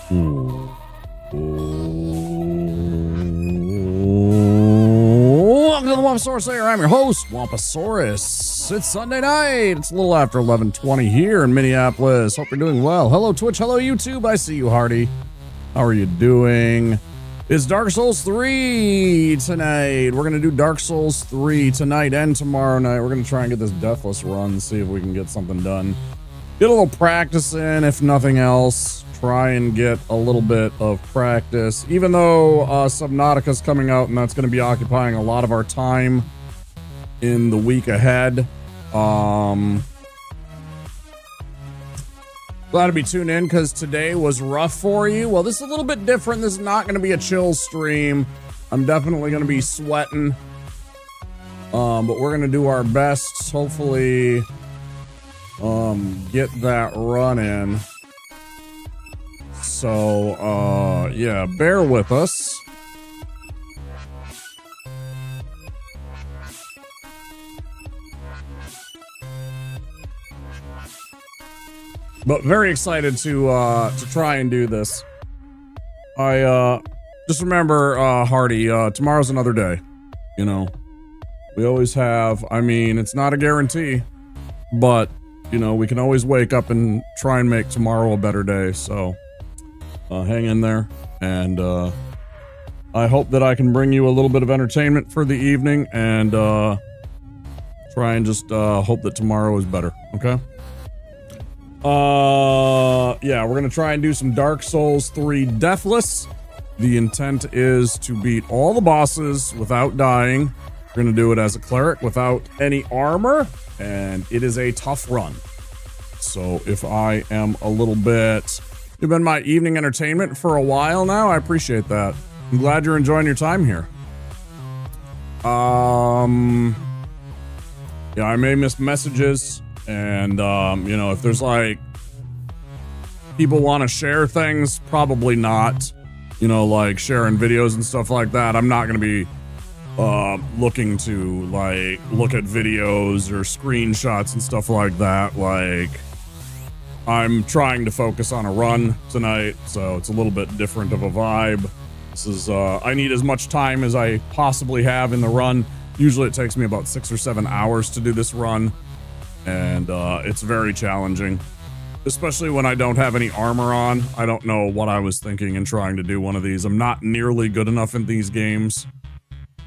Welcome to the Wampasaurus Lair. I'm your host, Wampasaurus. It's Sunday night. It's a little after 11:20 here in Minneapolis. Hope you're doing well. Hello, Twitch. Hello, YouTube. I see you, Hardy. How are you doing? It's Dark Souls 3 tonight. We're going to do Dark Souls 3 tonight and tomorrow night. We're going to try and get this Deathless run, see if we can get something done. Get a little practice in, if nothing else. Try and get a little bit of practice, even though Subnautica's coming out and that's going to be occupying a lot of our time in the week ahead. Glad to be tuned in because today was rough for you. Well, this is a little bit different. This is not going to be a chill stream. I'm definitely going to be sweating, but we're going to do our best. Hopefully, get that run in. So, yeah, bear with us. But very excited to try and do this. I, just remember, Hardy, tomorrow's another day. You know, we always have. I mean, it's not a guarantee, but, you know, we can always wake up and try and make tomorrow a better day. So, hang in there, and I hope that I can bring you a little bit of entertainment for the evening, and try and just hope that tomorrow is better. Okay. Yeah, we're gonna try and do some Dark Souls 3 Deathless. The intent is to beat all the bosses without dying. We're gonna do it as a cleric without any armor, and it is a tough run. So if I am a little bit... You've been my evening entertainment for a while now. I appreciate that. I'm glad you're enjoying your time here. Yeah, I may miss messages, and you know, if there's like people want to share things, probably not. You know, like sharing videos and stuff like that. I'm not gonna be looking to like look at videos or screenshots and stuff like that. Like, I'm trying to focus on a run tonight, so it's a little bit different of a vibe. This is, I need as much time as I possibly have in the run. Usually it takes me about 6 or 7 hours to do this run, and it's very challenging, especially when I don't have any armor on. I don't know what I was thinking in trying to do one of these. I'm not nearly good enough in these games.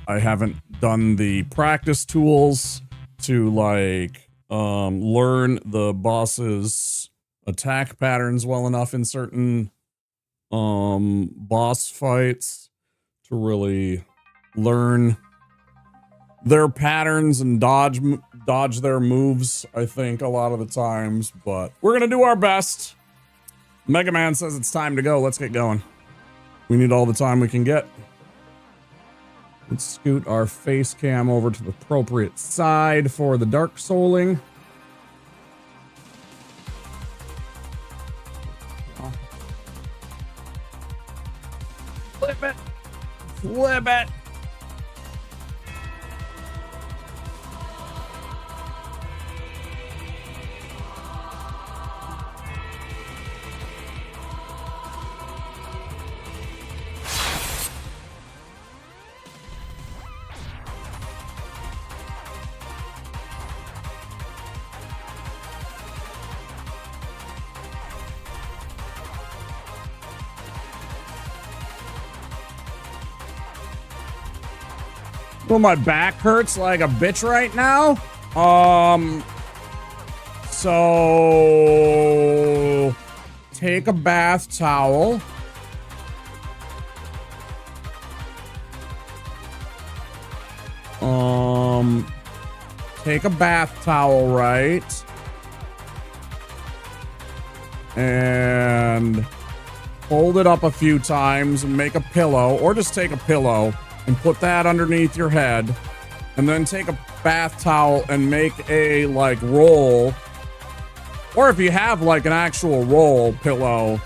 I haven't done the practice tools to, like, learn the boss's attack patterns well enough in certain boss fights to really learn their patterns and dodge their moves, I think, a lot of the times. But we're gonna do our best. Mega Man says it's time to go. Let's get going. We need all the time we can get. Let's scoot our face cam over to the appropriate side for the Dark Souling. Flip it! Flip it! Well, my back hurts like a bitch right now. So take a bath towel. Take a bath towel, right? And hold it up a few times and make a pillow, or just take a pillow and put that underneath your head, and then take a bath towel and make a like roll, or if you have like an actual roll pillow,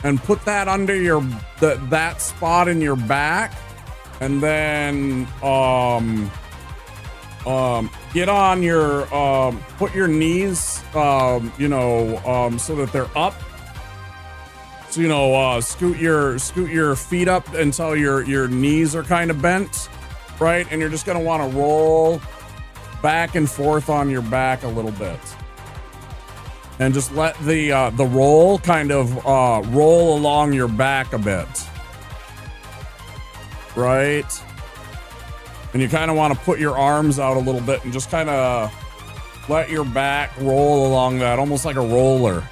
and put that under your that spot in your back, and then get on your put your knees so that they're up, So, you know, scoot your feet up until your knees are kind of bent, right? And you're just gonna want to roll back and forth on your back a little bit, and just let the roll kind of roll along your back a bit, right? And you kind of want to put your arms out a little bit and just kind of let your back roll along that, almost like a roller.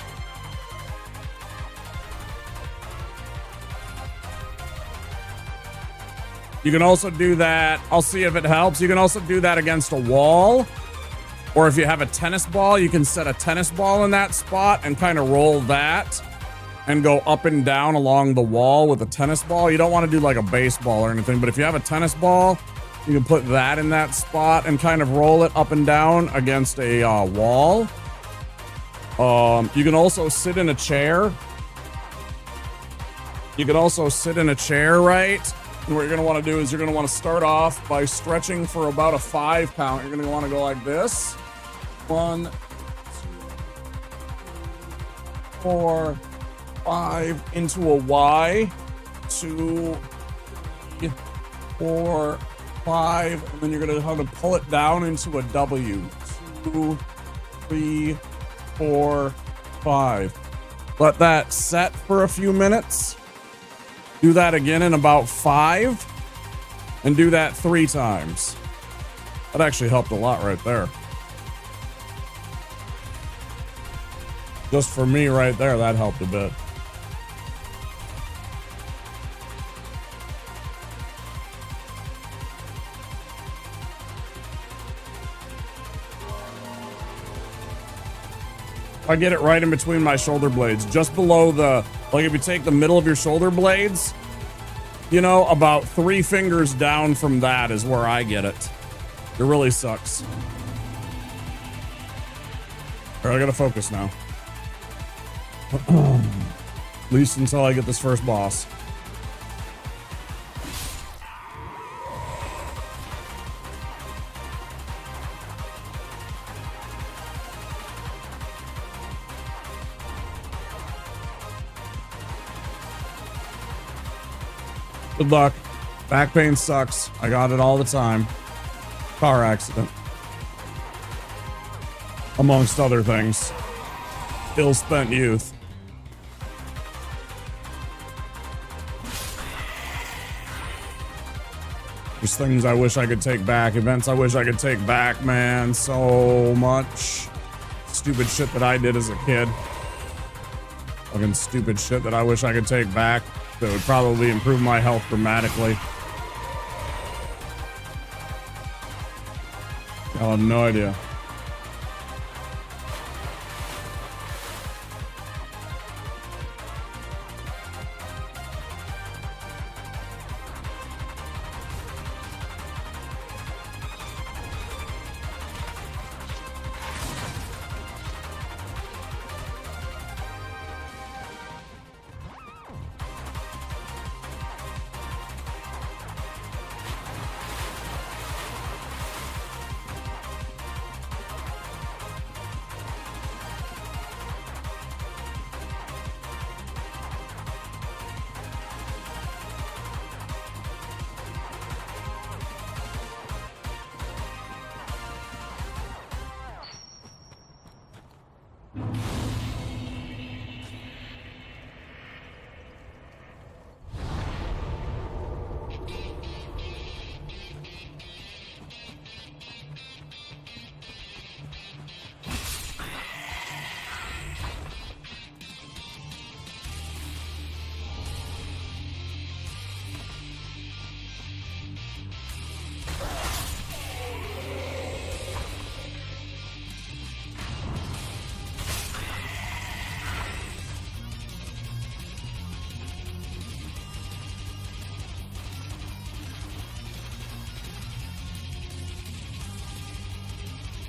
You can also do that. I'll see if it helps. You can also do that against a wall. Or if you have a tennis ball, you can set a tennis ball in that spot and kind of roll that and go up and down along the wall with a tennis ball. You don't want to do like a baseball or anything, but if you have a tennis ball, you can put that in that spot and kind of roll it up and down against a wall. You can also sit in a chair. You can also sit in a chair, right? And what you're going to want to do is you're going to want to start off by stretching for about a 5 count. You're going to want to go like this. 1, 2, 4, 5 into a Y. 2, 3, 4, 5. And then you're going to have to pull it down into a W. 2, 3, 4, 5. Let that set for a few minutes. Do that again in about 5, and do that 3 times. That actually helped a lot right there. Just for me right there, that helped a bit. I get it right in between my shoulder blades, just below the, like if you take the middle of your shoulder blades, you know, about 3 fingers down from that is where I get it. It really sucks. All right, I gotta focus now. At least until I get this first boss. Good luck. Back pain sucks. I got it all the time. Car accident. Amongst other things. Ill-spent youth. There's things I wish I could take back. Events I wish I could take back, man. So much. Stupid shit that I did as a kid. Fucking stupid shit that I wish I could take back. That would probably improve my health dramatically. I have no idea.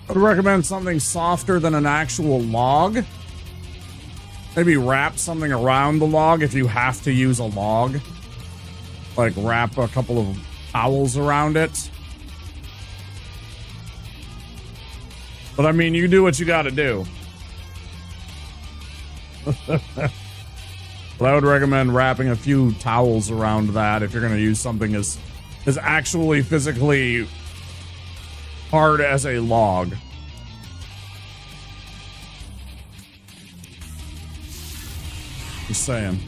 I would recommend something softer than an actual log. Maybe wrap something around the log if you have to use a log. Like wrap a couple of towels around it. But I mean, you do what you gotta do. But I would recommend wrapping a few towels around that if you're going to use something as actually physically hard as a log. Just saying.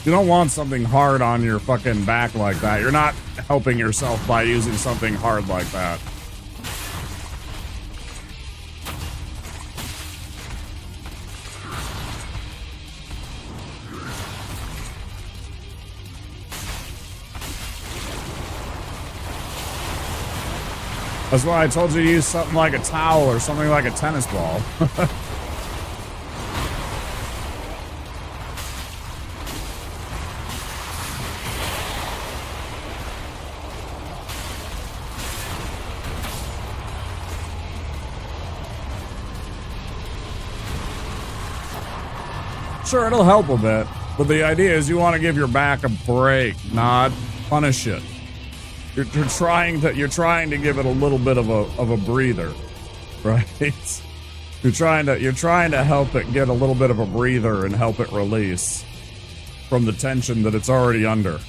You don't want something hard on your fucking back like that. You're not helping yourself by using something hard like that. That's why I told you to use something like a towel or something like a tennis ball. Sure, it'll help a bit, but the idea is you want to give your back a break, not punish it. You're trying to give it a little bit of a breather, right? You're trying to help it get a little bit of a breather and help it release from the tension that it's already under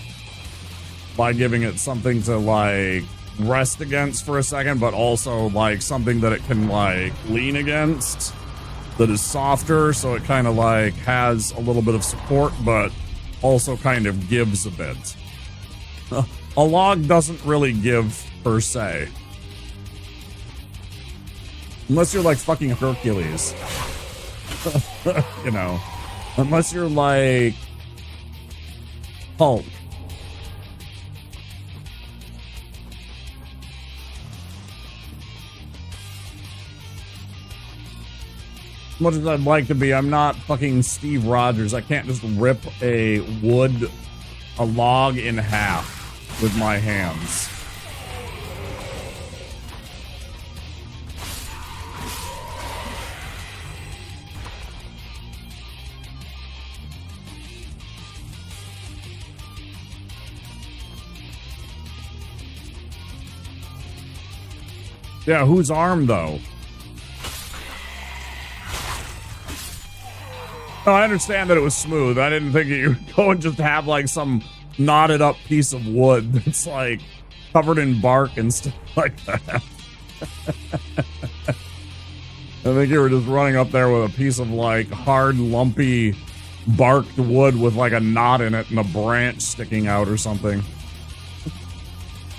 by giving it something to like rest against for a second, but also like something that it can like lean against that is softer, so it kind of like has a little bit of support, but also kind of gives a bit. A log doesn't really give per se. Unless you're like fucking Hercules. You know. Unless you're like Hulk. As much as I'd like to be, I'm not fucking Steve Rogers. I can't just rip a log in half with my hands. Yeah, whose arm though? No, I understand that it was smooth. I didn't think you would go and just have like some knotted up piece of wood that's like covered in bark and stuff like that. I think you were just running up there with a piece of like hard, lumpy, barked wood with like a knot in it and a branch sticking out or something.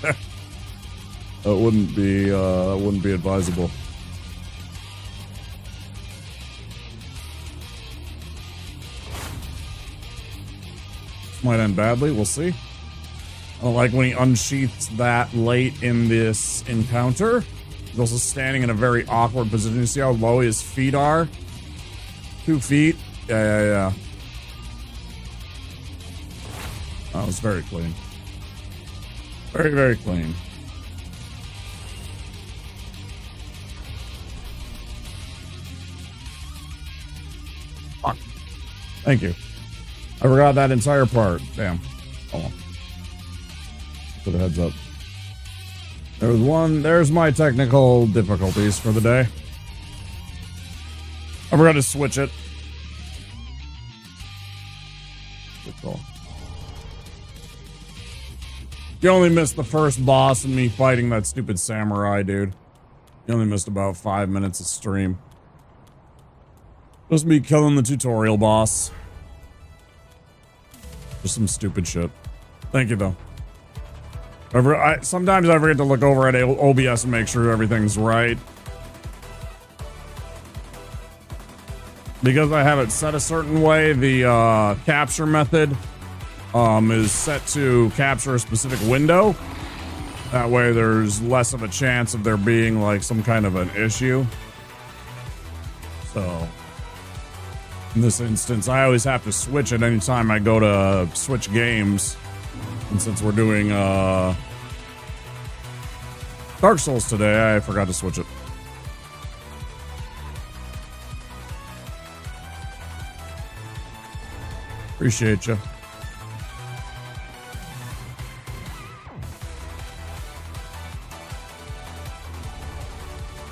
That wouldn't be advisable. Might end badly, we'll see. I don't like when he unsheaths that late in this encounter. He's also standing in a very awkward position. You see how low his feet are? 2 feet? Yeah. That was very clean. Very, very clean. Fuck. Thank you. I forgot that entire part. Damn. Hold on. Put a heads up. There's my technical difficulties for the day. I forgot to switch it. Good call. You only missed the first boss and me fighting that stupid samurai, dude. You only missed about 5 minutes of stream. Just me killing the tutorial boss. Just some stupid shit. Thank you, though. Sometimes I forget to look over at OBS and make sure everything's right. Because I have it set a certain way, the capture method is set to capture a specific window. That way there's less of a chance of there being like some kind of an issue. So in this instance, I always have to switch it anytime I go to switch games. And since we're doing Dark Souls today, I forgot to switch it. Appreciate you.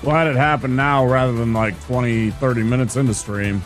Glad it happened now rather than like 20, 30 minutes into stream.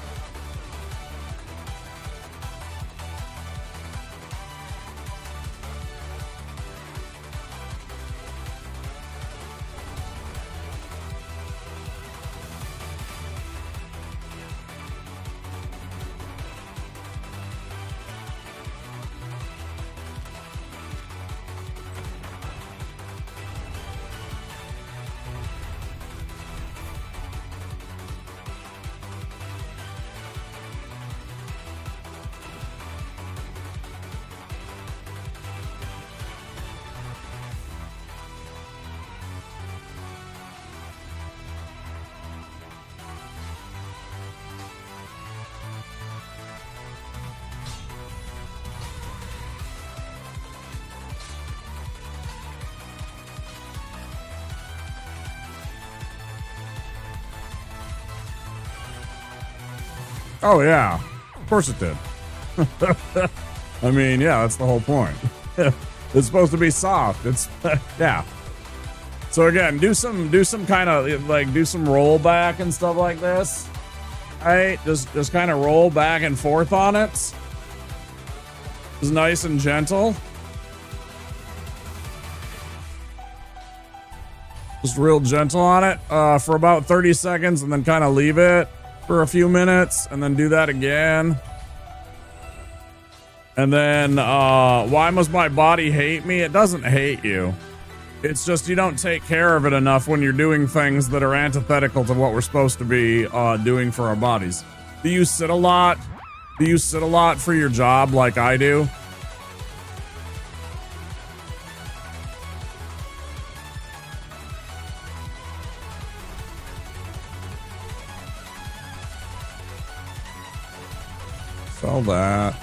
Oh, yeah. Of course it did. I mean, yeah, that's the whole point. It's supposed to be soft. It's, yeah. So again, do some kind of, like, do some rollback and stuff like this. Right? Just kind of roll back and forth on it. It's nice and gentle. Just real gentle on it for about 30 seconds and then kind of leave it for a few minutes and then do that again. And then why must my body hate me? It doesn't hate you. It's just you don't take care of it enough when you're doing things that are antithetical to what we're supposed to be doing for our bodies. Do you sit a lot? Do you sit a lot for your job like I do? Sell that.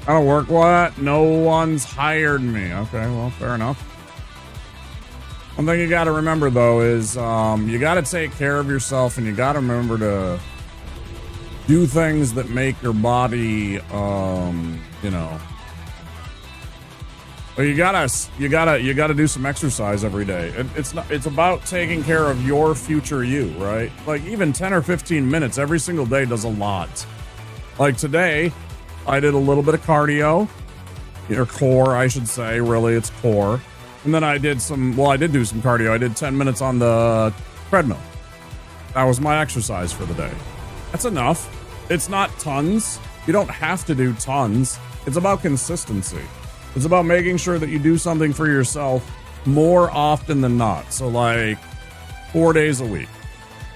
That'll work. What? No one's hired me. Okay, well, fair enough. One thing you got to remember, though, is you got to take care of yourself, and you got to remember to do things that make your body, you know. Well, you gotta do some exercise every day. It's about taking care of your future you, right? Like even 10 or 15 minutes every single day does a lot. Like today, I did a little bit of cardio, or core, I should say. Really, it's core. And then I did do some cardio. I did 10 minutes on the treadmill. That was my exercise for the day. That's enough. It's not tons. You don't have to do tons. It's about consistency. It's about making sure that you do something for yourself more often than not. So like 4 days a week,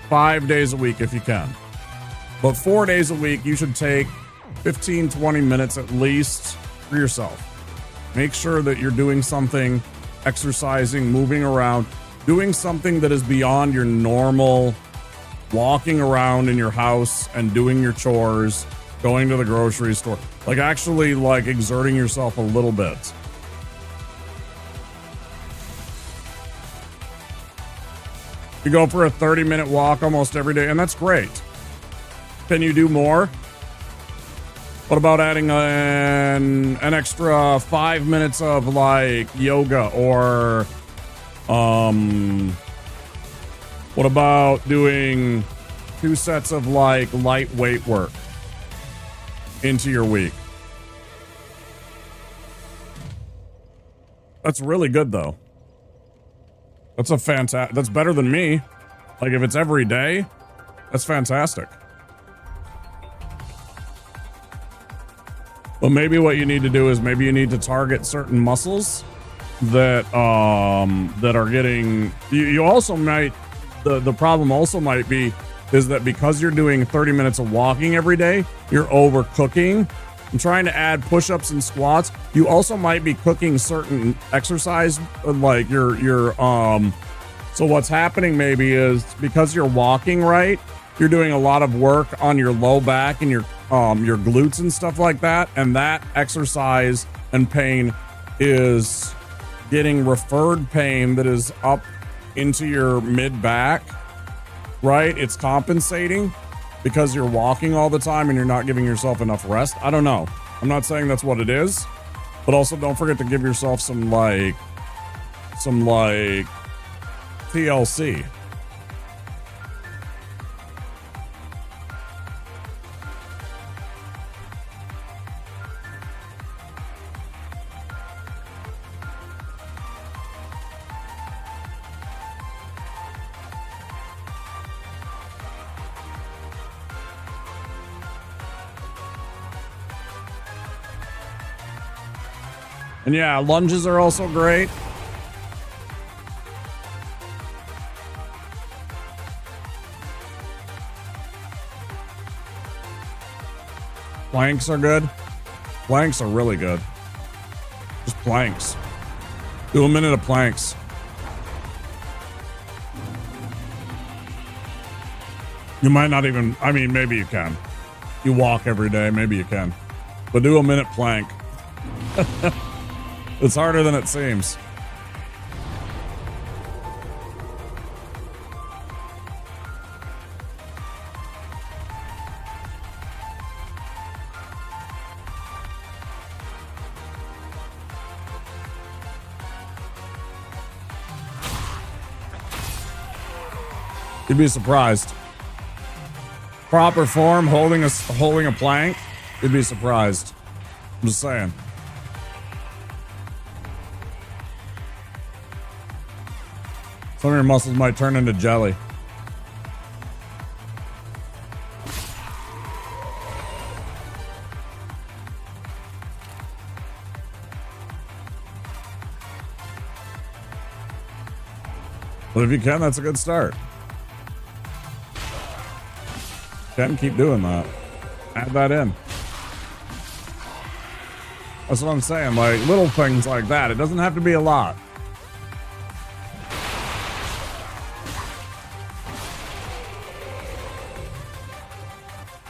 5 days a week if you can. But 4 days a week, you should take 15, 20 minutes at least for yourself. Make sure that you're doing something, exercising, moving around, doing something that is beyond your normal walking around in your house and doing your chores, going to the grocery store, like actually like exerting yourself a little bit. You go for a 30-minute walk almost every day, and that's great. Can you do more? What about adding an extra 5 minutes of like yoga, or what about doing 2 sets of like lightweight work into your week? That's really good though. That's better than me. Like if it's every day, that's fantastic. But maybe what you need to do is maybe you need to target certain muscles that that are getting, you also might, the problem also might be is that because you're doing 30 minutes of walking every day, you're overcooking and trying to add push-ups and squats. You also might be cooking certain exercise, like your so what's happening maybe is because you're walking, right, you're doing a lot of work on your low back and your glutes and stuff like that, and that exercise and pain is getting referred pain that is up into your mid back, right? It's compensating. because you're walking all the time and you're not giving yourself enough rest. I don't know. I'm not saying that's what it is, but also don't forget to give yourself some TLC. And yeah, lunges are also great. Planks are good. Planks are really good. Just planks. Do a minute of planks. You might not even, I mean, maybe you can. You walk every day, maybe you can. But do a minute plank. It's harder than it seems. You'd be surprised. Proper form, holding a plank, you'd be surprised. I'm just saying. Some of your muscles might turn into jelly. But if you can, that's a good start. Can keep doing that. Add that in. That's what I'm saying. Like little things like that. It doesn't have to be a lot.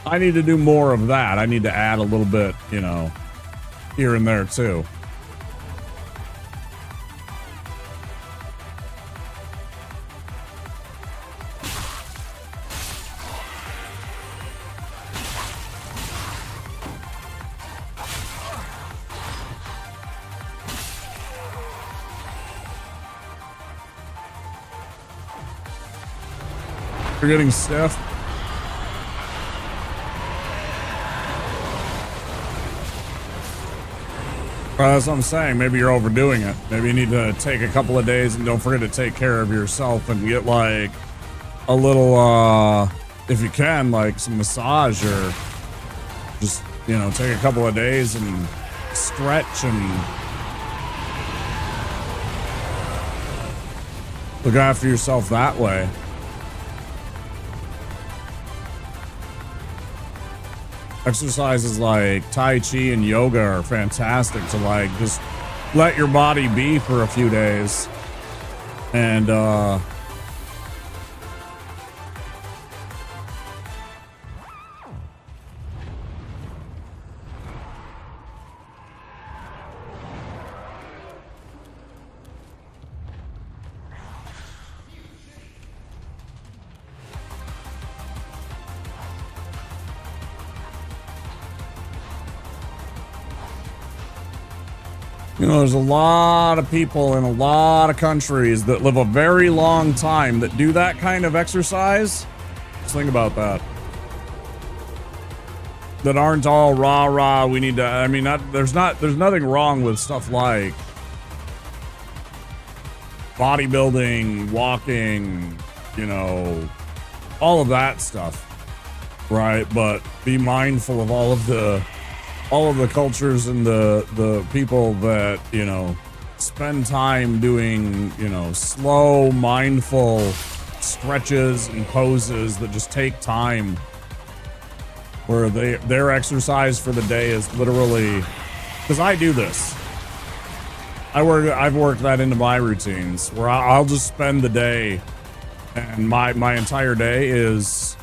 I need to do more of that. I need to add a little bit, you know, here and there too. You're getting stiff. That's what I'm saying. Maybe you're overdoing it. Maybe you need to take a couple of days and don't forget to take care of yourself and get like a little, if you can, like some massage or just, you know, take a couple of days and stretch and look after yourself that way. Exercises like Tai Chi and yoga are fantastic to like just let your body be for a few days. And you know, there's a lot of people in a lot of countries that live a very long time that do that kind of exercise. Just think about that. That aren't all rah-rah, we need to, I mean, there's nothing wrong with stuff like bodybuilding, walking, you know, all of that stuff, right? But be mindful of all of the cultures and the people that, you know, spend time doing, you know, slow, mindful stretches and poses that just take time, where their exercise for the day is literally, because I do this. I've worked that into my routines where I'll just spend the day, and my entire day is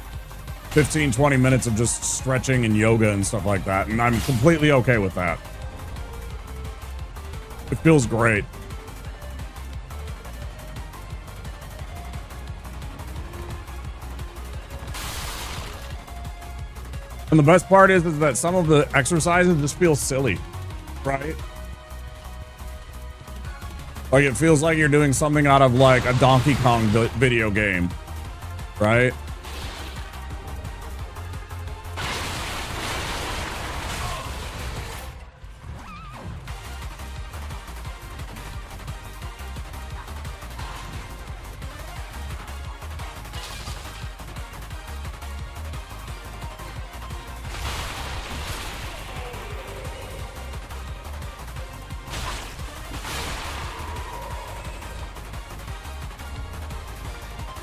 15-20 minutes of just stretching and yoga and stuff like that, and I'm completely okay with that. It feels great. And the best part is that some of the exercises just feel silly, right? Like it feels like you're doing something out of like a Donkey Kong video game, right?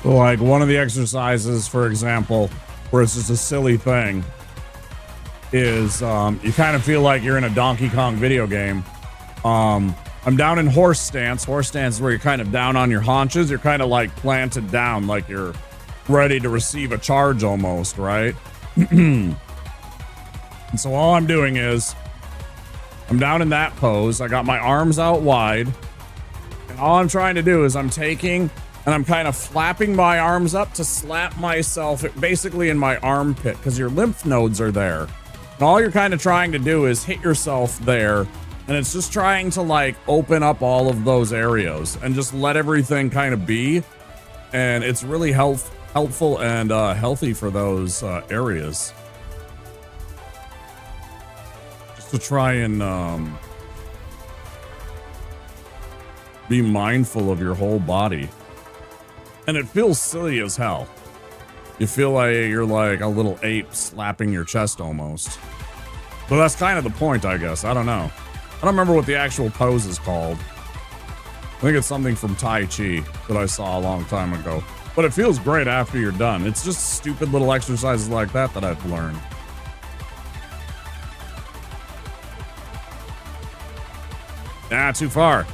Like one of the exercises, for example, where it's just a silly thing, is you kind of feel like you're in a Donkey Kong video game. I'm down in horse stance. Horse stance is where you're kind of down on your haunches. You're kind of like planted down, like you're ready to receive a charge almost, right? And so all I'm doing is I'm down in that pose. I got my arms out wide. And all I'm trying to do is I'm taking and I'm kind of flapping my arms up to slap myself basically in my armpit because your lymph nodes are there. And all you're kind of trying to do is hit yourself there. And it's just trying to like open up all of those areas and just let everything kind of be. And it's really helpful and healthy for those areas. Just to try and be mindful of your whole body. And it feels silly as hell. You feel like you're like a little ape slapping your chest almost. But that's kind of the point, I guess. I don't know. I don't remember what the actual pose is called. I think it's something from Tai Chi that I saw a long time ago. But it feels great after you're done. It's just stupid little exercises like that that I've learned. Nah, too far.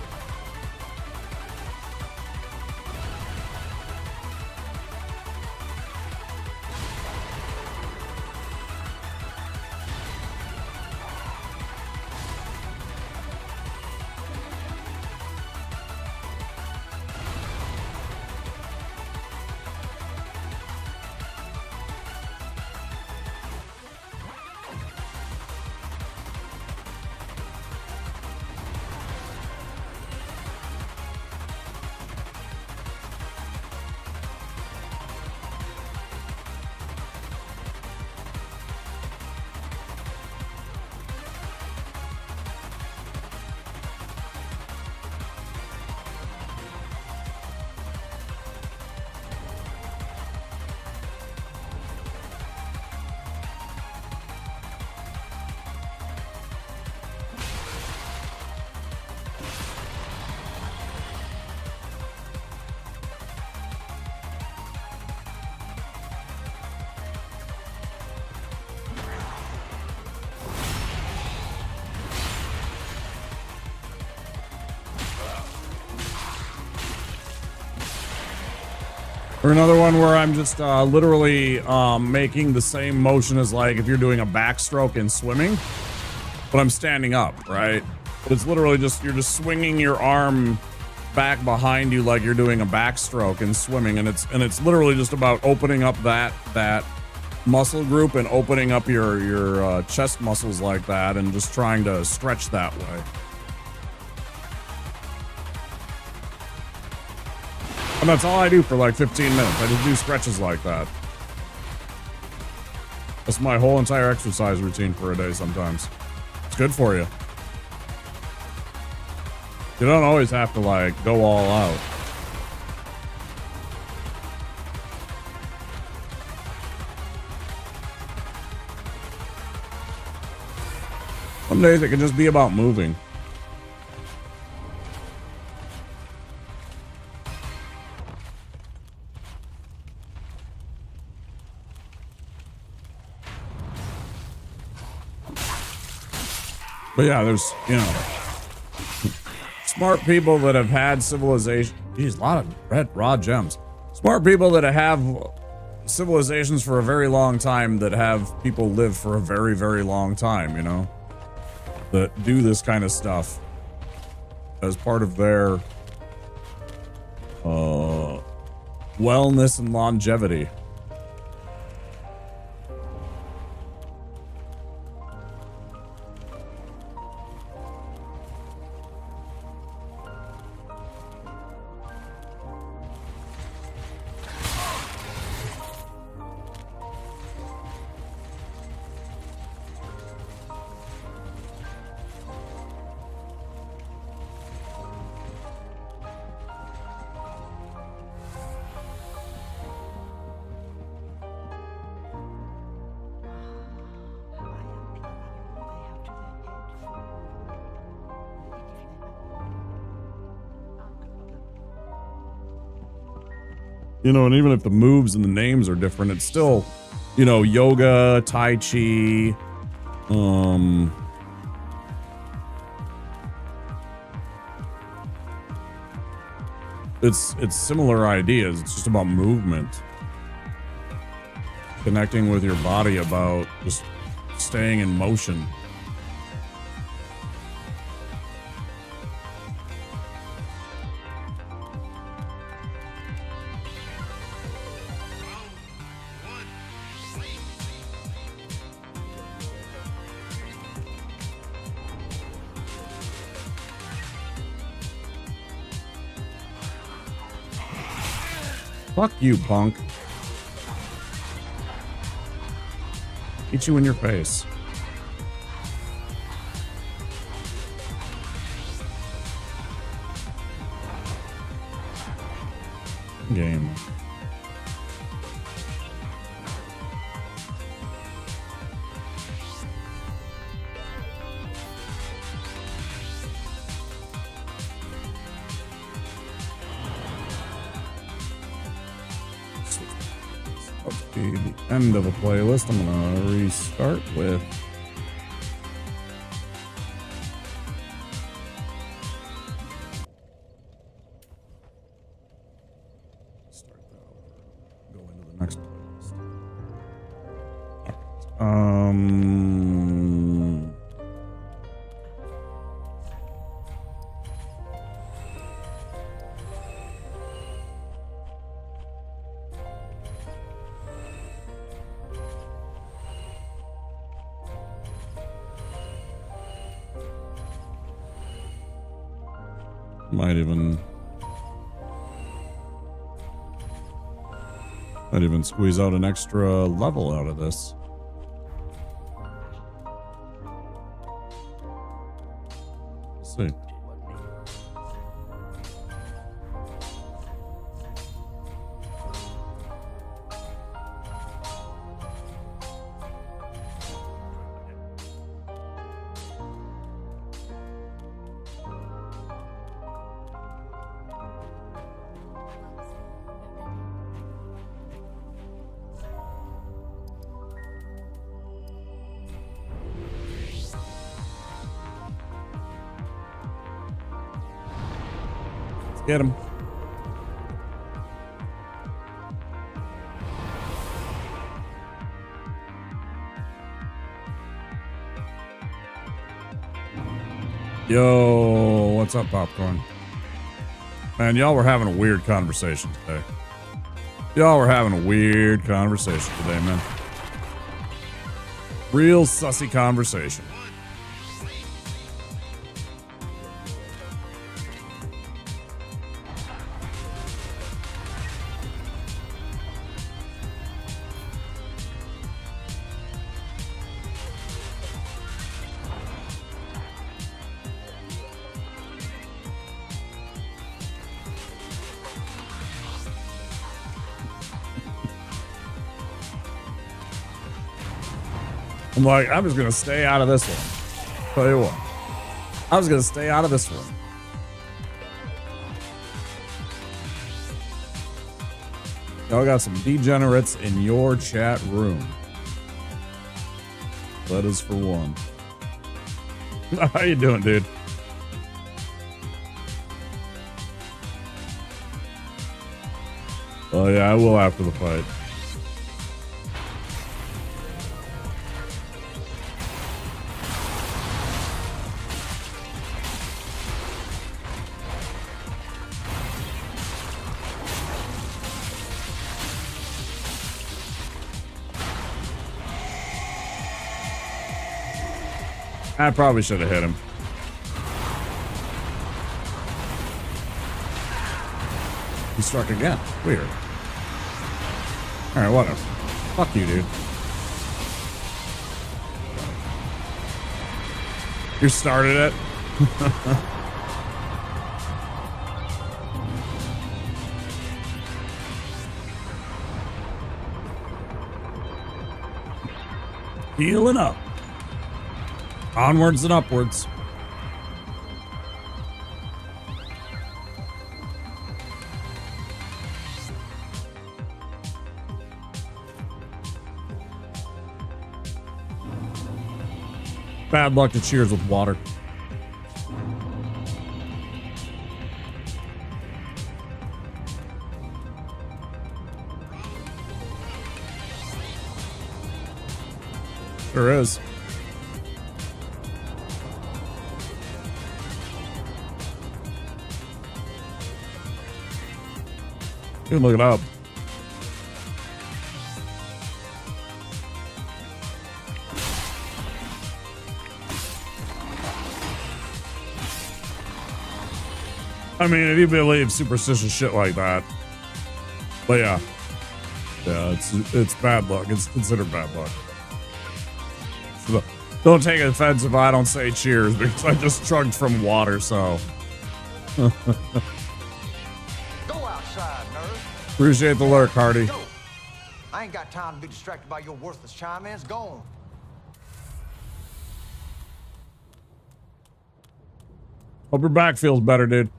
Or another one where I'm just literally making the same motion as like if you're doing a backstroke in swimming, but I'm standing up, right? But it's literally just, you're just swinging your arm back behind you like you're doing a backstroke in swimming. And it's literally just about opening up that muscle group and opening up your chest muscles like that and just trying to stretch that way. And that's all I do for like 15 minutes. I just do stretches like that. That's my whole entire exercise routine for a day sometimes. It's good for you. You don't always have to like go all out. Some days it can just be about moving. But yeah, there's, you know, smart people that have had civilization. Geez, a lot of red raw gems. Smart people that have civilizations for a very long time, that have people live for a very, very long time, you know, that do this kind of stuff as part of their wellness and longevity. You know, and even if the moves and the names are different, it's still, you know, yoga, tai chi, it's similar ideas. It's just about movement, connecting with your body, about just staying in motion. Fuck you, punk. Eat you in your face. Game. Okay, the end of a playlist. I'm gonna restart with start that over. Go into the next playlist. Might even squeeze out an extra level out of this. Let's see. Get him. Yo, what's up, Popcorn? Man, y'all were having a weird conversation today. Y'all were having a weird conversation today, man. Real sussy conversation. I'm like, I'm just gonna stay out of this one. Tell you what, I was gonna stay out of this one. Y'all got some degenerates in your chat room. That is for one. How you doing, dude? Oh yeah, I will after the fight. I probably should have hit him. He struck again. Weird. Alright, whatever. Fuck you, dude. You started it? Healing up. Onwards and upwards. Bad luck to cheers with water. There is. You can look it up. I mean, if you believe superstitious shit like that. But yeah. Yeah, it's bad luck. It's considered bad luck. So don't take offense if I don't say cheers because I just chugged from water, so. Go outside, nerd. Appreciate the lurk, Hardy. Go. I ain't got time to be distracted by your worthless chime-ins. Go on. Hope your back feels better, dude.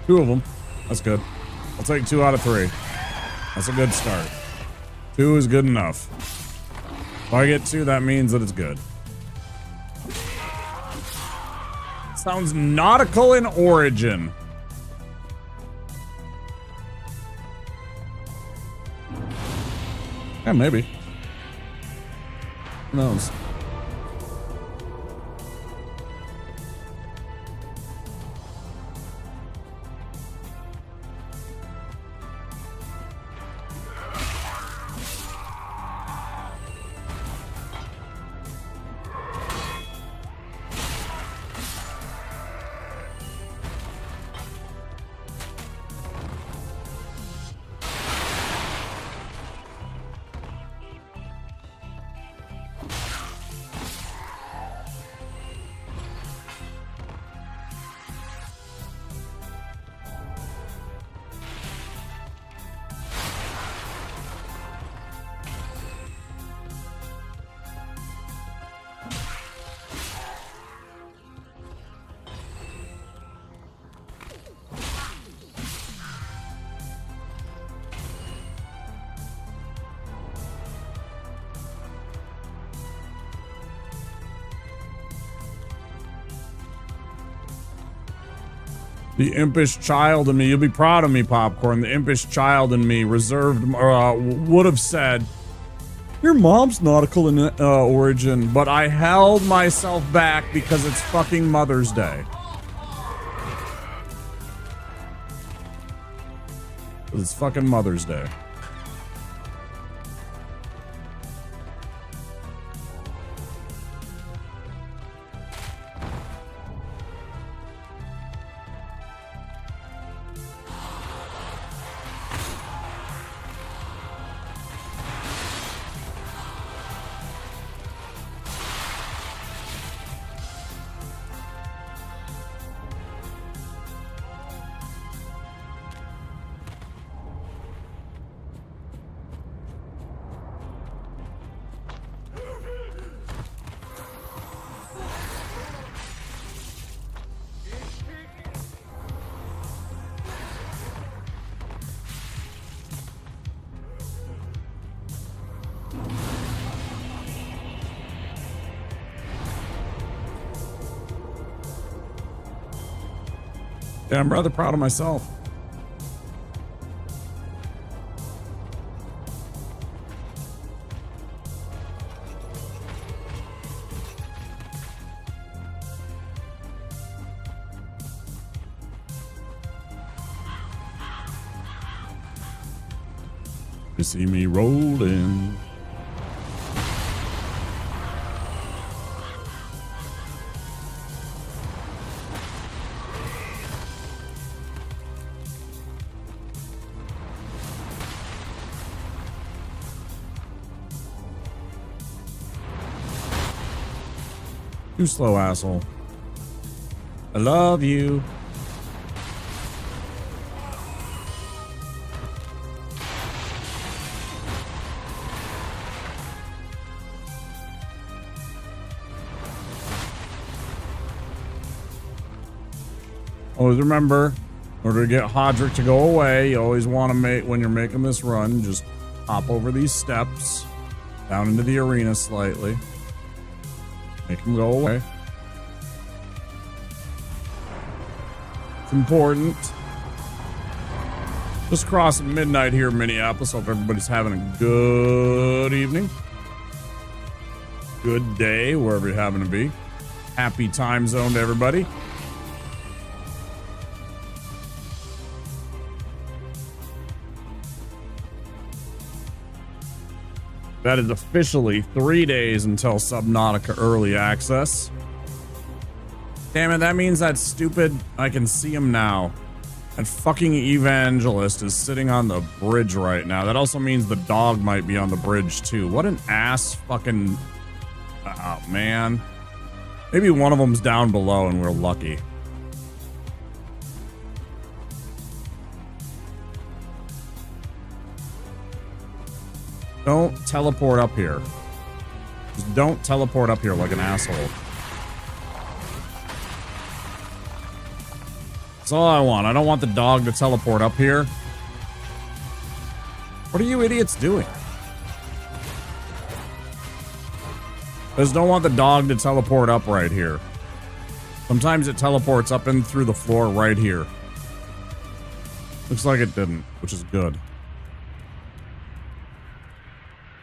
Two of them. That's good. I'll take 2 out of 3. That's a good start. 2 is good enough. If I get 2, that means that it's good. Sounds nautical in origin. Yeah, maybe. Who knows? The impish child in me, you'll be proud of me, Popcorn. The impish child in me reserved, would have said, your mom's nautical in origin, but I held myself back because it's fucking Mother's Day. It's fucking Mother's Day. Yeah, I'm rather proud of myself. You see me rolling. Too slow, asshole. I love you. Always remember, in order to get Hodrick to go away, you always want to make, when you're making this run, just hop over these steps, down into the arena slightly. Make him go away. It's important. Just crossing midnight here in Minneapolis. Hope everybody's having a good evening. Good day, wherever you're having to be. Happy time zone to everybody. That is officially 3 days until Subnautica Early Access. Damn it, that means that stupid... I can see him now. That fucking evangelist is sitting on the bridge right now. That also means the dog might be on the bridge too. What an ass fucking... Oh, man. Maybe one of them's down below and we're lucky. Don't teleport up here. Just don't teleport up here like an asshole. That's all I want. I don't want the dog to teleport up here. What are you idiots doing? I just don't want the dog to teleport up right here. Sometimes it teleports up and through the floor right here. Looks like it didn't, which is good.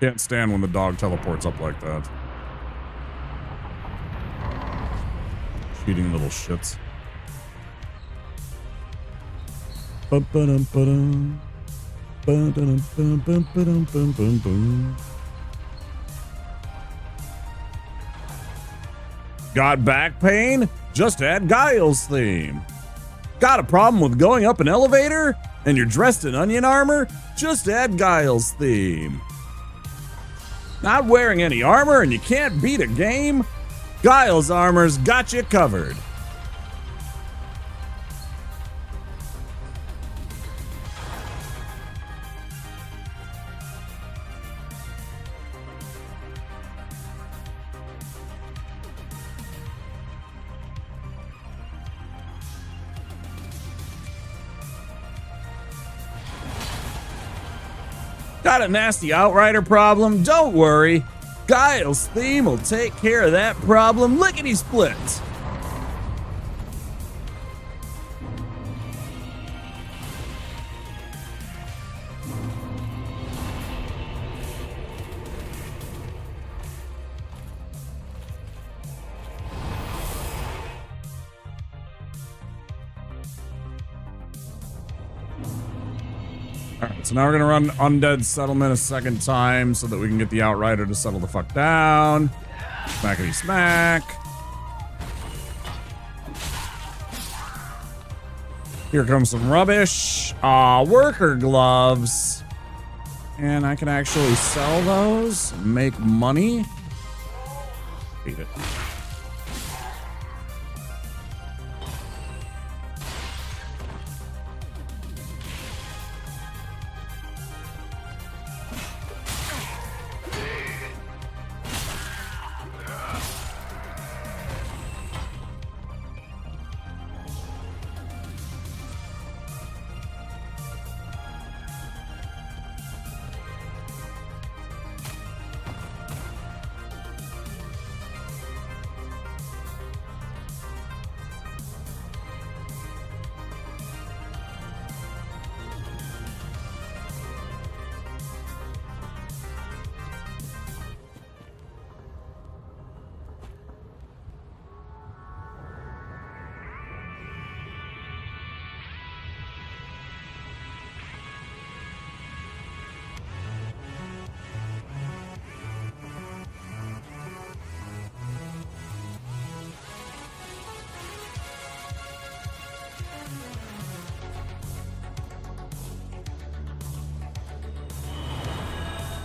Can't stand when the dog teleports up like that. Cheating little shits. Got back pain? Just add Guile's theme. Got a problem with going up an elevator? And you're dressed in onion armor? Just add Guile's theme. Not wearing any armor and you can't beat a game? Guile's armor's got you covered. Got a nasty Outrider problem? Don't worry. Guile's theme will take care of that problem lickety-split. Alright, so now we're gonna run Undead Settlement a second time so that we can get the Outrider to settle the fuck down. Smackety smack. Here comes some rubbish. Worker gloves. And I can actually sell those, make money. Hate it.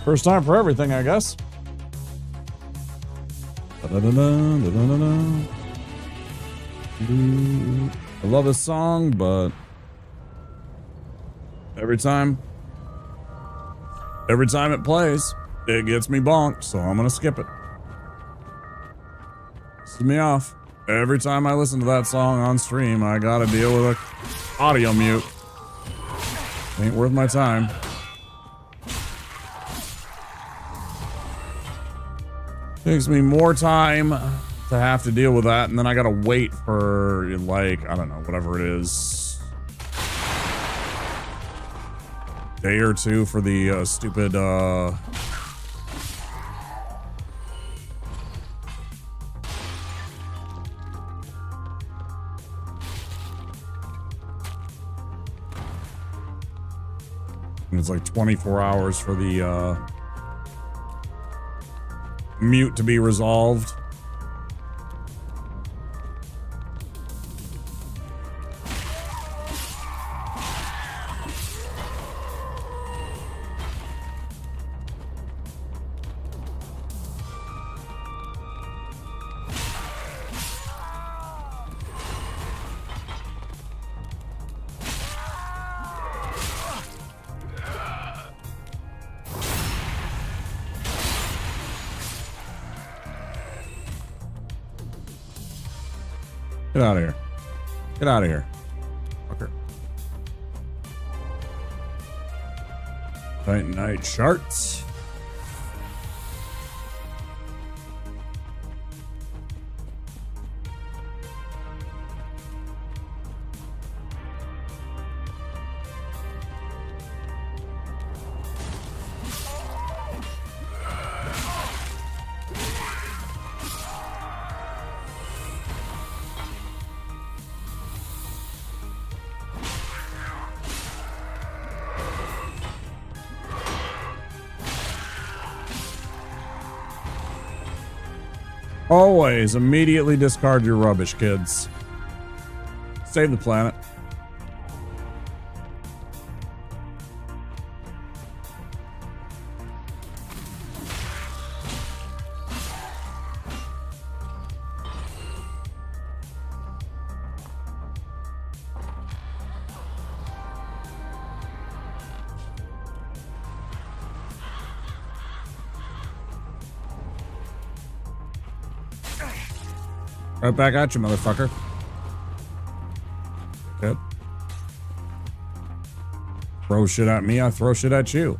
First time for everything, I guess. I love this song, but every time it plays, it gets me bonked, so I'm gonna skip it. Pisses me off. Every time I listen to that song on stream, I gotta deal with a audio mute. Ain't worth my time. Takes me more time to have to deal with that, and then I gotta wait for, like, I don't know, whatever it is, day or two for the stupid it's like 24 hours for the mute to be resolved. Get out of here. Get out of here. Fucker. Titanite charts. Always immediately discard your rubbish, kids. Save the planet. Right back at you, motherfucker. Good. Throw shit at me, I throw shit at you.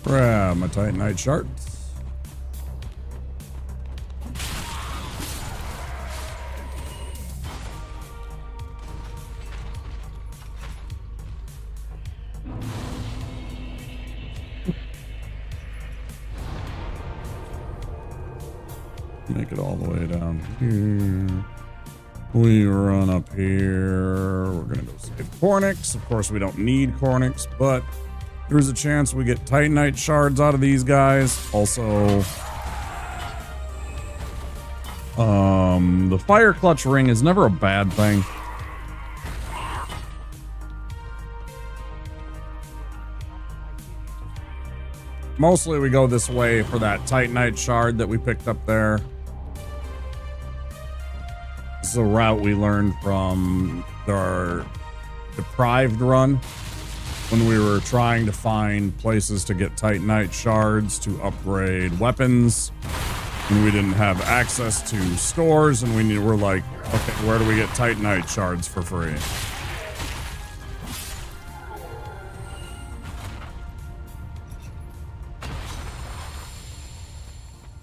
Grab my Titanite shards. Make it all the way down here. We run up here. We're gonna go save Cornix. Of course, we don't need Cornix, but there's a chance we get Titanite shards out of these guys. Also, the fire clutch ring is never a bad thing. Mostly we go this way for that Titanite shard that we picked up there. This is a route we learned from our Deprived run when we were trying to find places to get Titanite shards to upgrade weapons. And we didn't have access to stores, and we're like, okay, where do we get Titanite shards for free?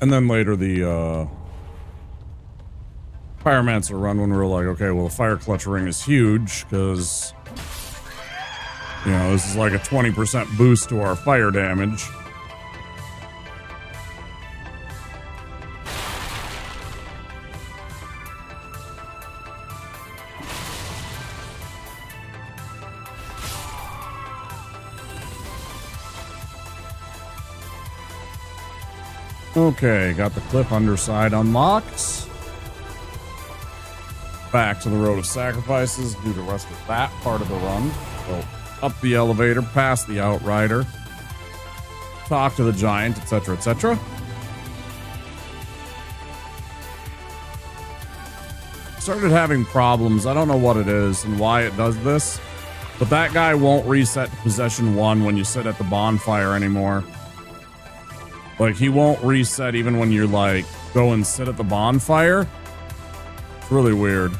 And then later the Pyromancer run, when we were like, okay, well, the fire clutch ring is huge because, you know, this is like a 20% boost to our fire damage. Okay, got the cliff underside unlocked. Back to the Road of Sacrifices, do the rest of that part of the run. So up the elevator, past the Outrider, talk to the giant, etc., etc. Started having problems. I don't know what it is and why it does this. But that guy won't reset to possession 1 when you sit at the bonfire anymore. Like, he won't reset even when you're like, go and sit at the bonfire. It's really weird.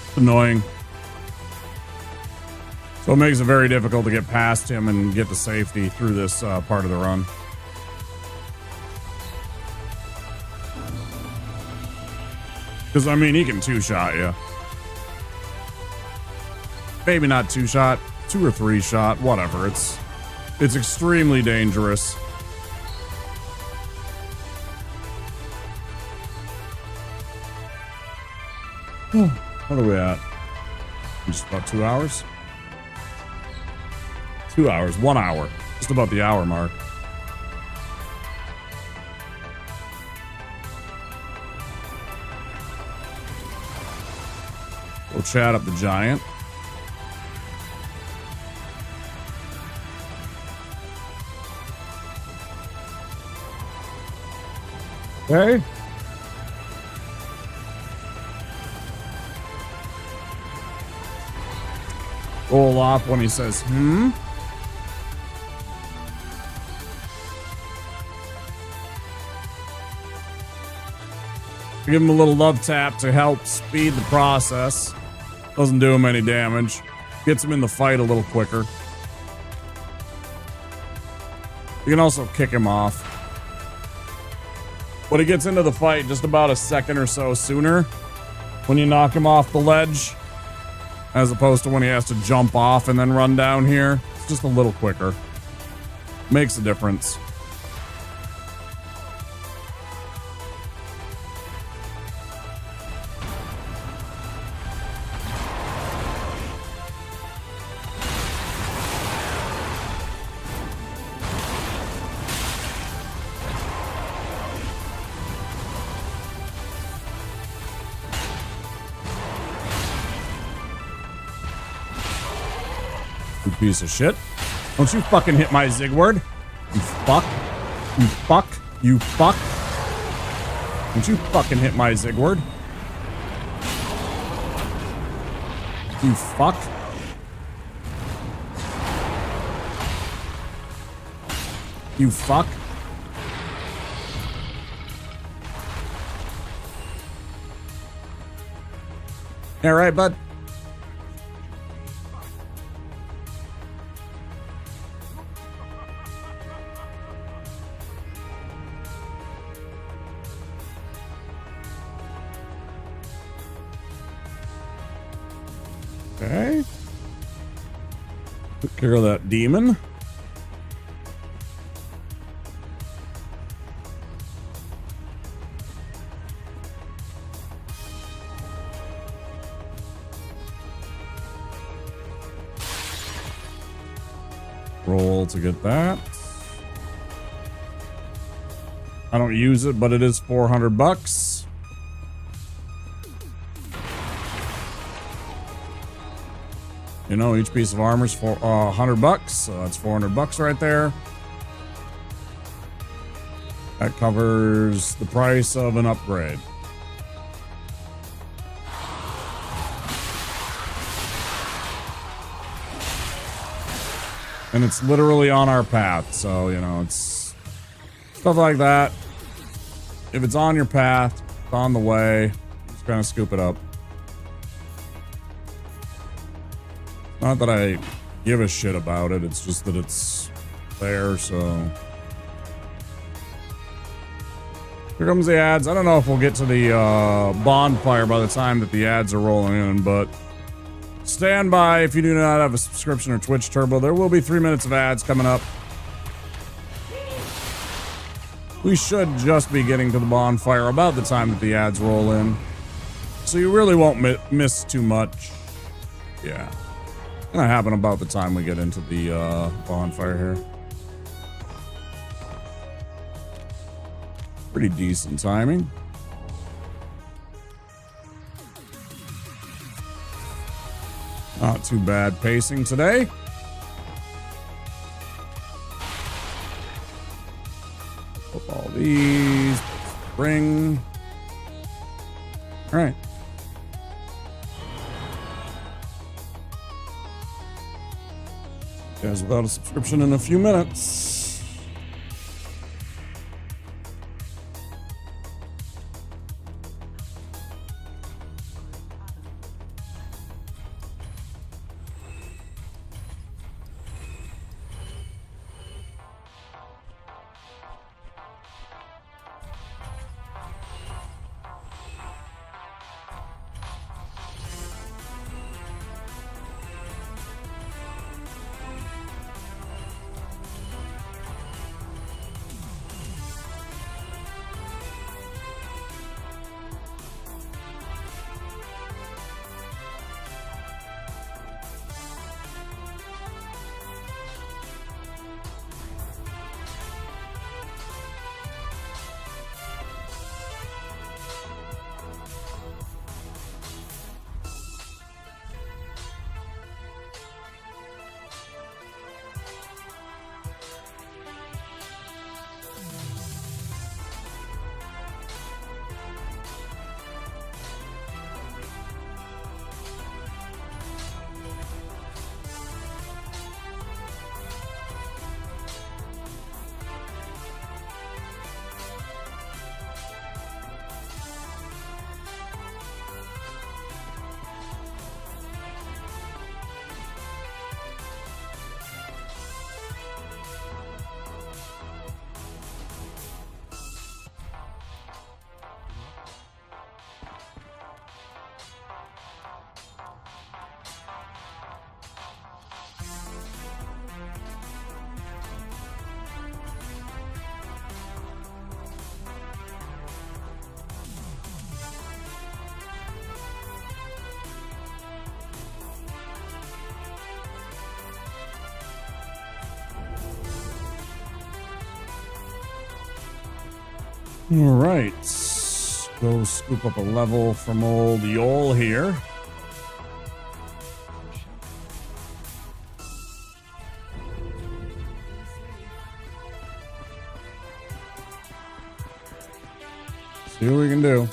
It's annoying. So it makes it very difficult to get past him and get to safety through this part of the run. Because, I mean, he can 2-shot you. Maybe not 2-shot, 2 or 3-shot, whatever. It's extremely dangerous. What are we at? Just about 2 hours? 2 hours, 1 hour. Just about the hour mark. We'll chat up the giant. Okay. Roll off when he says, Give him a little love tap to help speed the process. Doesn't do him any damage. Gets him in the fight a little quicker. You can also kick him off. But he gets into the fight just about a second or so sooner when you knock him off the ledge, as opposed to when he has to jump off and then run down here. It's just a little quicker. Makes a difference. You piece of shit. Don't you fucking hit my Zigward. You fuck. You fuck. You fuck. Don't you fucking hit my Zigward. You fuck. You fuck. All right, bud. Okay. Took care of that demon. Roll to get that. I don't use it, but it is $400. You know, each piece of armor is for $100, so that's $400 right there. That covers the price of an upgrade. And it's literally on our path, so, you know, it's stuff like that. If it's on your path, it's on the way, just kind of scoop it up. Not that I give a shit about it, it's just that it's there, so. Here comes the ads. I don't know if we'll get to the bonfire by the time that the ads are rolling in, but stand by if you do not have a subscription or Twitch Turbo. There will be 3 minutes of ads coming up. We should just be getting to the bonfire about the time that the ads roll in. So you really won't miss too much. Yeah. Gonna happen about the time we get into the bonfire here. Pretty decent timing. Not too bad pacing today. Flip all these. Ring. All right. Guys, without a subscription in a few minutes. All right, go scoop up a level from old Yol here. See what we can do.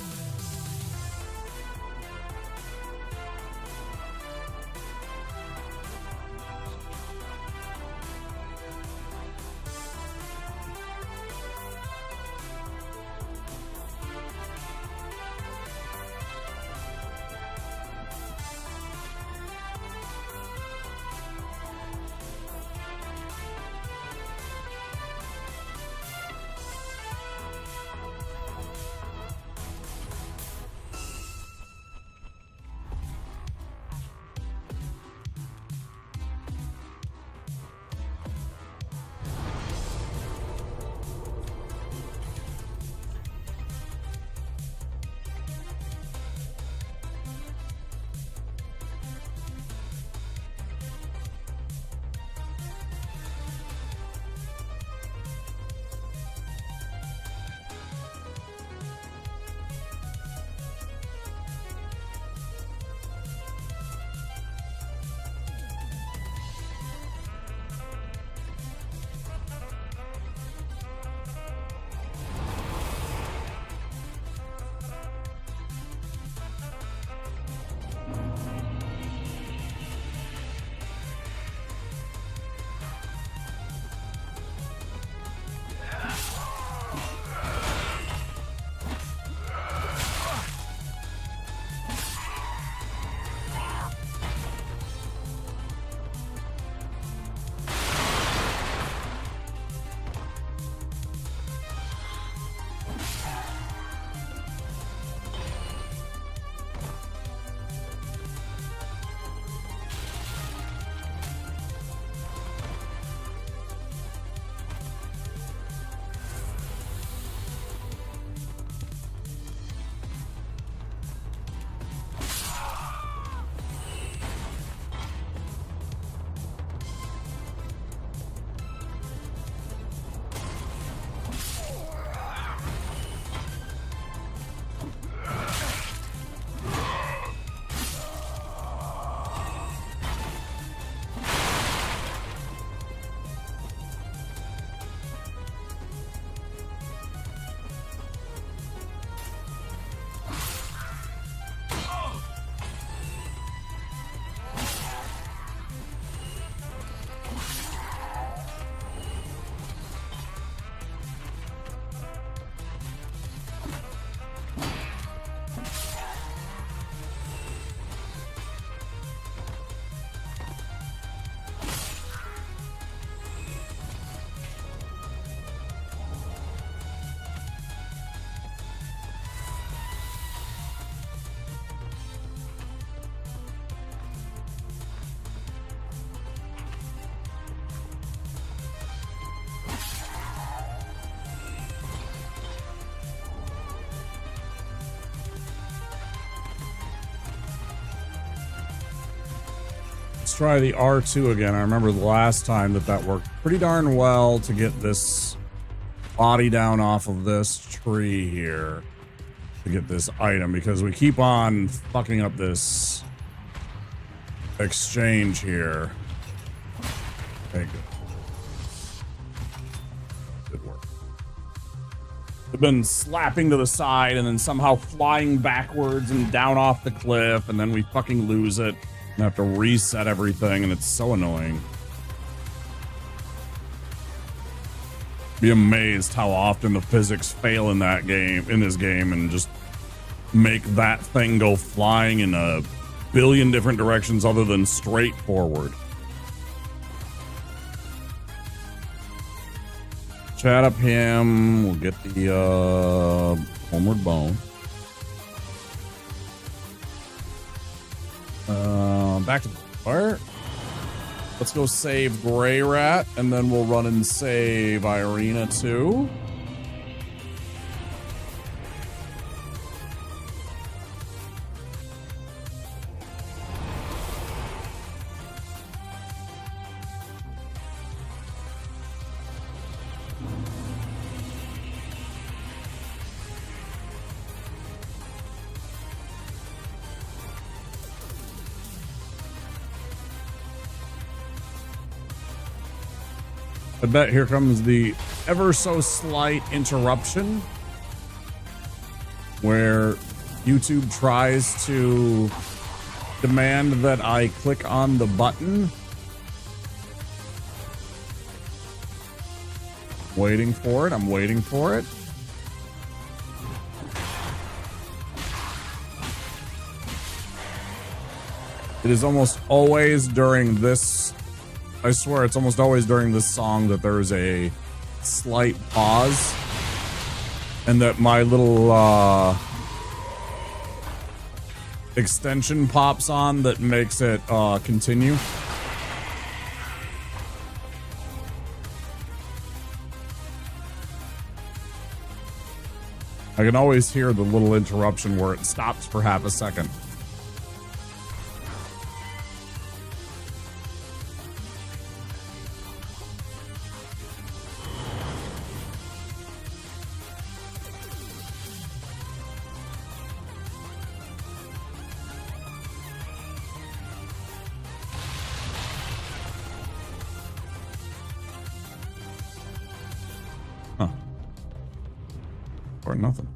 try the R2 again. I remember the last time that worked pretty darn well to get this body down off of this tree here to get this item, because we keep on fucking up this exchange here. Okay, good. Good work. We've been slapping to the side and then somehow flying backwards and down off the cliff, and then we fucking lose it and have to reset everything, and it's so annoying. Be amazed how often the physics fail in this game, and just make that thing go flying in a billion different directions other than straight forward. Chat up him. We'll get the homeward bone. Back to the fire. Let's go save Gray Rat, and then we'll run and save Irina too. I bet here comes the ever so slight interruption where YouTube tries to demand that I click on the button. Waiting for it. I'm waiting for it. It is almost always during this. I swear it's almost always during this song that there's a slight pause and that my little extension pops on that makes it continue. I can always hear the little interruption where it stops for half a second. Or nothing.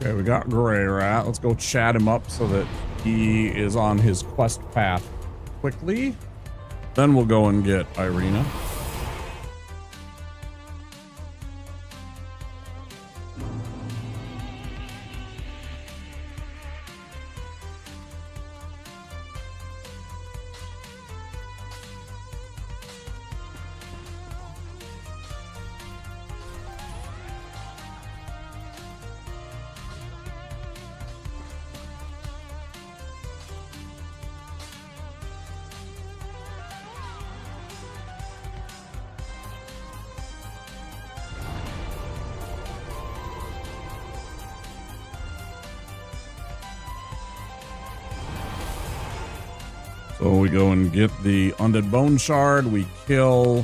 Okay, we got Gray Rat. Let's go chat him up so that he is on his quest path quickly. Then we'll go and get Irina. So we go and get the Undead Bone Shard, we kill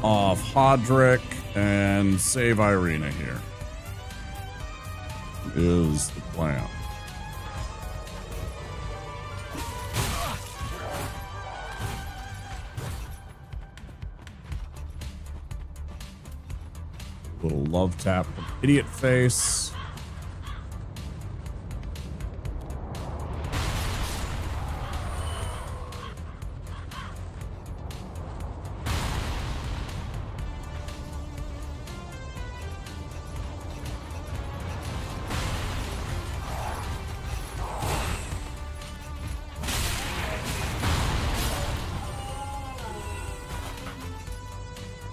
off Hodrick, and save Irina here. Is the plan. Little love tap from Idiot Face.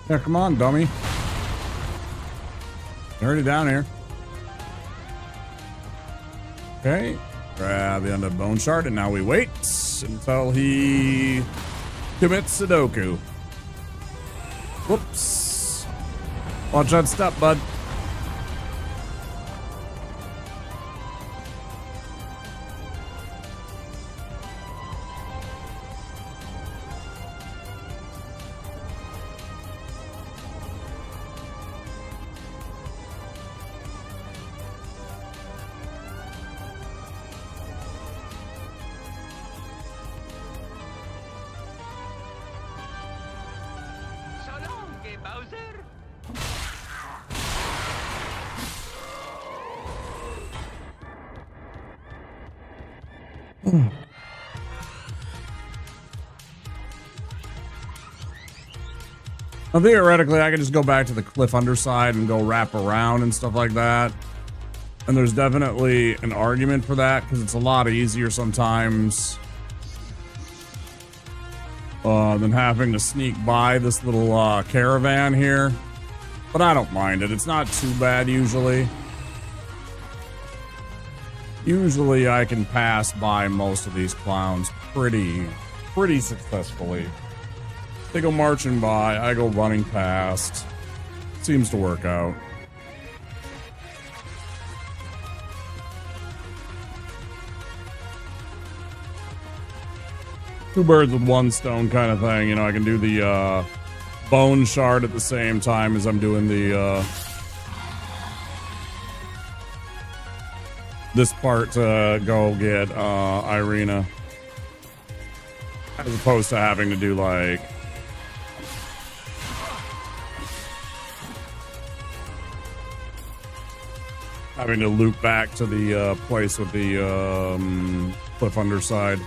Yeah, come on, dummy. You're already down here. Okay. Grab the undead bone shard, and now we wait until he commits Sudoku. Whoops. Watch that step, bud. Now, theoretically, I could just go back to the cliff underside and go wrap around and stuff like that. And there's definitely an argument for that because it's a lot easier sometimes than having to sneak by this little caravan here. But I don't mind it. It's not too bad usually. Usually I can pass by most of these clowns pretty successfully. They go marching by, I go running past. Seems to work out. Two birds with one stone kind of thing. You know, I can do the bone shard at the same time as I'm doing the this part to go get Irina. As opposed to having to do like having to loop back to the place with the cliff underside.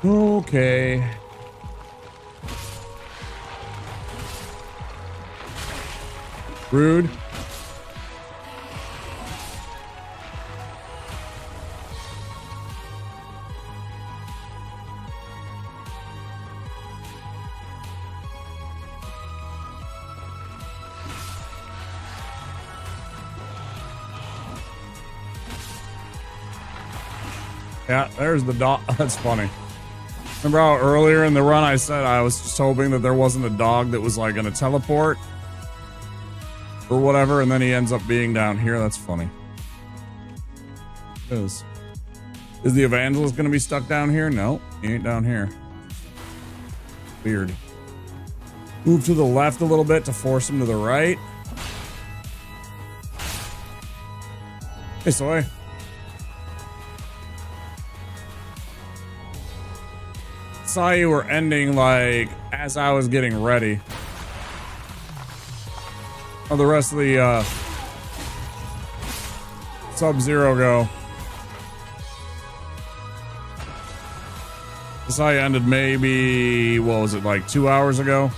Okay. Rude. Yeah, there's the dog. That's funny. Remember how earlier in the run I said I was just hoping that there wasn't a dog that was like gonna teleport or whatever, and then he ends up being down here. That's funny. Is the evangelist gonna be stuck down here? No, he ain't down here. Weird. Move to the left a little bit to force him to the right. Hey, Soy. Saw you were ending like as I was getting ready. How the rest of the Sub-Zero go? I saw you ended maybe, what was it, like 2 hours ago?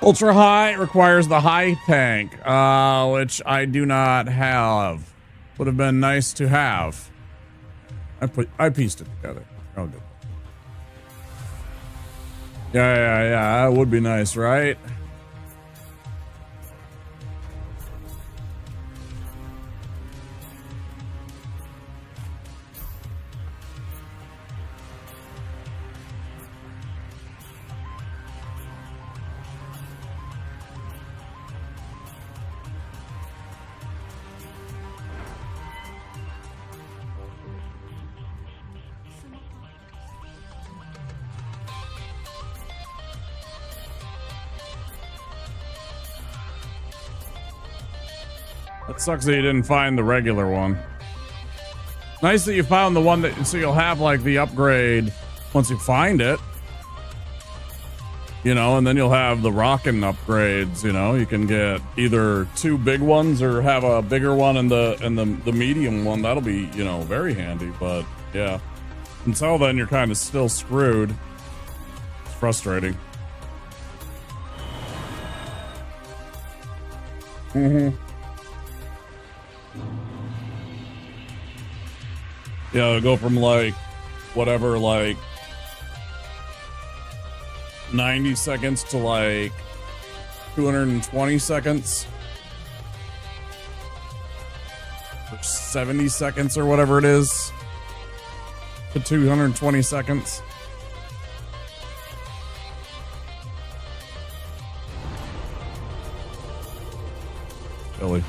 Ultra high requires the high tank, which I do not have. would have been nice to have. I pieced it together. Oh, good. Yeah. That would be nice, right? It sucks that you didn't find the regular one. Nice that you found the one that, so you'll have like the upgrade once you find it. You know, and then you'll have the rockin' upgrades, you know. You can get either 2 big ones or have a bigger one and the medium one. That'll be, you know, very handy, but yeah. Until then, you're kind of still screwed. It's frustrating. Yeah, it'll go from like whatever, like 90 seconds to like 220 seconds or 70 seconds or whatever it is to 220 seconds. Silly.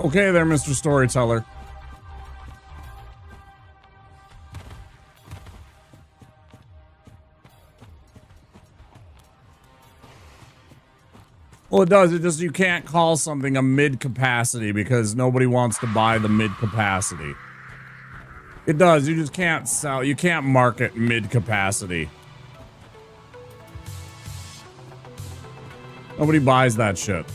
Okay there, Mr. Storyteller. Well, it does. It just, you can't call something a mid capacity because nobody wants to buy the mid capacity. It does. You just can't sell. You can't market mid capacity. Nobody buys that shit.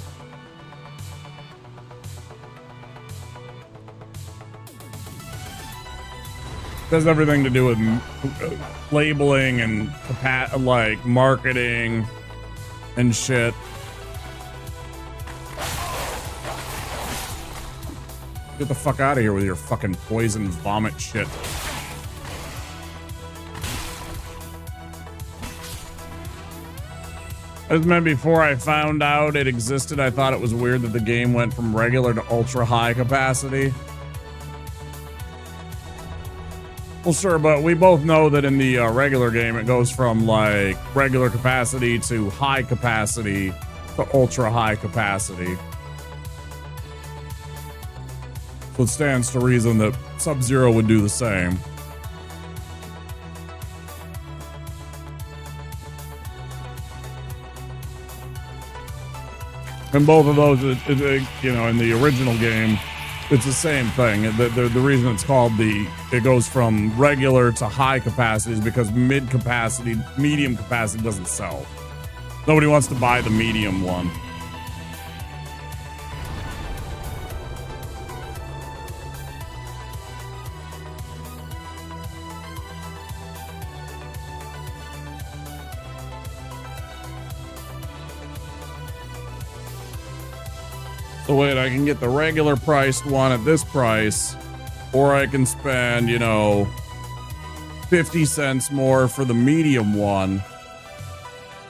It has everything to do with labeling and like marketing and shit. Get the fuck out of here with your fucking poison vomit shit. As meant before I found out it existed, I thought it was weird that the game went from regular to ultra high capacity. Well, sure, but we both know that in the regular game, it goes from like regular capacity to high capacity to ultra high capacity. So it stands to reason that Sub-Zero would do the same. And both of those, you know, in the original game, it's the same thing. The reason it's called it goes from regular to high capacity is because medium capacity doesn't sell. Nobody wants to buy the medium one. So wait, I can get the regular priced one at this price, or I can spend, you know, 50 cents more for the medium one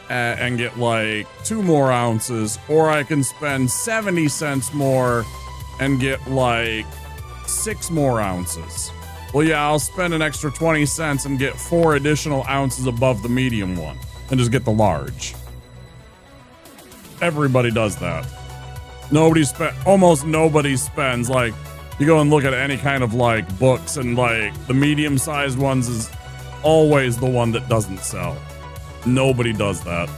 and get like 2 more ounces, or I can spend 70 cents more and get like 6 more ounces. Well, yeah, I'll spend an extra 20 cents and get 4 additional ounces above the medium one and just get the large. Everybody does that. Almost nobody spends like You go and look at any kind of like books, and like the medium-sized ones is always the one that doesn't sell. Nobody does that.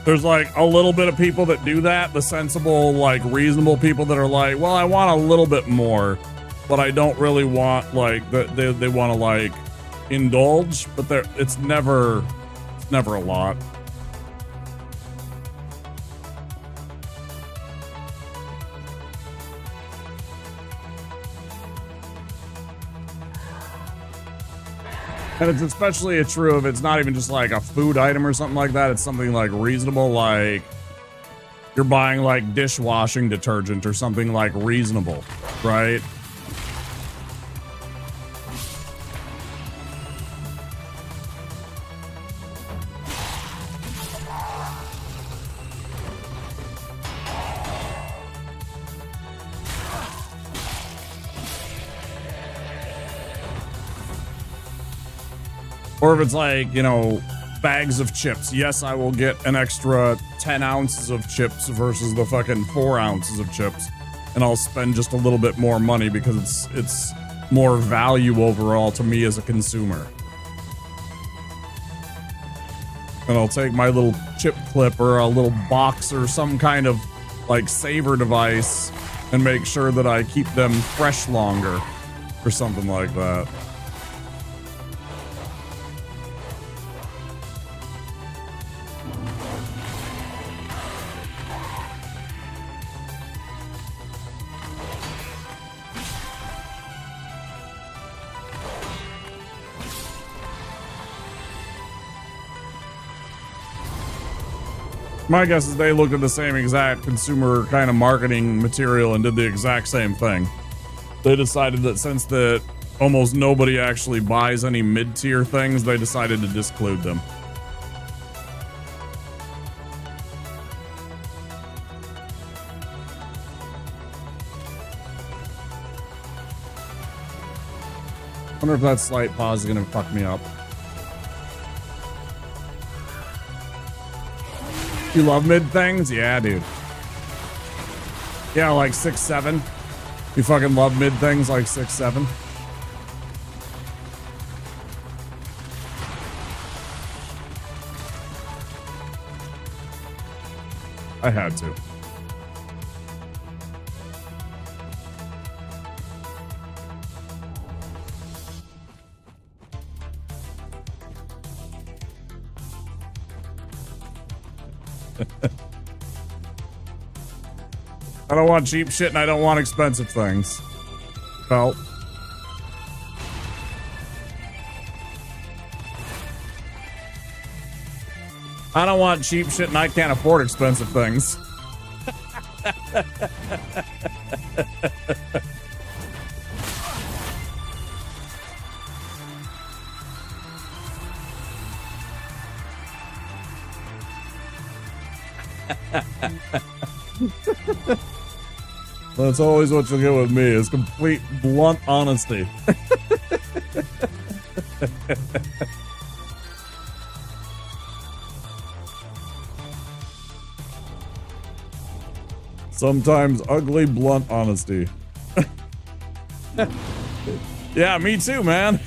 There's like a little bit of people that do that, the sensible, like reasonable people that are like, well, I want a little bit more, but I don't really want like they want to like indulge, but it's never a lot. And it's especially true if it's not even just like a food item or something like that. It's something like reasonable, like you're buying like dishwashing detergent or something like reasonable, right? Or if it's like, you know, bags of chips. Yes, I will get an extra 10 ounces of chips versus the fucking 4 ounces of chips. And I'll spend just a little bit more money because it's more value overall to me as a consumer. And I'll take my little chip clip or a little box or some kind of like saver device and make sure that I keep them fresh longer or something like that. My guess is they looked at the same exact consumer kind of marketing material and did the exact same thing. They decided that since that almost nobody actually buys any mid-tier things, they decided to disclude them. Wonder if that slight pause is gonna fuck me up. You love mid things? Yeah, dude. Yeah, like 6-7. You fucking love mid things like 6-7. I had to. I don't want cheap shit and I don't want expensive things. Well. I don't want cheap shit and I can't afford expensive things. That's always what you'll get with me, is complete blunt honesty. Sometimes ugly, blunt honesty. Yeah, me too, man.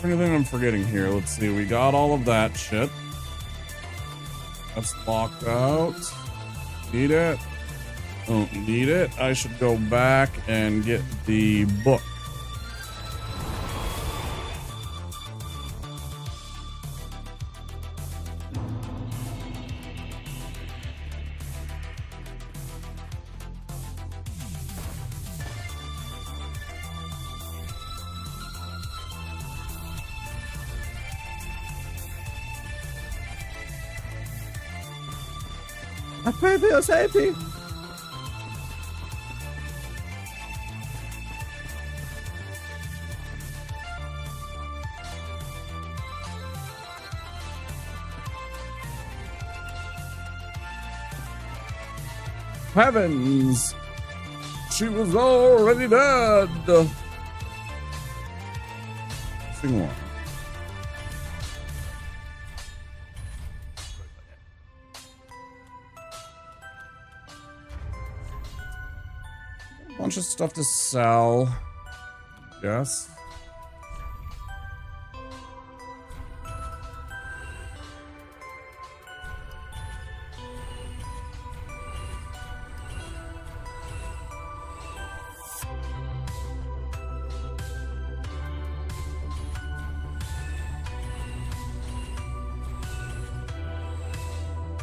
Anything I'm forgetting here? Let's see. We got all of that shit. That's locked out. Need it. Don't need it. I should go back and get the book. I pray for your safety. Heavens! She was already dead! Sing one. Bunch of stuff to sell. Yes.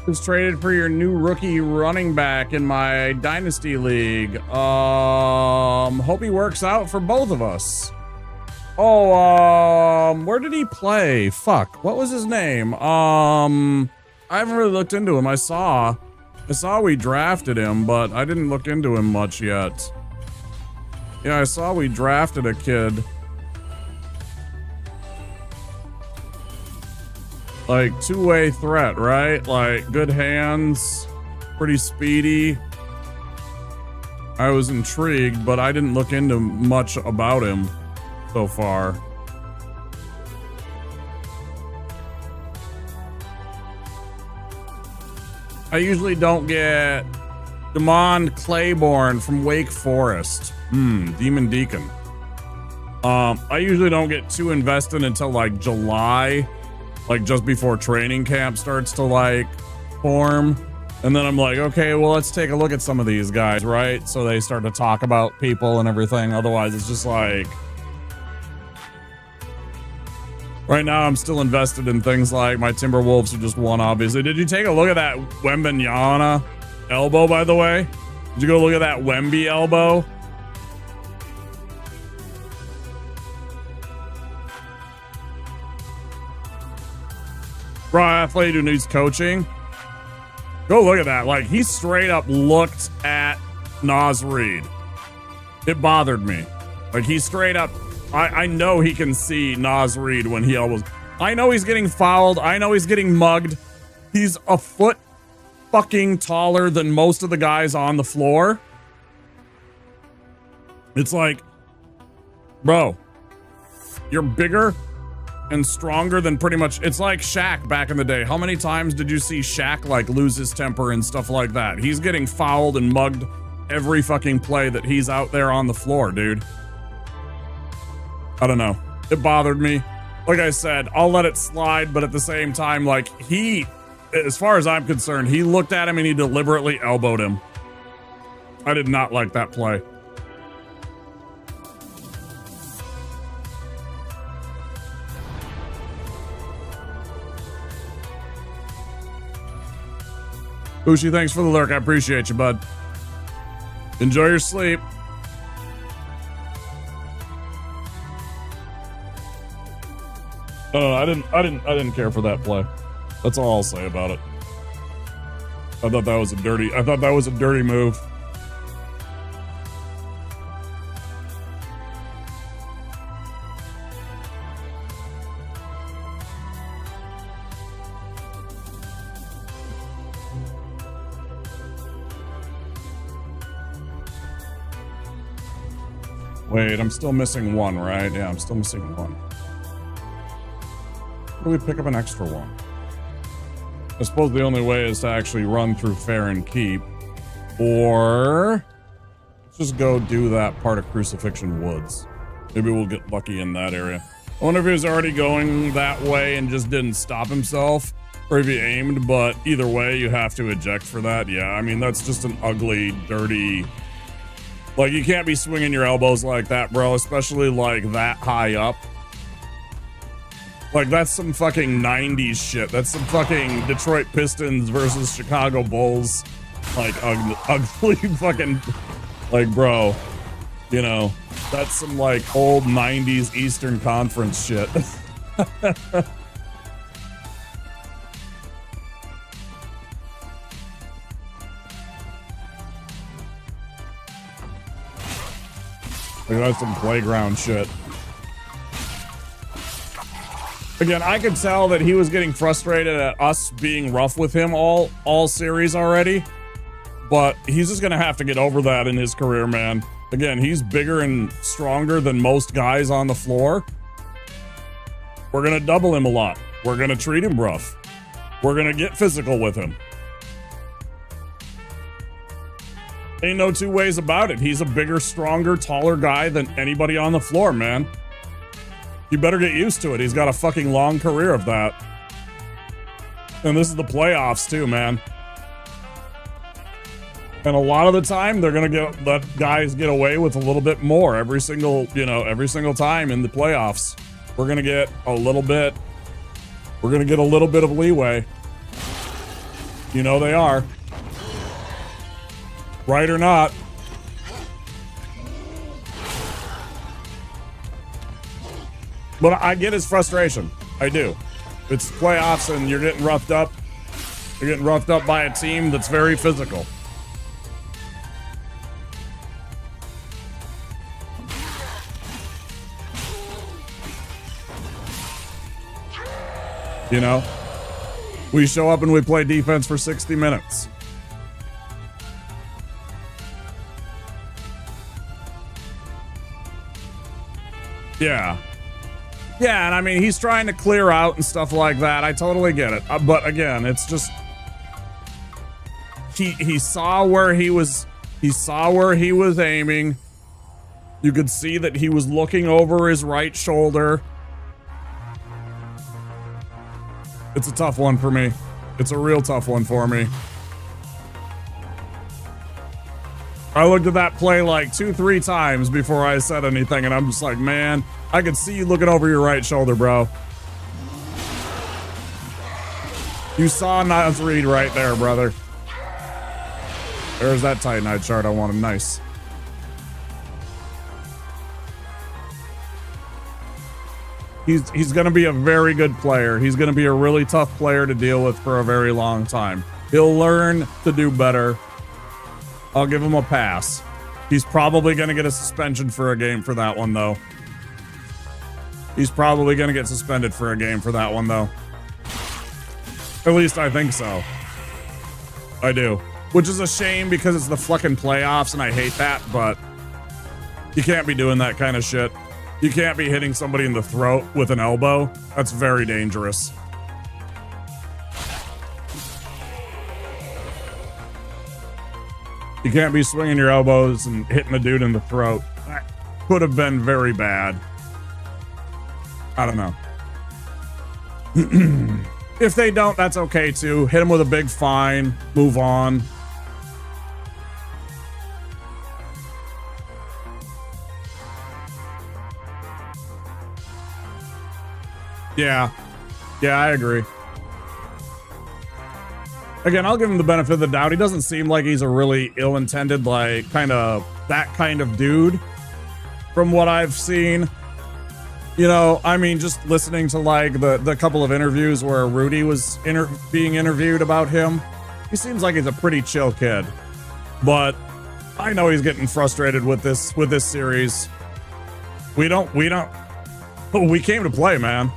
Was traded for your new rookie running back in my dynasty league. Hope he works out for both of us. Oh, where did he play? Fuck, what was his name? I haven't really looked into him. I saw we drafted him, but I didn't look into him much yet. Yeah, I saw we drafted a kid. Like, two-way threat, right? Like, good hands, pretty speedy. I was intrigued, but I didn't look into much about him so far. I usually don't get Demond Claiborne from Wake Forest. Demon Deacon. I usually don't get too invested until, like, July. Like just before training camp starts to like form. And then I'm like, okay, well, let's take a look at some of these guys, right? So they start to talk about people and everything. Otherwise, it's just like, right now I'm still invested in things like my Timberwolves who just won, obviously. Did you take a look at that Wembanyama elbow, by the way? Did you go look at that Wemby elbow? Raw athlete who needs coaching. Go look at that. Like, he straight up looked at Naz Reid. It bothered me. Like, he straight up, I know he can see Naz Reid when he elbows. I know he's getting fouled. I know he's getting mugged. He's a foot fucking taller than most of the guys on the floor. It's like, bro, you're bigger and stronger than pretty much, it's like Shaq back in the day. How many times did you see Shaq like lose his temper and stuff like that? He's getting fouled and mugged every fucking play that he's out there on the floor, dude. I don't know. It bothered me. Like I said, I'll let it slide, but at the same time, like, he, as far as I'm concerned, he looked at him and he deliberately elbowed him. I did not like that play. Bushi, thanks for the lurk. I appreciate you, bud. Enjoy your sleep. No, I didn't care for that play. That's all I'll say about it. I thought that was a dirty move. Wait, I'm still missing one, right? Yeah, I'm still missing one. How do we pick up an extra one? I suppose the only way is to actually run through Fair and Keep. Or let's just go do that part of Crucifixion Woods. Maybe we'll get lucky in that area. I wonder if he was already going that way and just didn't stop himself, or if he aimed, but either way, you have to eject for that. Yeah, I mean, that's just an ugly, dirty... Like, you can't be swinging your elbows like that, bro, especially, like, that high up. Like, that's some fucking 90s shit. That's some fucking Detroit Pistons versus Chicago Bulls. Like, ugly fucking... Like, bro, you know, that's some, like, old 90s Eastern Conference shit. Like, that's some playground shit. Again, I could tell that he was getting frustrated at us being rough with him all series already. But he's just gonna have to get over that in his career, man. Again, he's bigger and stronger than most guys on the floor. We're gonna double him a lot. We're gonna treat him rough. We're gonna get physical with him. Ain't no two ways about it. He's a bigger, stronger, taller guy than anybody on the floor, man. You better get used to it. He's got a fucking long career of that. And this is the playoffs too, man. And a lot of the time, they're gonna let guys get away with a little bit more every single time in the playoffs. We're gonna get a little bit of leeway. You know they are. Right or not. But I get his frustration. I do. It's playoffs and you're getting roughed up. You're getting roughed up by a team that's very physical. You know, we show up and we play defense for 60 minutes. Yeah. Yeah, and I mean, he's trying to clear out and stuff like that. I totally get it. But again, it's just... He saw where he was aiming. You could see that he was looking over his right shoulder. It's a tough one for me. It's a real tough one for me. I looked at that play like 2-3 times before I said anything, and I'm just like, man, I could see you looking over your right shoulder, bro. You saw Nas Reed right there, brother. There's that Titanite chart I wanted. Nice. He's going to be a very good player. He's going to be a really tough player to deal with for a very long time. He'll learn to do better. I'll give him a pass. He's probably going to get a suspension for a game for that one, though. He's probably going to get suspended for a game for that one, though. At least I think so. I do. Which is a shame because it's the fucking playoffs and I hate that, but you can't be doing that kind of shit. You can't be hitting somebody in the throat with an elbow. That's very dangerous. You can't be swinging your elbows and hitting a dude in the throat. That could have been very bad. I don't know. If they don't, that's okay too. Hit him with a big fine. Move on. Yeah. Yeah, I agree. Again, I'll give him the benefit of the doubt. He doesn't seem like he's a really ill-intended, like, that kind of dude from what I've seen. You know, I mean, just listening to, like, the couple of interviews where Rudy was being interviewed about him, he seems like he's a pretty chill kid. But I know he's getting frustrated with this series. We came to play, man.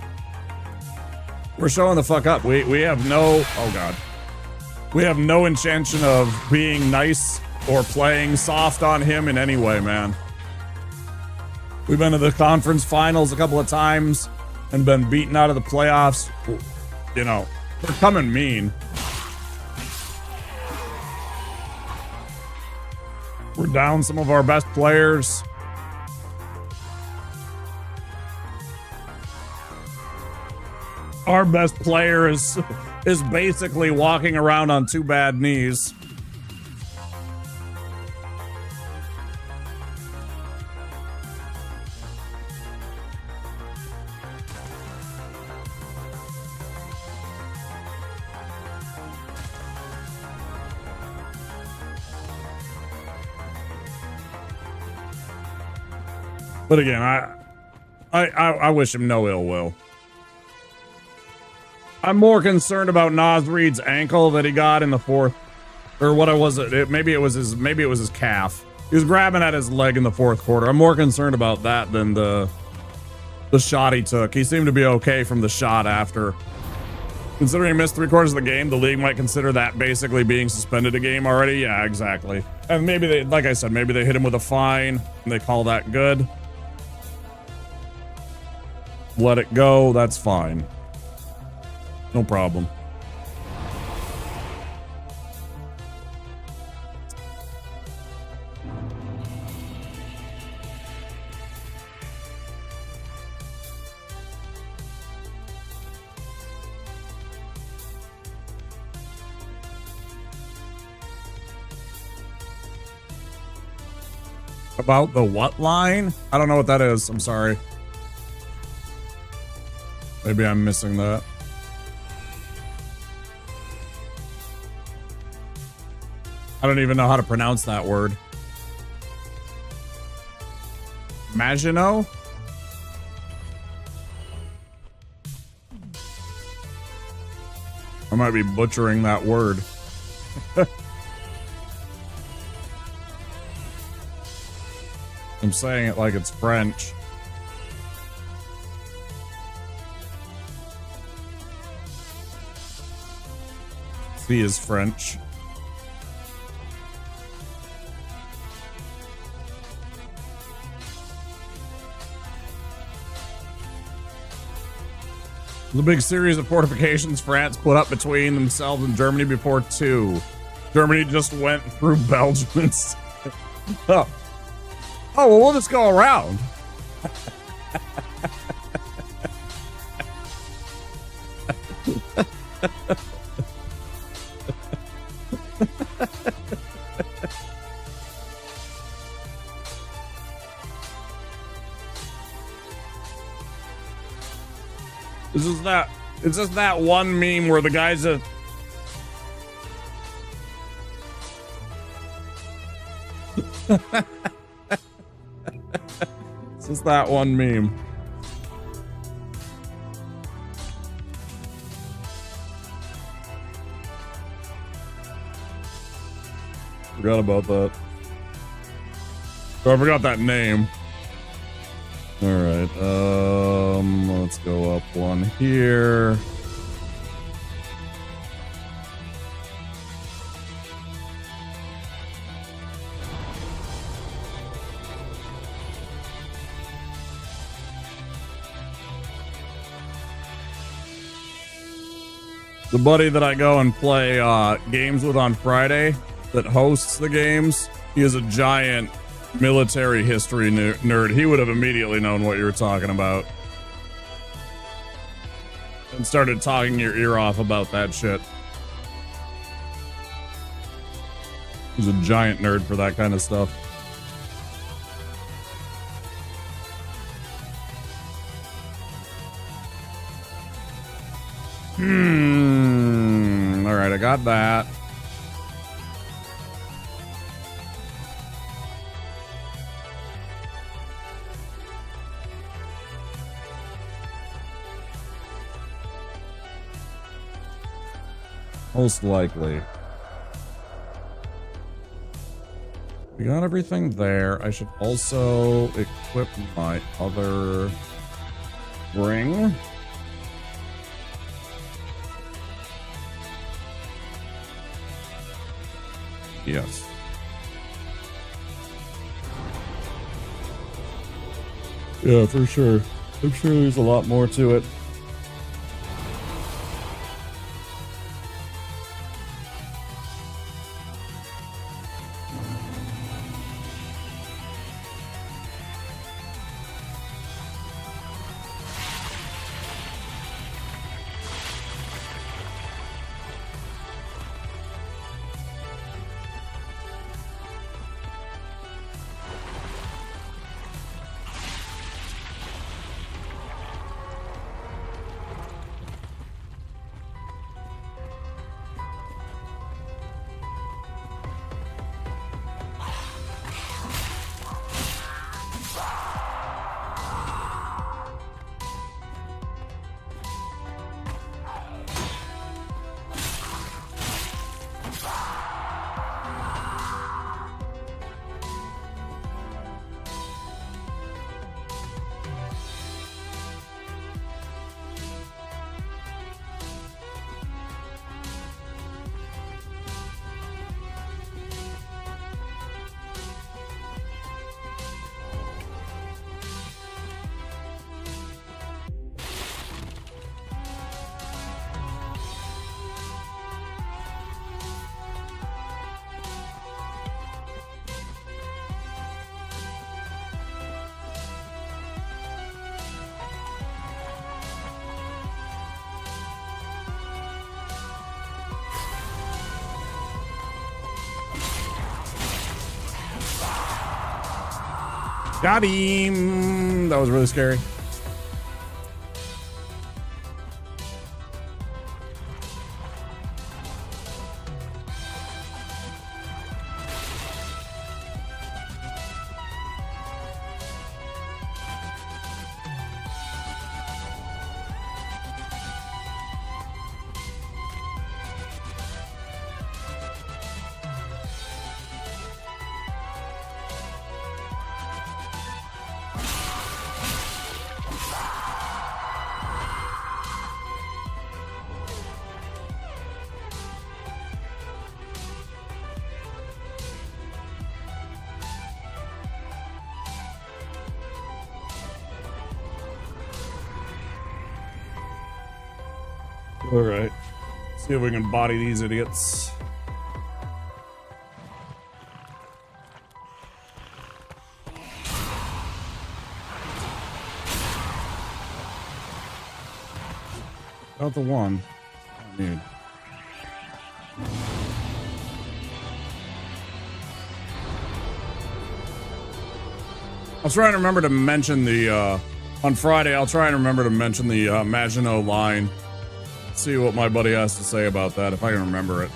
We're showing the fuck up. We have no... Oh, God. We have no intention of being nice or playing soft on him in any way, man. We've been to the conference finals a couple of times and been beaten out of the playoffs. You know, they're coming mean. We're down some of our best players. Our best player is basically walking around on 2 bad knees. But again, I wish him no ill will. I'm more concerned about Nas Reed's ankle that he got in the 4th, or what was it? Maybe it was his calf. He was grabbing at his leg in the 4th quarter. I'm more concerned about that than the shot he took. He seemed to be okay from the shot after. Considering he missed 3/4 of the game, the league might consider that basically being suspended a game already. Yeah, exactly. And maybe they, like I said, maybe they hit him with a fine and they call that good. Let it go. That's fine. No problem. About the what line? I don't know what that is. I'm sorry. Maybe I'm missing that. I don't even know how to pronounce that word. Maginot? I might be butchering that word. I'm saying it like it's French. C is French. The big series of fortifications France put up between themselves and Germany before 2. Germany just went through Belgium and oh. Oh, well, we'll just go around. It's just that one meme where the guy's a... It's just that one meme. Forgot about that. Oh, I forgot that name. All right. Let's go up one here. The buddy that I go and play games with on Friday that hosts the games, he is a giant military history nerd. He would have immediately known what you were talking about. And started talking your ear off about that shit. He's a giant nerd for that kind of stuff. All right, I got that. Most likely. We got everything there. I should also equip my other ring. Yes. Yeah, for sure. I'm sure there's a lot more to it. Got him. That was really scary. All right. See if we can body these idiots. About the one I need. I'll try and remember to mention the, on Friday, I'll try and remember to mention the Maginot line. See what my buddy has to say about that, if I can remember it.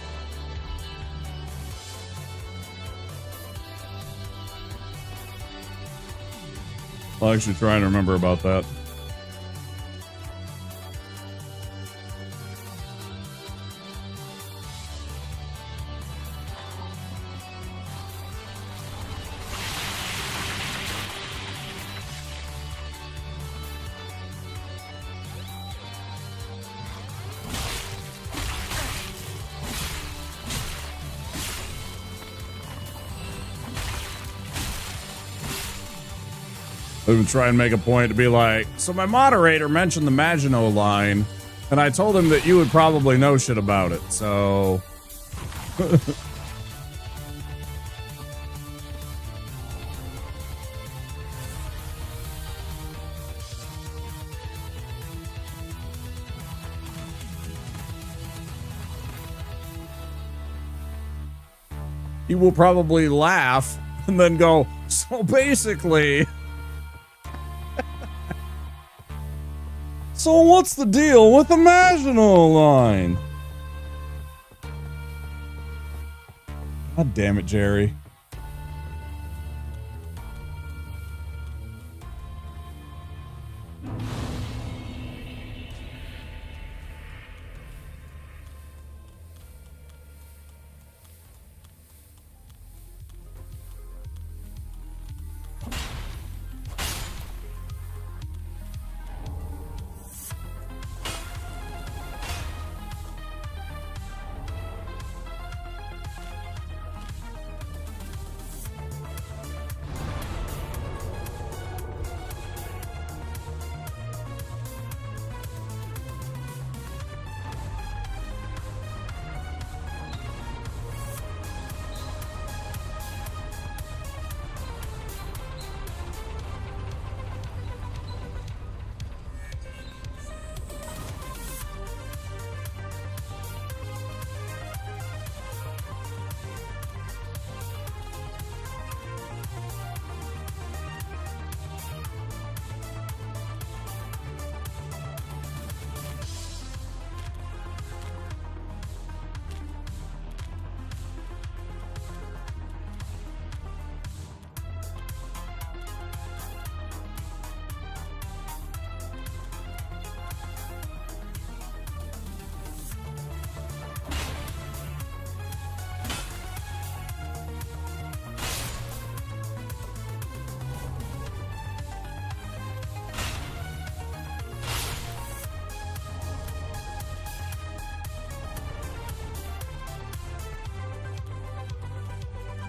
I'll actually try and remember about that. I would try and make a point to be like, so my moderator mentioned the Maginot line, and I told him that you would probably know shit about it, so... He will probably laugh and then go, so basically... So what's the deal with the Maginot line? God damn it, Jerry.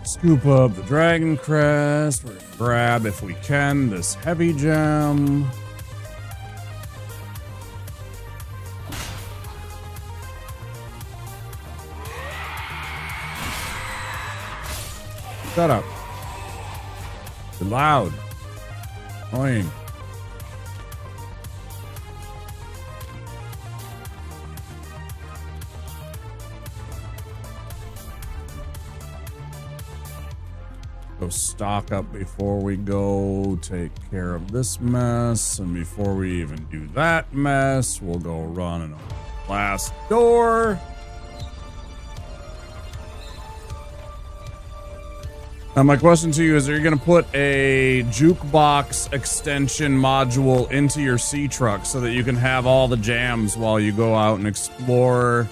Scoop up the Dragon Crest. We're gonna grab, if we can, this heavy gem. Shut up. You're loud. Annoying. Go stock up before we go take care of this mess. And before we even do that mess, we'll go run and open the last door. Now, my question to you is, are you going to put a jukebox extension module into your sea truck so that you can have all the jams while you go out and explore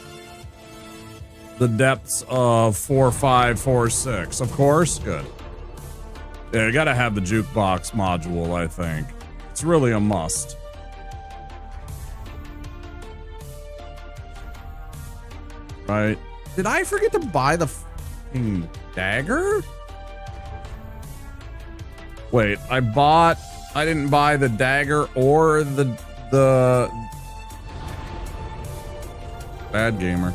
the depths of 4546? Of course. Good. Yeah, you gotta have the jukebox module, I think. It's really a must. Right? Did I forget to buy the fucking dagger? Wait, I didn't buy the dagger or the bad gamer.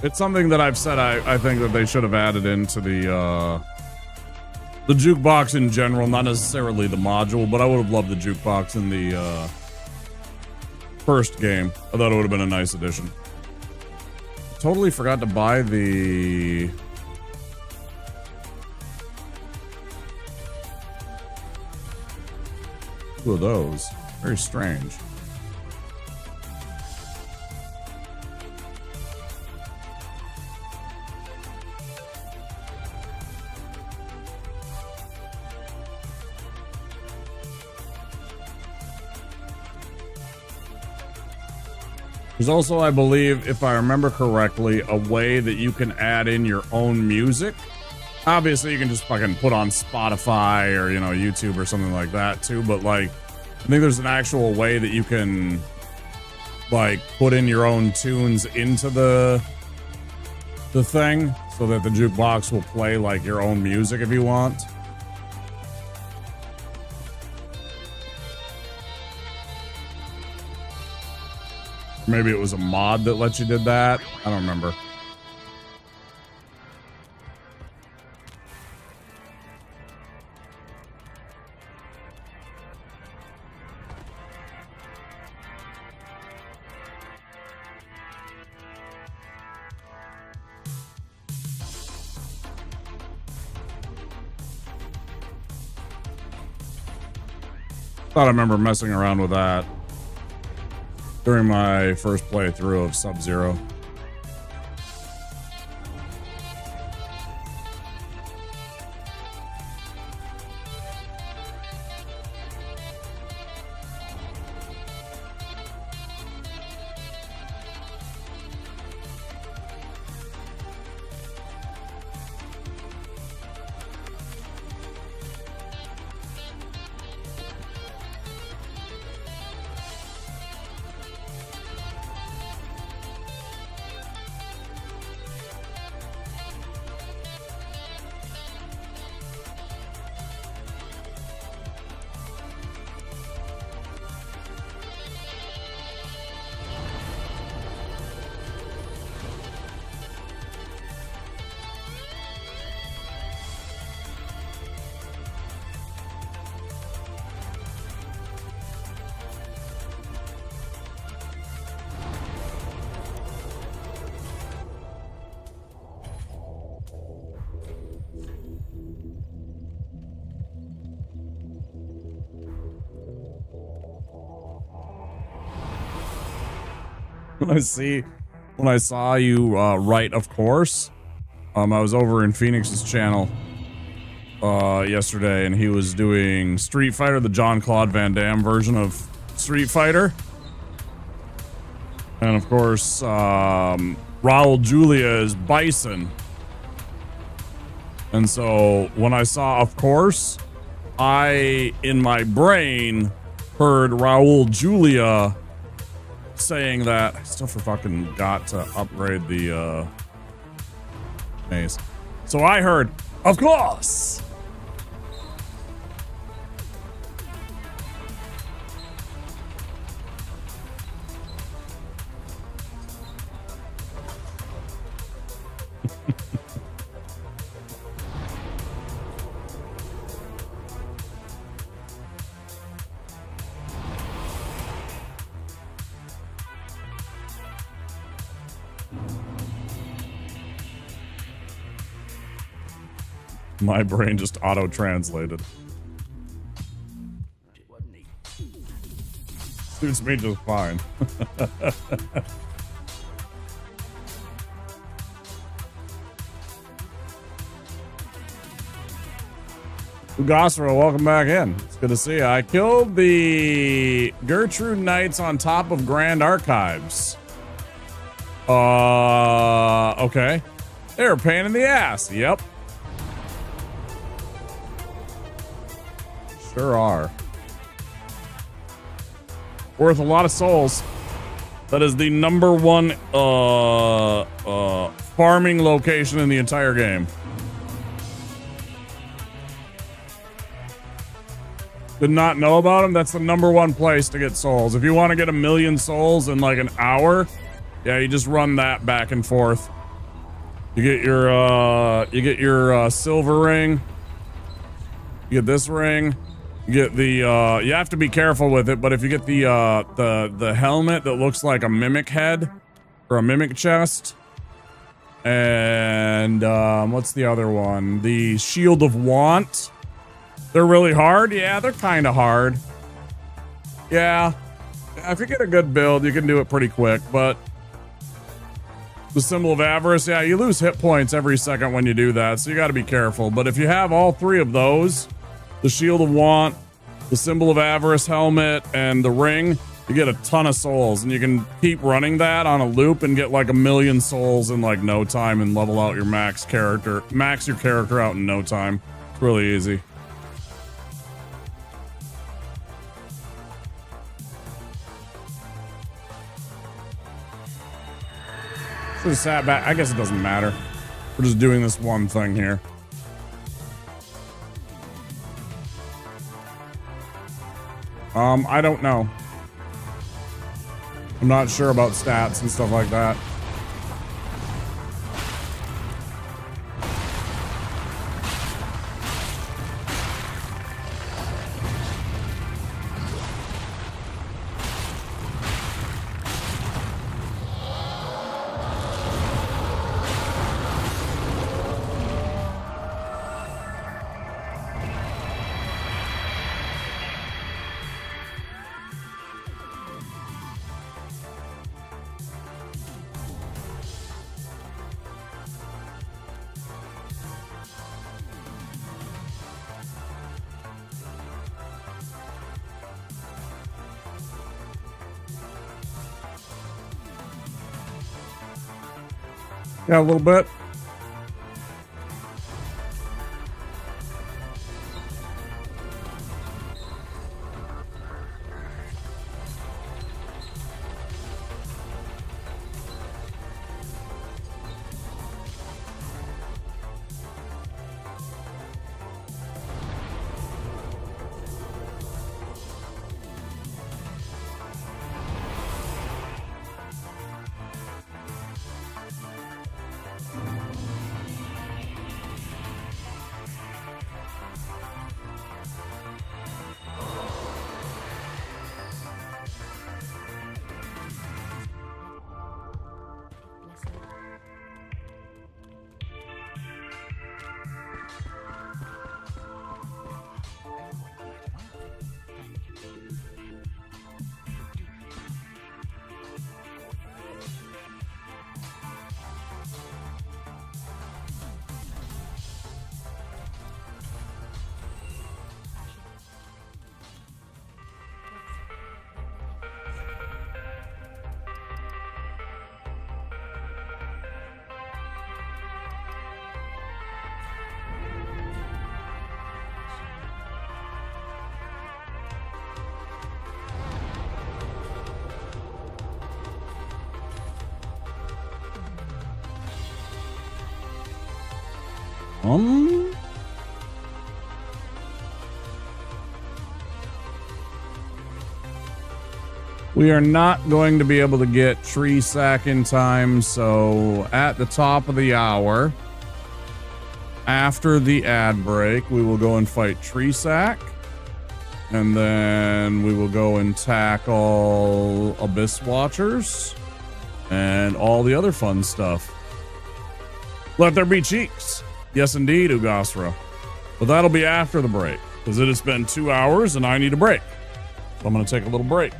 It's something that I've said I think that they should have added into the jukebox in general, not necessarily the module, but I would have loved the jukebox in the first game. I thought it would have been a nice addition. Totally forgot to buy the... two of those. Very strange. There's also, I believe, if I remember correctly, a way that you can add in your own music. Obviously, you can just fucking put on Spotify or, you know, YouTube or something like that too. But like, I think there's an actual way that you can like put in your own tunes into the thing so that the jukebox will play like your own music if you want. Maybe it was a mod that let you did that. I don't remember. Thought I remember messing around with that during my first playthrough of Sub-Zero. When I saw you write, of course, I was over in Phoenix's channel yesterday, and he was doing Street Fighter, the Jean-Claude Van Damme version of Street Fighter. And of course, Raul Julia is Bison. And so when I saw, of course, I, in my brain, heard Raul Julia saying that I still fucking got to upgrade the maze. So I heard, of course. My brain just auto-translated. Suits me just fine. Ugasra, welcome back in. It's good to see you. I killed the Gertrude Knights on top of Grand Archives. Okay. They're a pain in the ass. Yep. Sure are. Worth a lot of souls. That is the #1 farming location in the entire game. Did not know about them. That's the #1 place to get souls. If you want to get 1,000,000 souls in like an hour, yeah, you just run that back and forth. You get your silver ring. You get this ring. You get the you have to be careful with it, but if you get the helmet that looks like a mimic head or a mimic chest, and what's the other one? The Shield of Want. They're really hard. Yeah, they're kind of hard. Yeah, if you get a good build, you can do it pretty quick, but the Symbol of Avarice, yeah, you lose hit points every second when you do that, so you got to be careful. But if you have all 3 of those, the Shield of Want, the Symbol of Avarice helmet, and the ring, you get a ton of souls, and you can keep running that on a loop and get like 1,000,000 souls in like no time and level out your max your character out in no time. It's really easy. Should have sat back. I guess it doesn't matter. We're just doing this one thing here. I don't know. I'm not sure about stats and stuff like that. Yeah, a little bit. We are not going to be able to get Tree Sack in time, so at the top of the hour, after the ad break, we will go and fight Tree Sack, and then we will go and tackle Abyss Watchers and all the other fun stuff. Let there be cheeks. Yes, indeed, Ugasra. But that'll be after the break, because it has been 2 hours and I need a break. So I'm going to take a little break.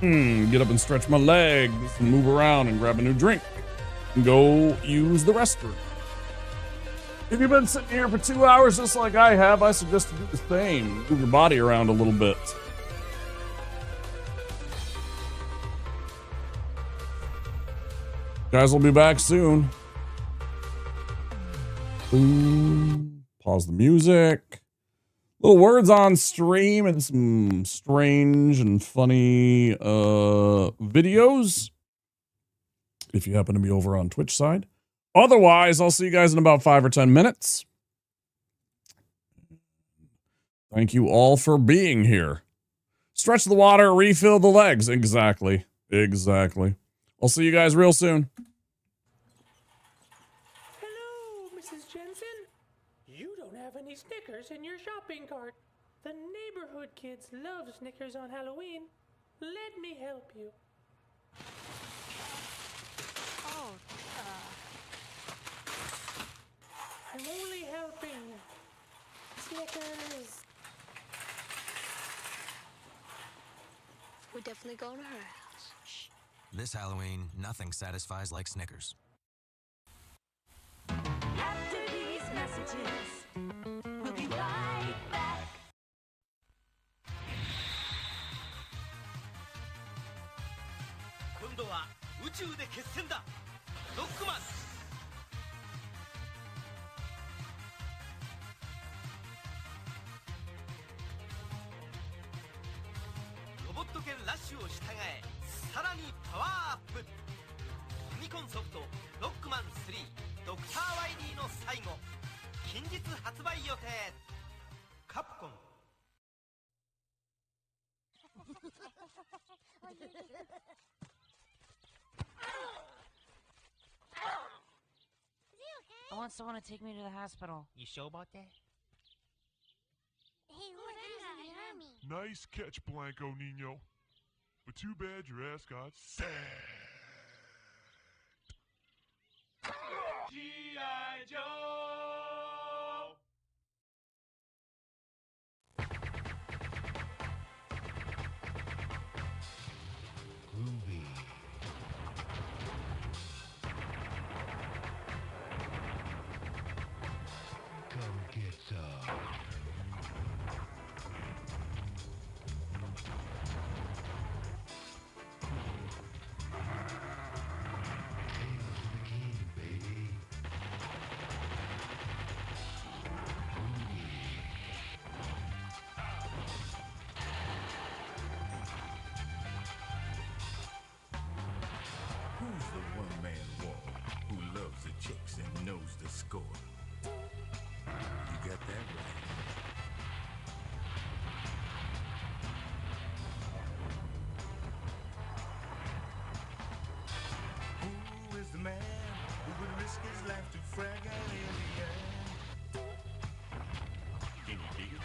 Get up and stretch my legs and move around and grab a new drink and go use the restroom. If you've been sitting here for 2 hours just like I have, I suggest to do the same. Move your body around a little bit. Guys will be back soon. Boom. Pause the music. Little words on stream and some strange and funny videos. If you happen to be over on Twitch side. Otherwise, I'll see you guys in about 5 or 10 minutes. Thank you all for being here. Stretch the water, refill the legs. Exactly. Exactly. I'll see you guys real soon. Hello, Mrs. Jensen. You don't have any Snickers in your shopping cart. The neighborhood kids love Snickers on Halloween. Let me help you. Oh, I'm only helping. Snickers. we're definitely going to her house. This Halloween, nothing satisfies like Snickers. After these messages, we'll be right back. 今度は宇宙で決戦だ。ロックマン。ロボット犬ラッシュを従え、さらにパワーアップ。ファミコンソフトロックマン3ドクター・ワイリーの最後、近日発売予定。カプコン。I want someone to take me to the hospital. You sure about that? Hey, look, he's an army. Nice catch, Blanco Nino. But too bad your ass got sacked. G.I. Joe! Groovy. Come get some. Who's the one-man war who loves the chicks and knows the score? You got that right. Who is the man who would risk his life to frag an alien? Can you dig it?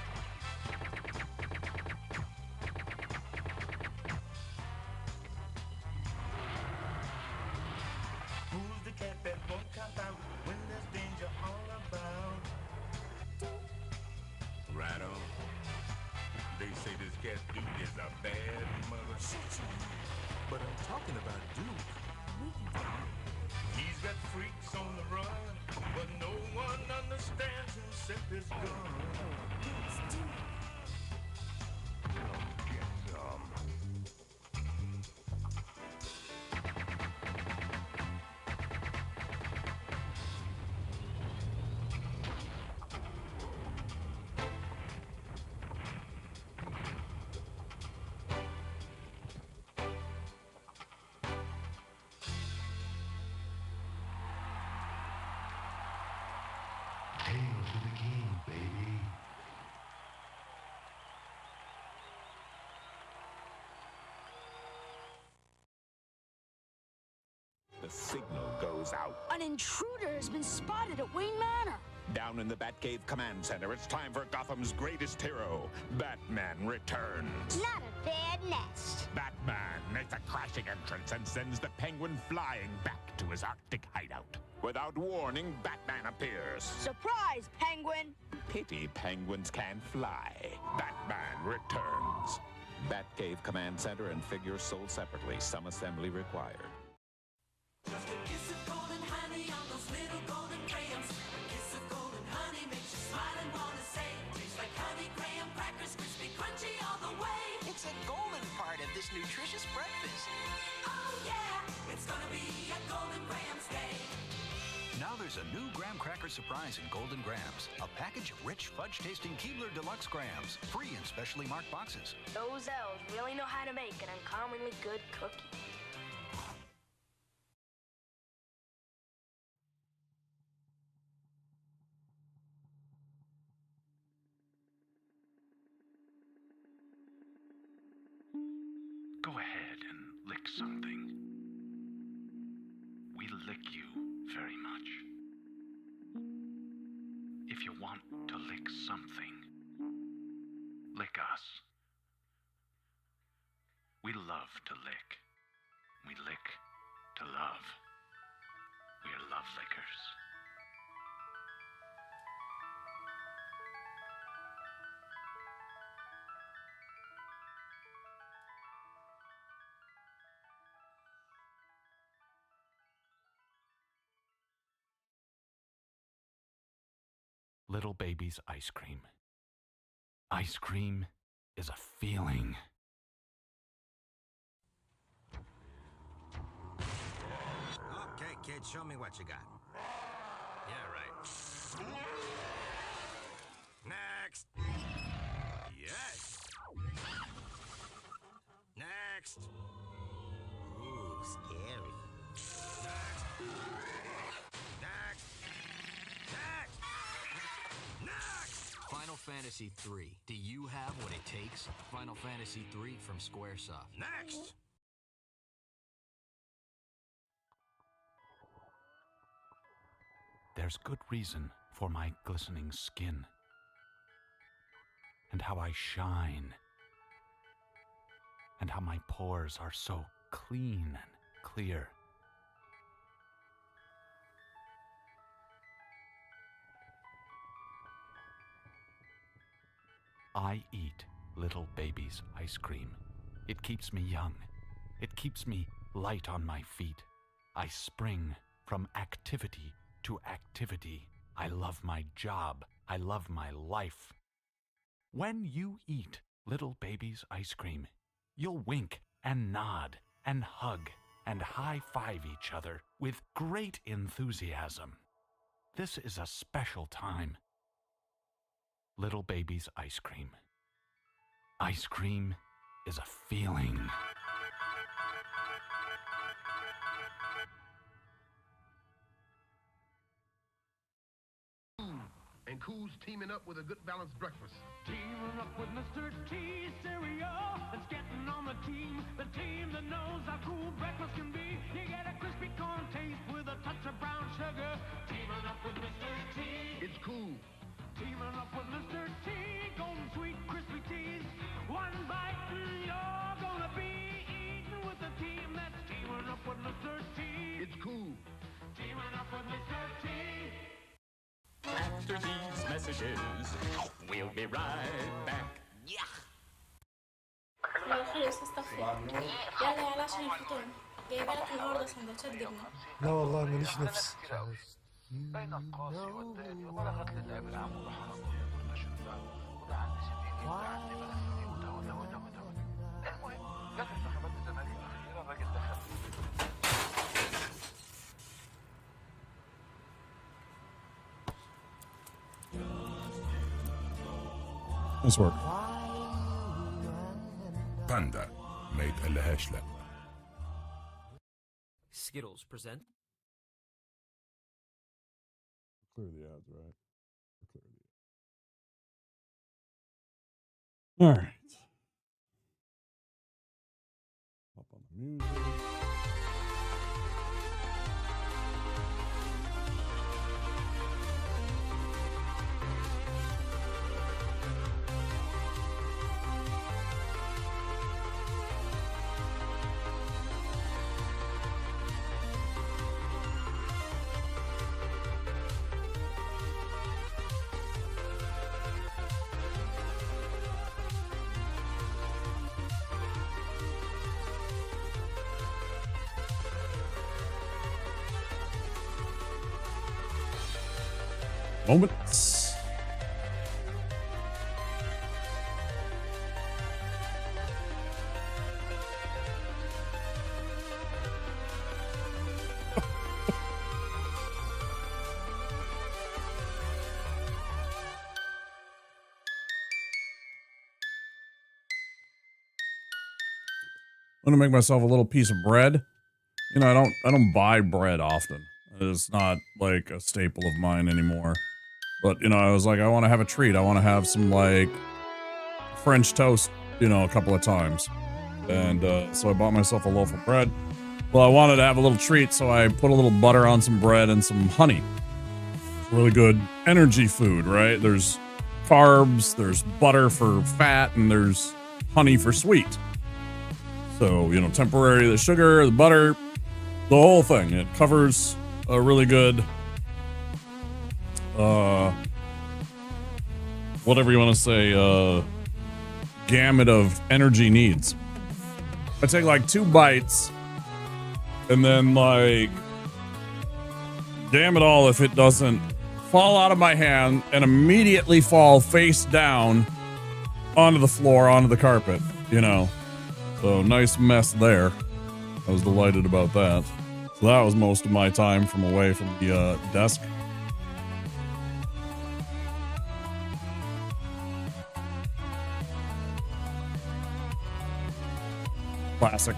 Who's the cat that won't cop out when there's danger all about? Right on. They say this cat Duke is a bad mother. But I'm talking about Duke. He's got freaks on the run, but no one understands him except his gun. Get some. Hail to the king, baby. The signal goes out. An intruder has been spotted at Wayne Manor. Down in the Batcave Command Center, it's time for Gotham's greatest hero. Batman returns. Not a bad nest. Batman makes a crashing entrance and sends the Penguin flying back to his Arctic hideout. Without warning, Batman appears. Surprise, Penguin! pity penguins can't fly. Batman returns. Batcave Command Center and figures sold separately. Some assembly required. Just a kiss of golden honey on those little golden grahams. A kiss of golden honey makes you smile and wanna say, tastes like honey graham crackers, crispy, crunchy all the way. It's a golden part of this nutritious breakfast. Oh yeah, it's gonna be a golden grahams day. Now there's a new graham cracker surprise in Golden Grams. A package of rich, fudge-tasting Keebler Deluxe Grahams. Free in specially marked boxes. Those elves really know how to make an uncommonly good cookie. Go ahead and lick something. We lick you very much. If you want to lick something, lick us. We love to lick. We lick to love. We're love lickers. Little baby's ice cream. Ice cream is a feeling. Okay, kid, show me what you got. Yeah, right. Next. Yes. Next. Ooh, scary. Next. Final Fantasy III. Do you have what it takes? Final Fantasy III from Squaresoft. Next. There's good reason for my glistening skin and how I shine and how my pores are so clean and clear. I eat little baby's ice cream. It keeps me young. It keeps me light on my feet. I spring from activity to activity. I love my job. I love my life. When you eat little baby's ice cream, you'll wink and nod and hug and high-five each other with great enthusiasm. This is a special time. Little baby's ice cream. Ice cream is a feeling. And Cool's teaming up with a good balanced breakfast. Teaming up with Mr. T cereal. It's getting on the team that knows how cool breakfast can be. You get a crispy corn taste with a touch of brown sugar. Teaming up with Mr. T. It's cool. Teaming up with Mr. T. Golden sweet crispy teas. One bite and you're gonna be eating with a team that's teaming up with Mr. T. It's cool. Teaming up with Mr. T. After these messages, we'll be right back. Yeah. خلص استغفر. يلا يلا عشان الفطور. جايبه لك النهارده سندوتشات جبنه. لا والله ماليش نفس. بين القاصي والداني وبلغت للعب العام وحرم والمشروع ودعا النسبين ودعا النبلغين وده المهم جت انتخابات الزمالك الاخيره الراجل دخل Nice work. باندا ما يتقلهاش لا. Skittles present. Clear the ads, right? Clear the ads. All right. Up on the music. moments. I'm gonna make myself a little piece of bread. You know, I don't buy bread often. It's not like a staple of mine anymore. But, you know, I was like, I want to have a treat. I want to have some like French toast, you know, a couple of times. And so I bought myself a loaf of bread. Well, I wanted to have a little treat, so I put a little butter on some bread and some honey. It's really good energy food, right? There's carbs, there's butter for fat, and there's honey for sweet. So, you know, temporary, the sugar, the butter, the whole thing. It covers a really good, whatever you want to say, gamut of energy needs. I take like 2 bites, and then like, damn it all if it doesn't fall out of my hand and immediately fall face down onto the floor, onto the carpet, you know. So nice mess there. I was delighted about that. So that was most of my time from away from the desk. Classic.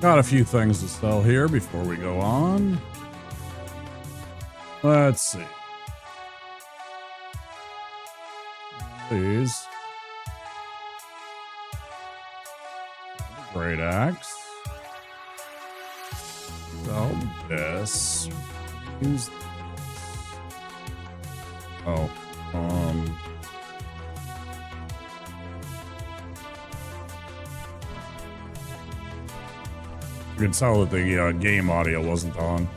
Got a few things to sell here before we go on. Let's see. Please. Great axe. Sell this. Use this. Oh. You can tell that the game audio wasn't on.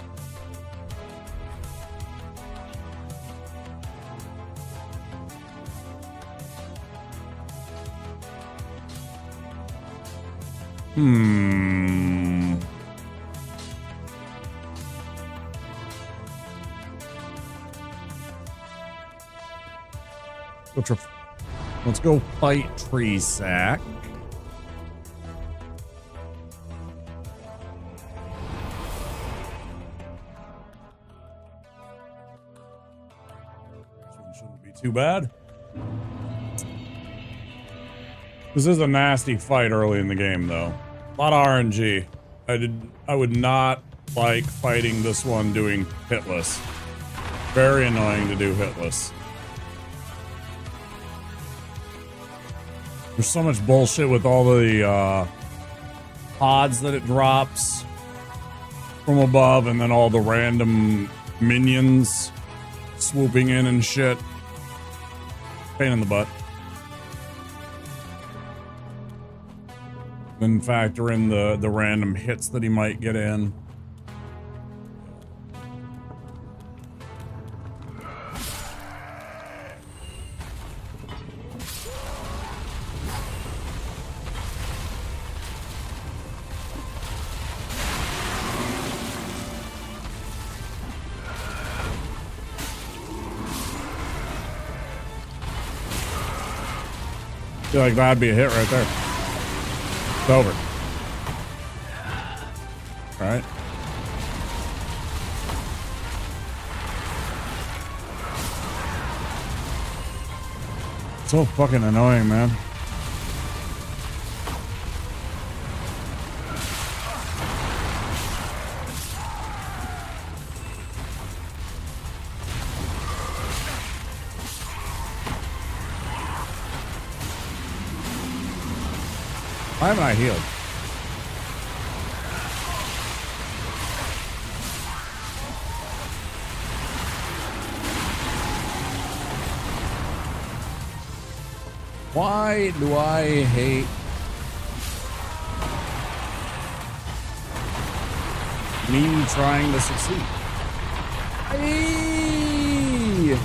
Let's go fight Tree Sack. This one shouldn't be too bad. This is a nasty fight early in the game, though. A lot of RNG. I would not like fighting this one doing hitless. Very annoying to do hitless. There's so much bullshit with all the pods that it drops from above, and then all the random minions swooping in and shit. Pain in the butt. Then factor in the random hits that he might get in. I feel like that'd be a hit right there. It's over. All right. So fucking annoying, man. Why haven't I healed? Why do I hate me trying to succeed? Hey!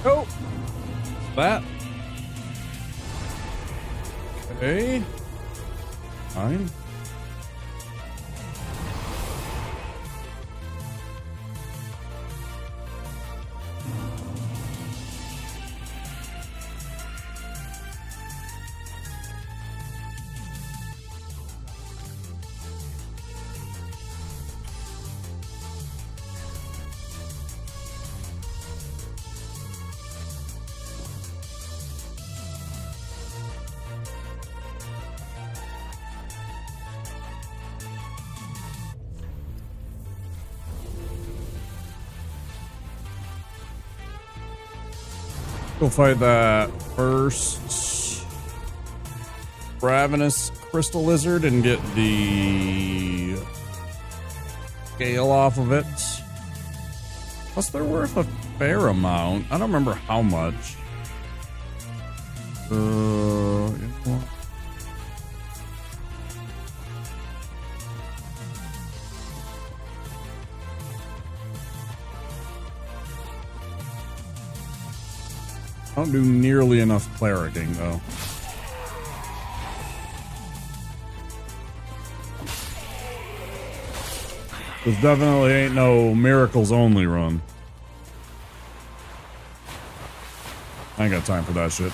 Oh, that. Okay. Fine. Go fight that first Ravenous Crystal Lizard and get the scale off of it. Plus, they're worth a fair amount. I don't remember how much. You know what? I don't do nearly enough clericing, though. This definitely ain't no miracles only run. I ain't got time for that shit.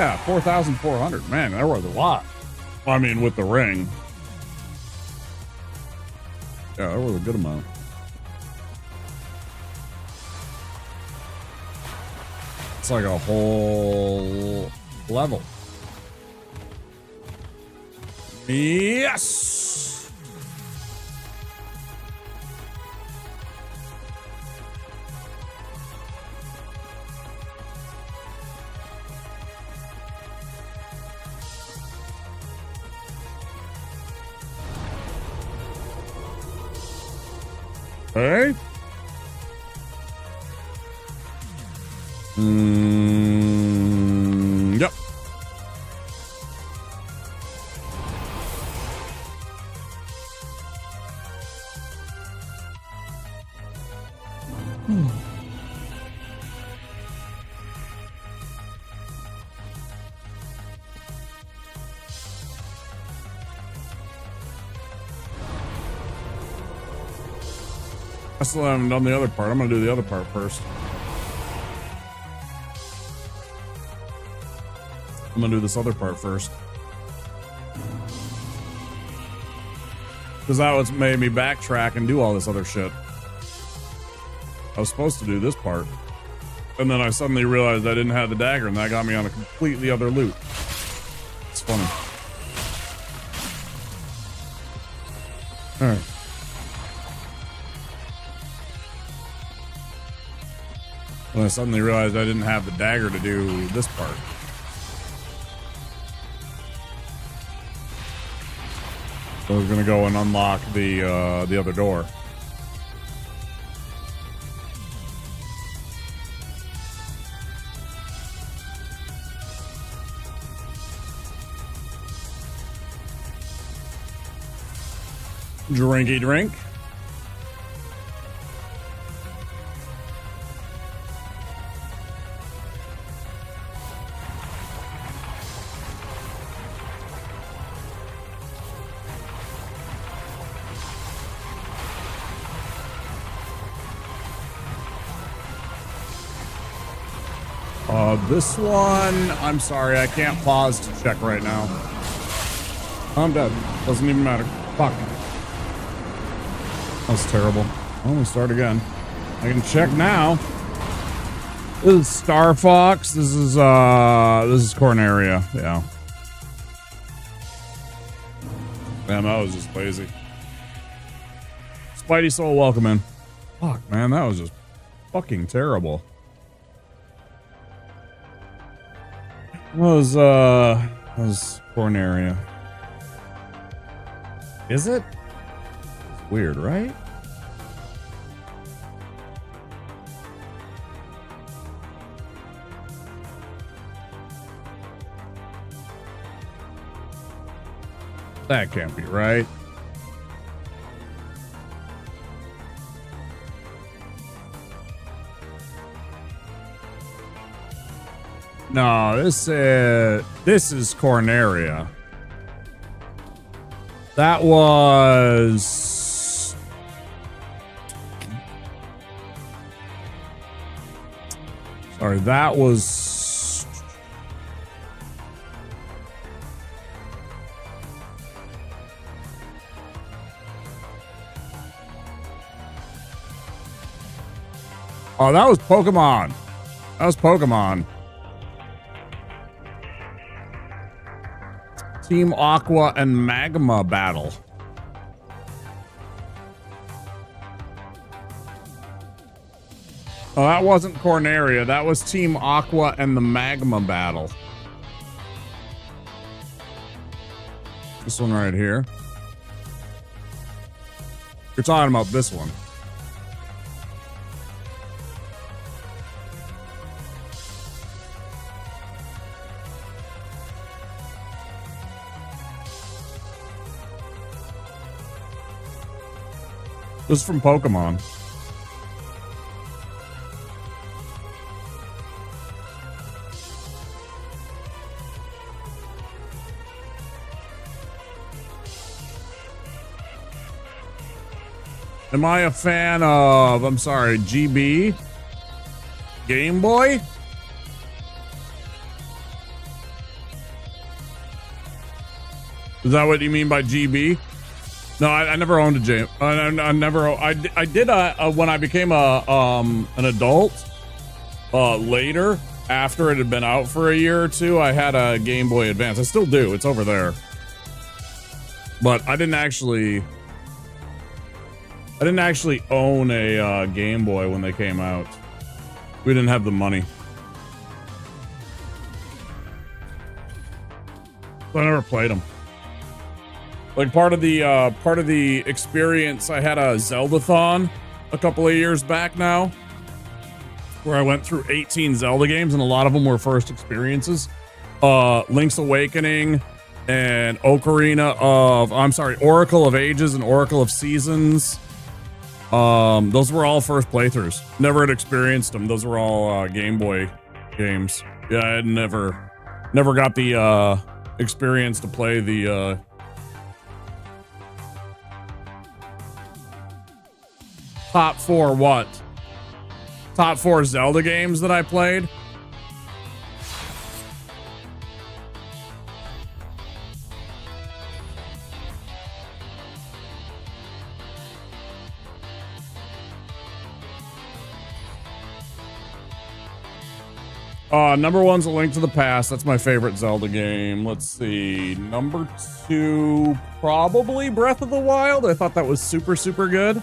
Yeah, 4,400. Man, that was a lot. I mean, with the ring. Yeah, that was a good amount. It's like a whole level. Yes! Hey? Yep. I still haven't done the other part. I'm gonna do the other part first. I'm gonna do this other part first. Because that was made me backtrack and do all this other shit. I was supposed to do this part. And then I suddenly realized I didn't have the dagger, and that got me on a completely other loop. It's funny. Alright. When I suddenly realized I didn't have the dagger to do this part. So I was gonna go and unlock the other door. Drinky drink. This one, I'm sorry, I can't pause to check right now. I'm dead. Doesn't even matter. Fuck. That was terrible. I'm gonna start again. I can check now. This is Star Fox. This is Corneria. Yeah. Damn, I was just lazy. Spidey Soul, welcome in. Fuck, man, that was just fucking terrible. Was Corneria. Is it? It's weird, right? That can't be right. No, this is Corneria. That was sorry, that was oh, that was Pokemon. That was Pokemon. Team Aqua and Magma battle. Oh, that wasn't Corneria. That was Team Aqua and the Magma battle. This one right here. You're talking about this one. This is from Pokemon. Am I a fan of, I'm sorry, GB? Game Boy? Is that what you mean by GB? No, I never owned a game. I did when I became an adult. Later, after it had been out for a year or two, I had a Game Boy Advance. I still do. It's over there. But I didn't actually own a Game Boy when they came out. We didn't have the money. So I never played them. Like part of the experience, I had a Zelda-thon a couple of years back now, where I went through 18 Zelda games, and a lot of them were first experiences. Link's Awakening and Oracle of Ages and Oracle of Seasons. Those were all first playthroughs. Never had experienced them. Those were all Game Boy games. Yeah, I had never got the experience to play the top 4 what? Top 4 Zelda games that I played? Number 1's A Link to the Past. That's my favorite Zelda game. Let's see. Number 2, probably Breath of the Wild. I thought that was super, super good.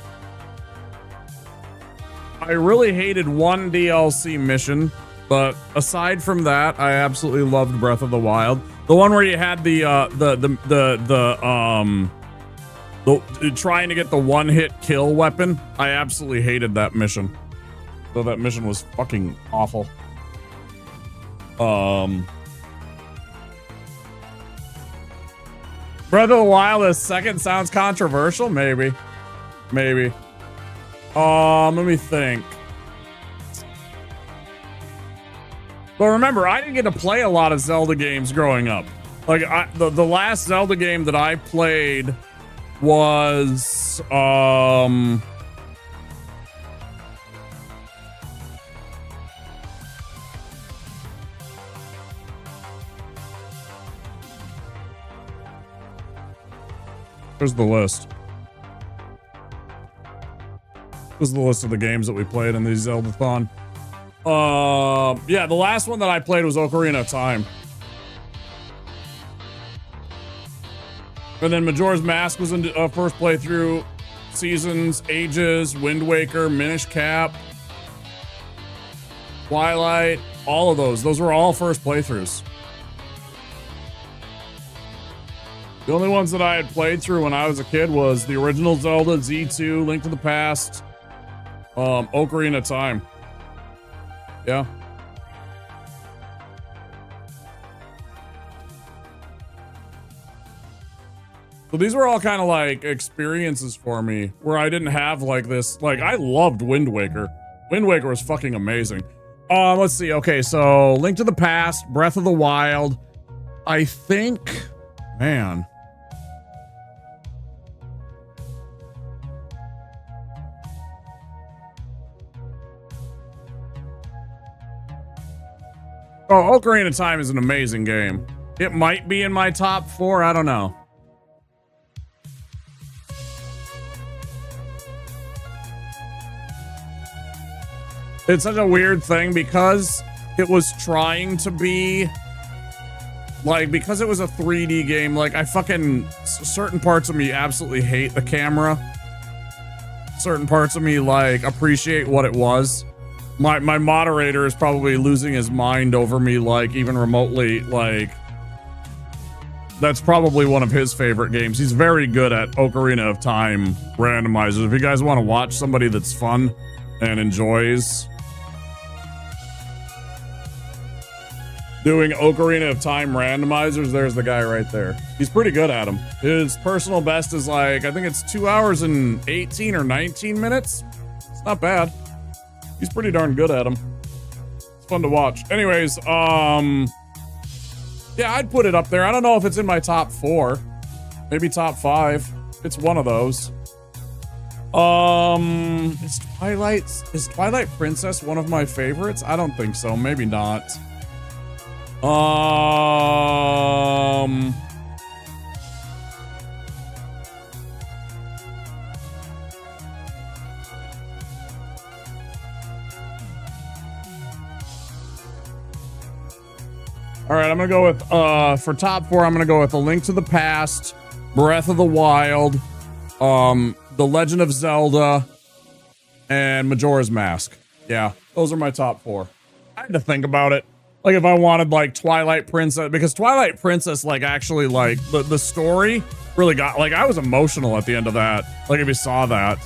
I really hated one DLC mission, but aside from that, I absolutely loved Breath of the Wild. The one where you had the trying to get the one-hit kill weapon. I absolutely hated that mission. So that mission was fucking awful. Breath of the Wild as second sounds controversial, maybe. Let me think. But remember, I didn't get to play a lot of Zelda games growing up. Like the last Zelda game that I played was here's the list. This is the list of the games that we played in the Zelda-thon. Yeah, the last one that I played was Ocarina of Time. And then Majora's Mask was in first playthrough. Seasons, Ages, Wind Waker, Minish Cap, Twilight, all of those. Those were all first playthroughs. The only ones that I had played through when I was a kid was the original Zelda, Z2, Link to the Past, Ocarina of Time. Yeah. So these were all kind of like experiences for me where I didn't have like this. Like I loved Wind Waker. Wind Waker was fucking amazing. Let's see. Okay, so Link to the Past, Breath of the Wild. I think, man. Oh, Ocarina of Time is an amazing game. It might be in my top 4. I don't know. It's such a weird thing because it was trying to be like, because it was a 3D game, like I fucking, certain parts of me absolutely hate the camera. Certain parts of me like appreciate what it was. My moderator is probably losing his mind over me, like even remotely, like that's probably one of his favorite games. He's very good at Ocarina of Time randomizers. If you guys want to watch somebody that's fun and enjoys doing Ocarina of Time randomizers, there's the guy right there. He's pretty good at them. His personal best is like, I think it's 2 hours and 18 or 19 minutes. It's not bad. He's pretty darn good at them. It's fun to watch. Anyways, yeah, I'd put it up there. I don't know if it's in my top 4. Maybe top 5. It's one of those. Is Twilight Princess one of my favorites? I don't think so. Maybe not. right, I'm gonna go with for top 4, I'm gonna go with A Link to the Past, Breath of the Wild, The Legend of Zelda, and Majora's Mask. Yeah, those are my top 4. I had to think about it. Like if I wanted like Twilight Princess, because Twilight Princess, like actually like the story really got, like I was emotional at the end of that. Like if you saw that.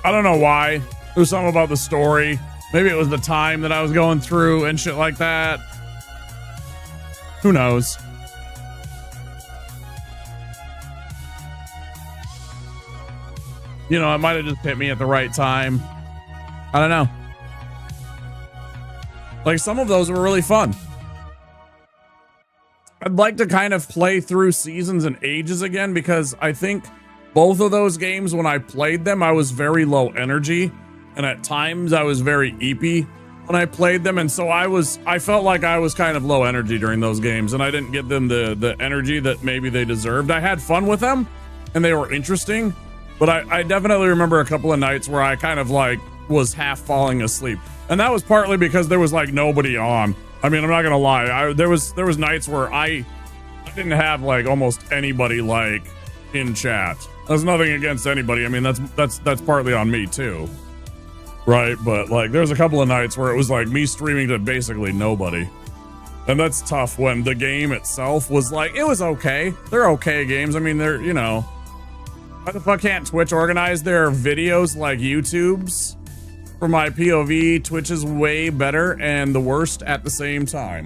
I don't know why. There's something about the story. Maybe it was the time that I was going through and shit like that. Who knows? You know, it might have just hit me at the right time. I don't know. Like some of those were really fun. I'd like to kind of play through Seasons and Ages again, because I think both of those games, when I played them, I was very low energy. And at times I was very eepy when I played them. And so I felt like I was kind of low energy during those games, and I didn't give them the energy that maybe they deserved. I had fun with them and they were interesting, but I definitely remember a couple of nights where I kind of like was half falling asleep. And that was partly because there was like nobody on. I mean, I'm not gonna lie. There was nights where I didn't have like almost anybody like in chat. There's nothing against anybody. I mean, that's partly on me too. Right, but like there's a couple of nights where it was like me streaming to basically nobody. And that's tough when the game itself was like, it was okay. They're okay games. I mean, they're, you know, why the fuck can't Twitch organize their videos like YouTube's? For my POV, Twitch is way better and the worst at the same time.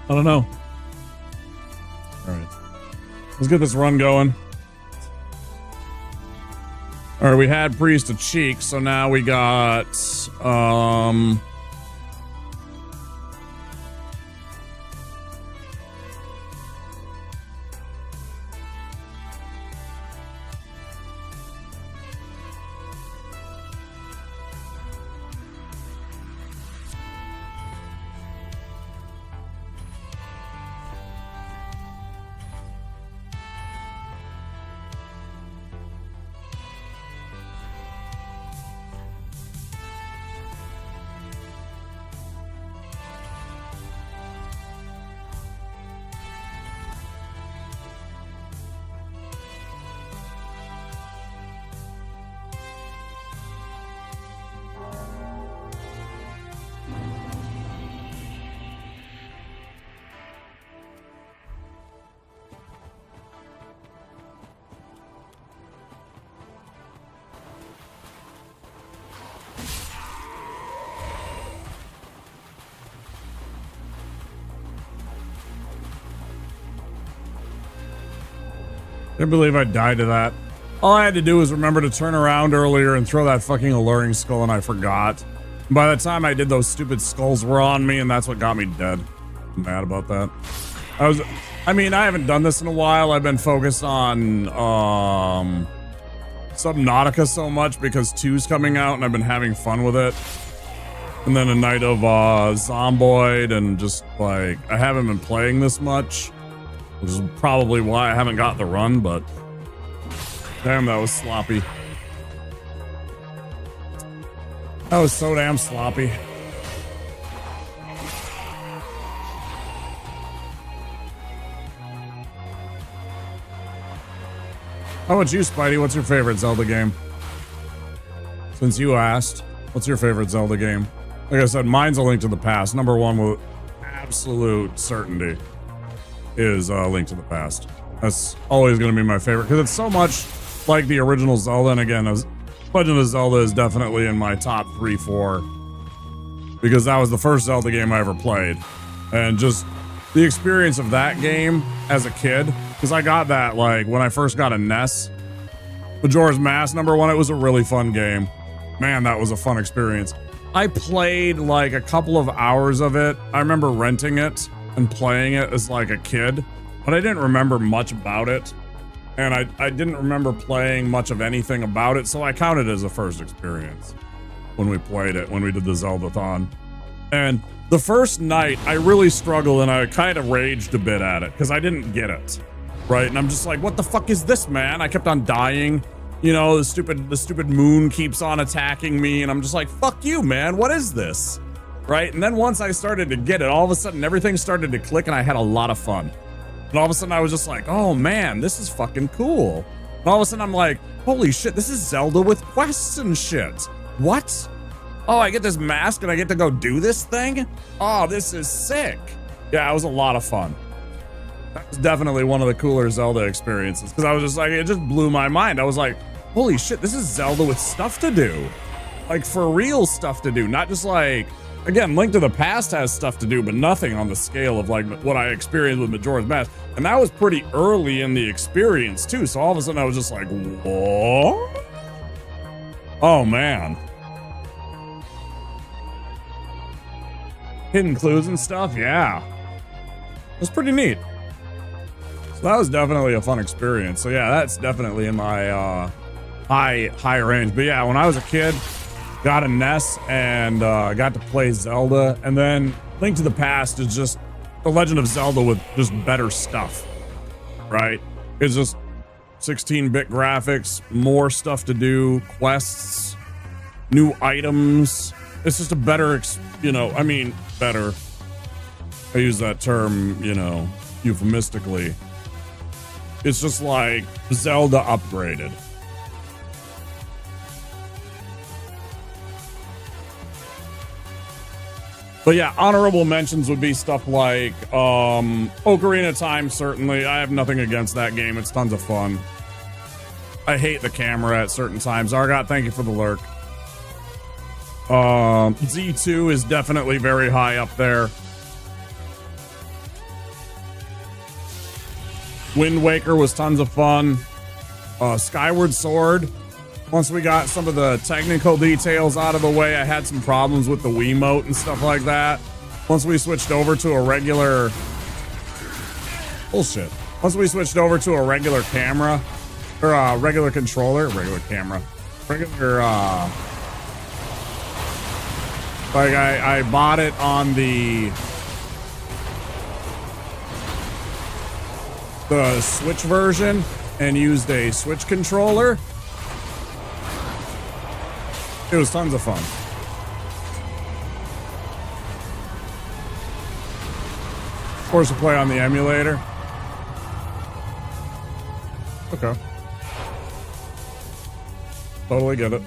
I don't know. All right, let's get this run going. All right, we had Priest to Cheek, so now we got I can't believe I died to that. All I had to do was remember to turn around earlier and throw that fucking alluring skull, and I forgot. By the time I did, those stupid skulls were on me, and that's what got me dead. I'm mad about that. I mean, I haven't done this in a while. I've been focused on Subnautica so much because 2's coming out, and I've been having fun with it. And then a night of Zomboid, and just like, I haven't been playing this much, which is probably why I haven't got the run, but damn, that was sloppy. That was so damn sloppy. How about you, Spidey? What's your favorite Zelda game? Since you asked, what's your favorite Zelda game? Like I said, mine's A Link to the Past. Number one with absolute certainty is Link to the Past. That's always going to be my favorite because it's so much like the original Zelda. And again, Legend of Zelda is definitely in my top 3, 4 because that was the first Zelda game I ever played. And just the experience of that game as a kid, because I got that like when I first got a NES. Majora's Mask, number one, it was a really fun game. Man, that was a fun experience. I played like a couple of hours of it. I remember renting it and playing it as like a kid, but I didn't remember much about it. And I didn't remember playing much of anything about it, so I counted it as a first experience when we played it, when we did the Zelda-thon. And the first night, I really struggled and I kind of raged a bit at it because I didn't get it, right? And I'm just like, what the fuck is this, man? I kept on dying. You know, the stupid moon keeps on attacking me, and I'm just like, fuck you, man. What is this? Right? And then once I started to get it, all of a sudden everything started to click, and I had a lot of fun. And all of a sudden I was just like, oh man, this is fucking cool. And all of a sudden I'm like, holy shit, this is Zelda with quests and shit. What? Oh, I get this mask and I get to go do this thing? Oh, this is sick. Yeah, it was a lot of fun. That was definitely one of the cooler Zelda experiences, because I was just like, it just blew my mind. I was like, holy shit, this is Zelda with stuff to do. Like, for real stuff to do, not just like, again, Link to the Past has stuff to do, but nothing on the scale of like what I experienced with Majora's Mask. And that was pretty early in the experience too, so all of a sudden I was just like, what? Oh man. Hidden clues and stuff, yeah. It was pretty neat. So that was definitely a fun experience. So yeah, that's definitely in my high range. But yeah, when I was a kid, got a NES and got to play Zelda, and then Link to the Past is just The Legend of Zelda with just better stuff, right? It's just 16-bit graphics, more stuff to do, quests, new items. It's just a better, better. I use that term, euphemistically. It's just like Zelda upgraded. But yeah, honorable mentions would be stuff like Ocarina of Time, certainly. I have nothing against that game. It's tons of fun. I hate the camera at certain times. Argot, thank you for the lurk. Z2 is definitely very high up there. Wind Waker was tons of fun. Skyward Sword. Once we got some of the technical details out of the way, I had some problems with the Wiimote and stuff like that. Once we switched over to a regular... Bullshit. Once we switched over to a regular camera, or a regular controller, regular camera, regular, like I bought it on the Switch version and used a Switch controller. It was tons of fun. Of course, to play on the emulator. Okay. Totally get it.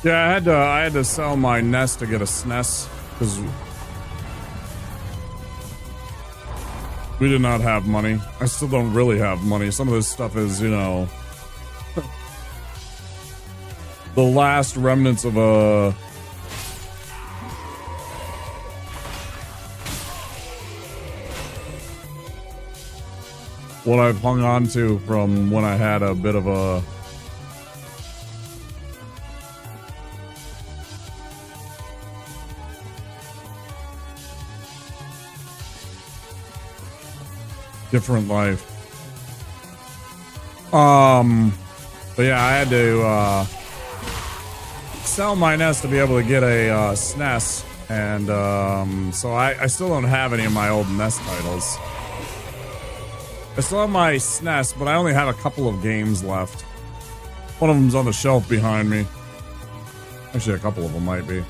Yeah, I had to sell my NES to get a SNES because we did not have money. I still don't really have money. Some of this stuff is, the last remnants of what I've hung on to from when I had a bit of a different life. But yeah, I had to sell my NES to be able to get a SNES, and so I still don't have any of my old NES titles. I still have my SNES, but I only have a couple of games left. One of them's on the shelf behind me. Actually, a couple of them might be.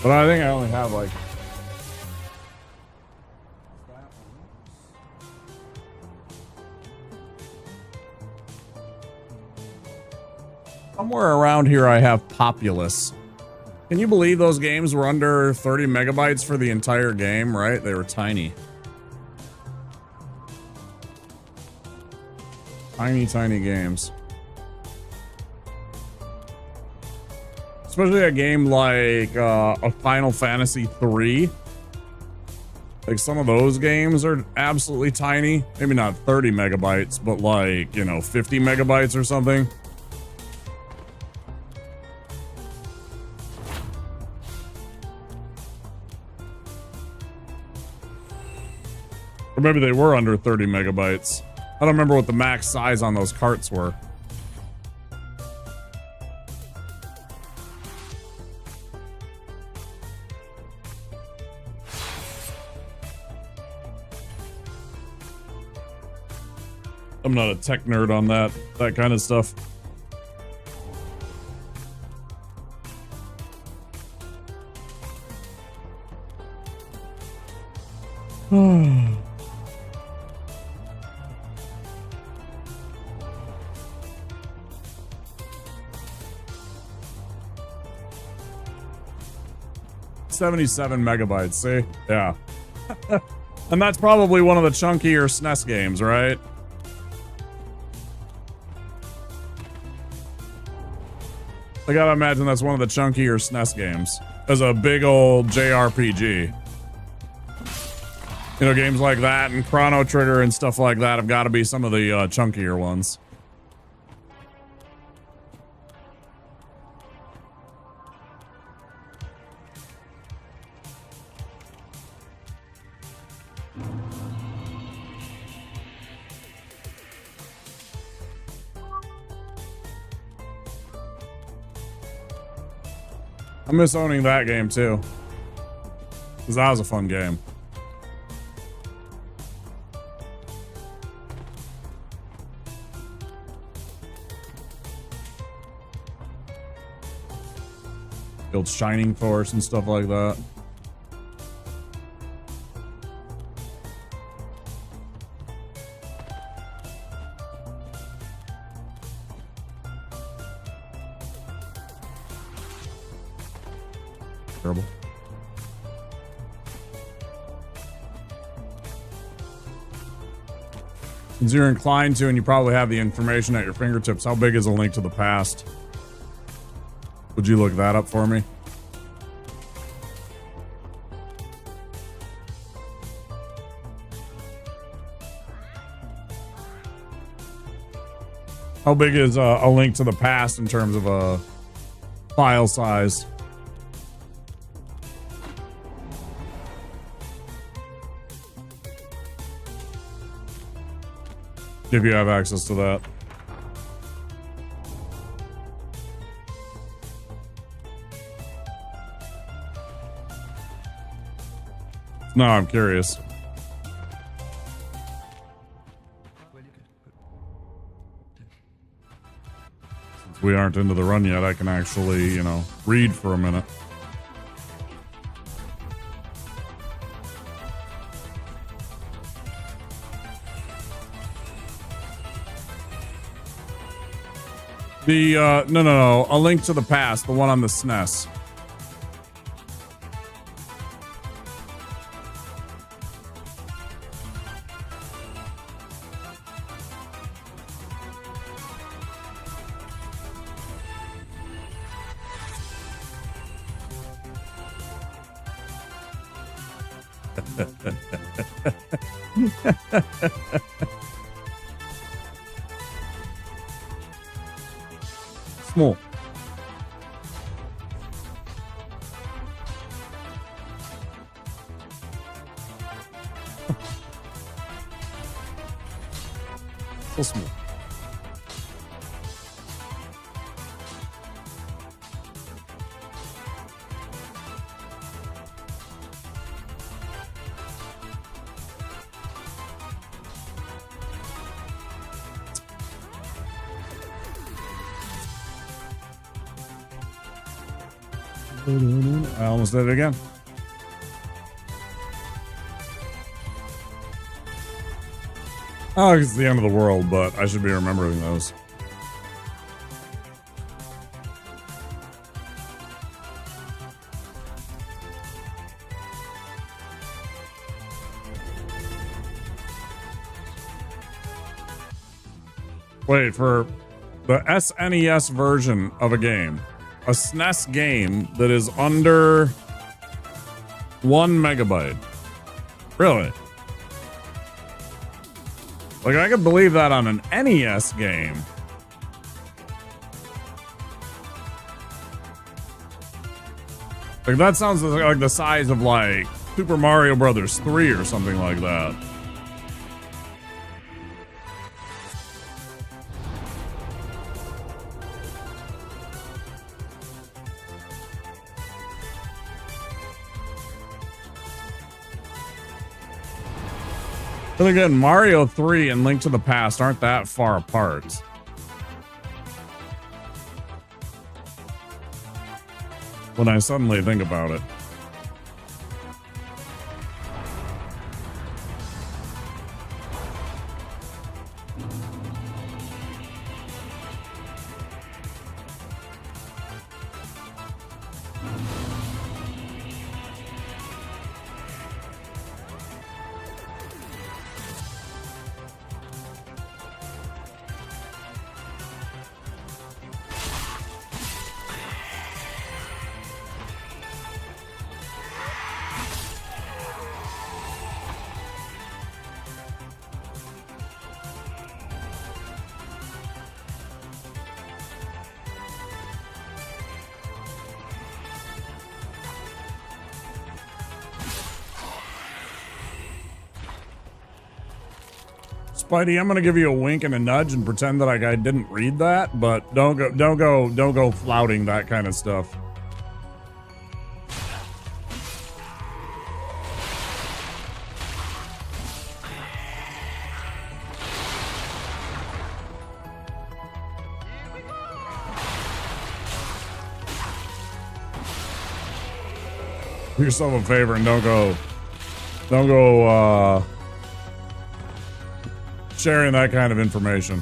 But I think I only have like somewhere around here I have Populous. Can you believe those games were under 30 megabytes for the entire game, right? They were tiny. Tiny, tiny games. Especially a game like a Final Fantasy 3. Like some of those games are absolutely tiny. Maybe not 30 megabytes, but like, 50 megabytes or something. Or maybe they were under 30 megabytes. I don't remember what the max size on those carts were. I'm not a tech nerd on that kind of stuff. Hmm. $77 megabytes, see? Yeah. And that's probably one of the chunkier SNES games, right? I gotta imagine that's one of the chunkier SNES games. As a big old JRPG. You know, games like that and Chrono Trigger and stuff like that have got to be some of the chunkier ones. I miss owning that game too. Because that was a fun game. Build Shining Force and stuff like that. Terrible. Since you're inclined to, and you probably have the information at your fingertips, how big is A Link to the Past? Would you look that up for me? How big is A Link to the Past in terms of a file size? If you have access to that. No, I'm curious. Since we aren't into the run yet, I can actually, you know, read for a minute. The, no. A Link to the Past, the one on the SNES. Small. So small. I almost did it again. Oh, it's the end of the world, but I should be remembering those. Wait, for the SNES version of a game. A SNES game that is under 1 megabyte. Really? Like, I could believe that on an NES game. Like, that sounds like the size of, like, Super Mario Brothers 3 or something like that. But again, Mario 3 and Link to the Past aren't that far apart. When I suddenly think about it. Spidey, I'm gonna give you a wink and a nudge and pretend that I didn't read that, but don't go flouting that kind of stuff. Do yourself a favor and don't go sharing that kind of information.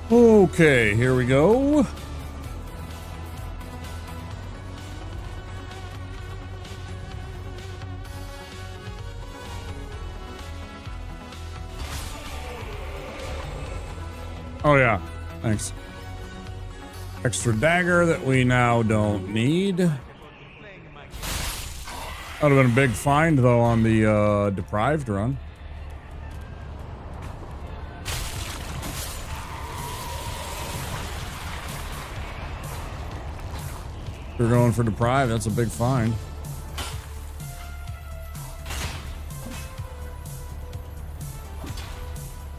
Okay, here we go. Oh yeah, thanks. Extra dagger that we now don't need. That would have been a big find though on the deprived run. We're going for deprived. That's a big find.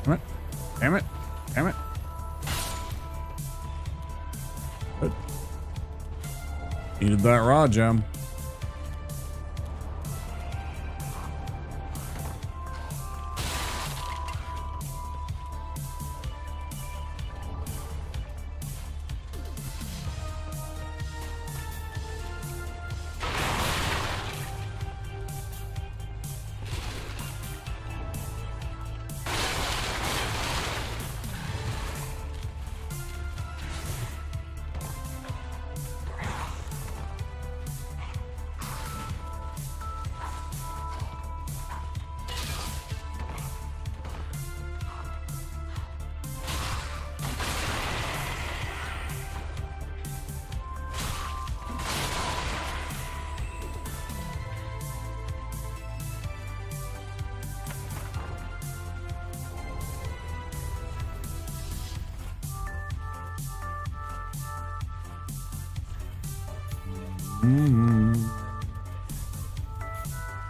Damn it. Damn it. Damn it. Good. Needed that raw gem.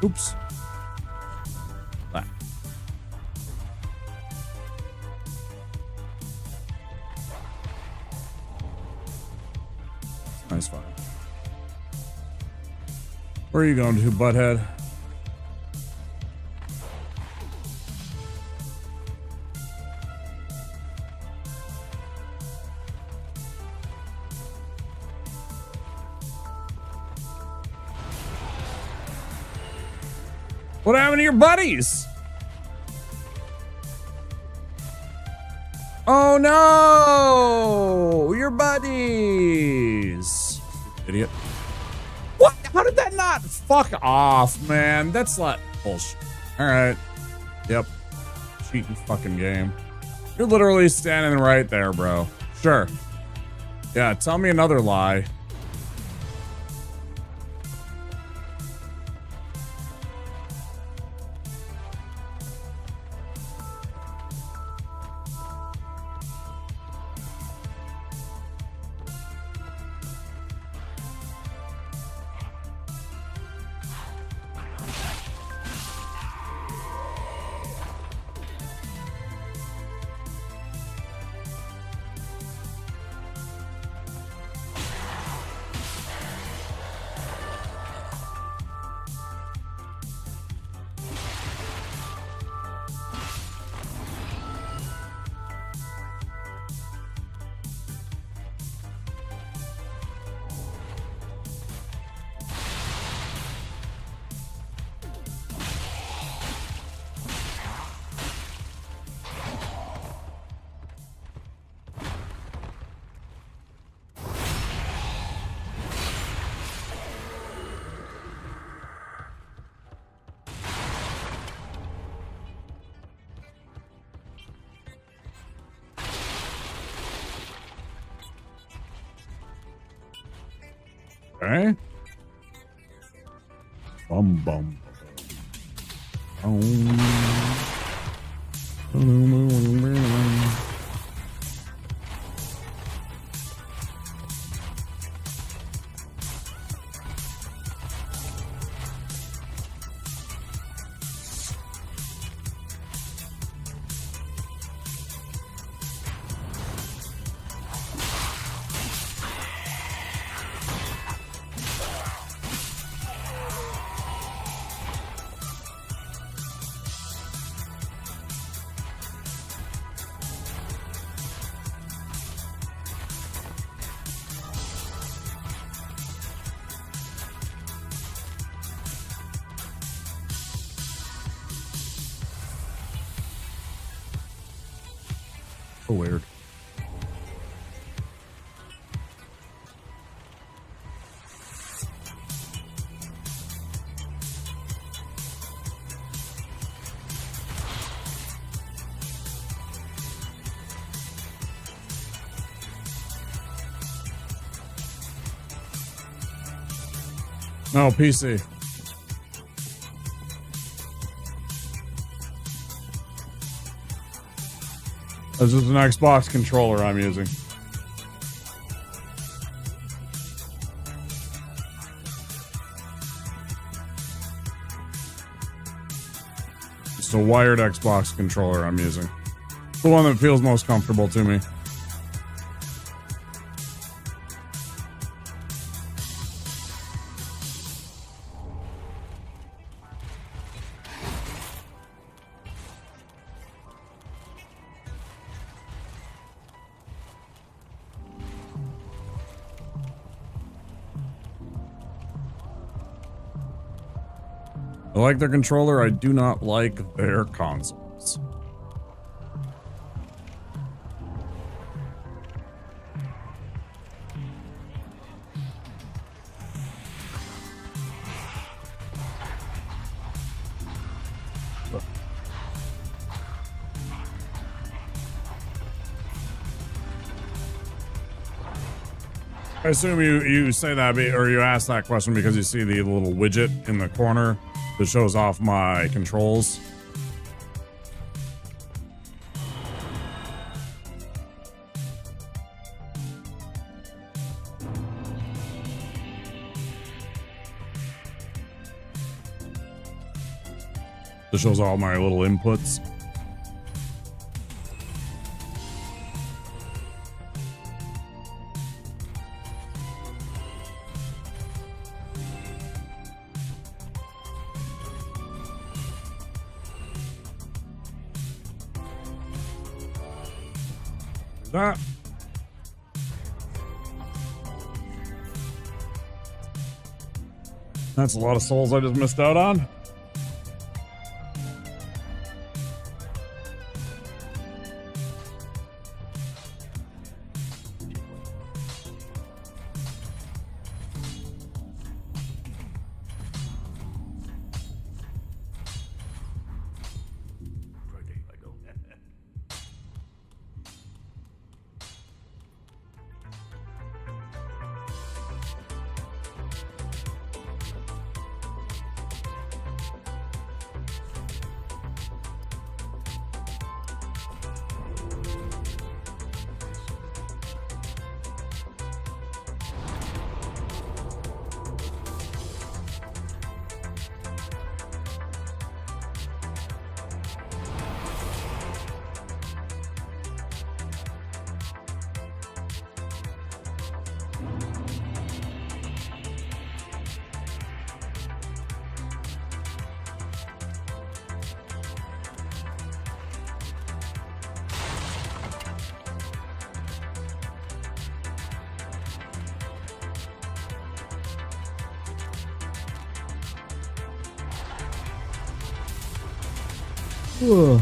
Oops. Ah. Nice fight. Where are you going to, butthead? What happened to your buddies? Oh no! Your buddies! Idiot. What? How did that not? Fuck off, man. That's like bullshit. Alright. Yep. Cheating fucking game. You're literally standing right there, bro. Sure. Yeah, tell me another lie. Okay. Bum bum. So weird. No, PC. This is an Xbox controller I'm using. It's a wired Xbox controller I'm using. The one that feels most comfortable to me. I like their controller, I do not like their consoles. I assume you say that, or you ask that question because you see the little widget in the corner that shows off my controls. This shows all my little inputs. That. That's a lot of souls I just missed out on. Ugh.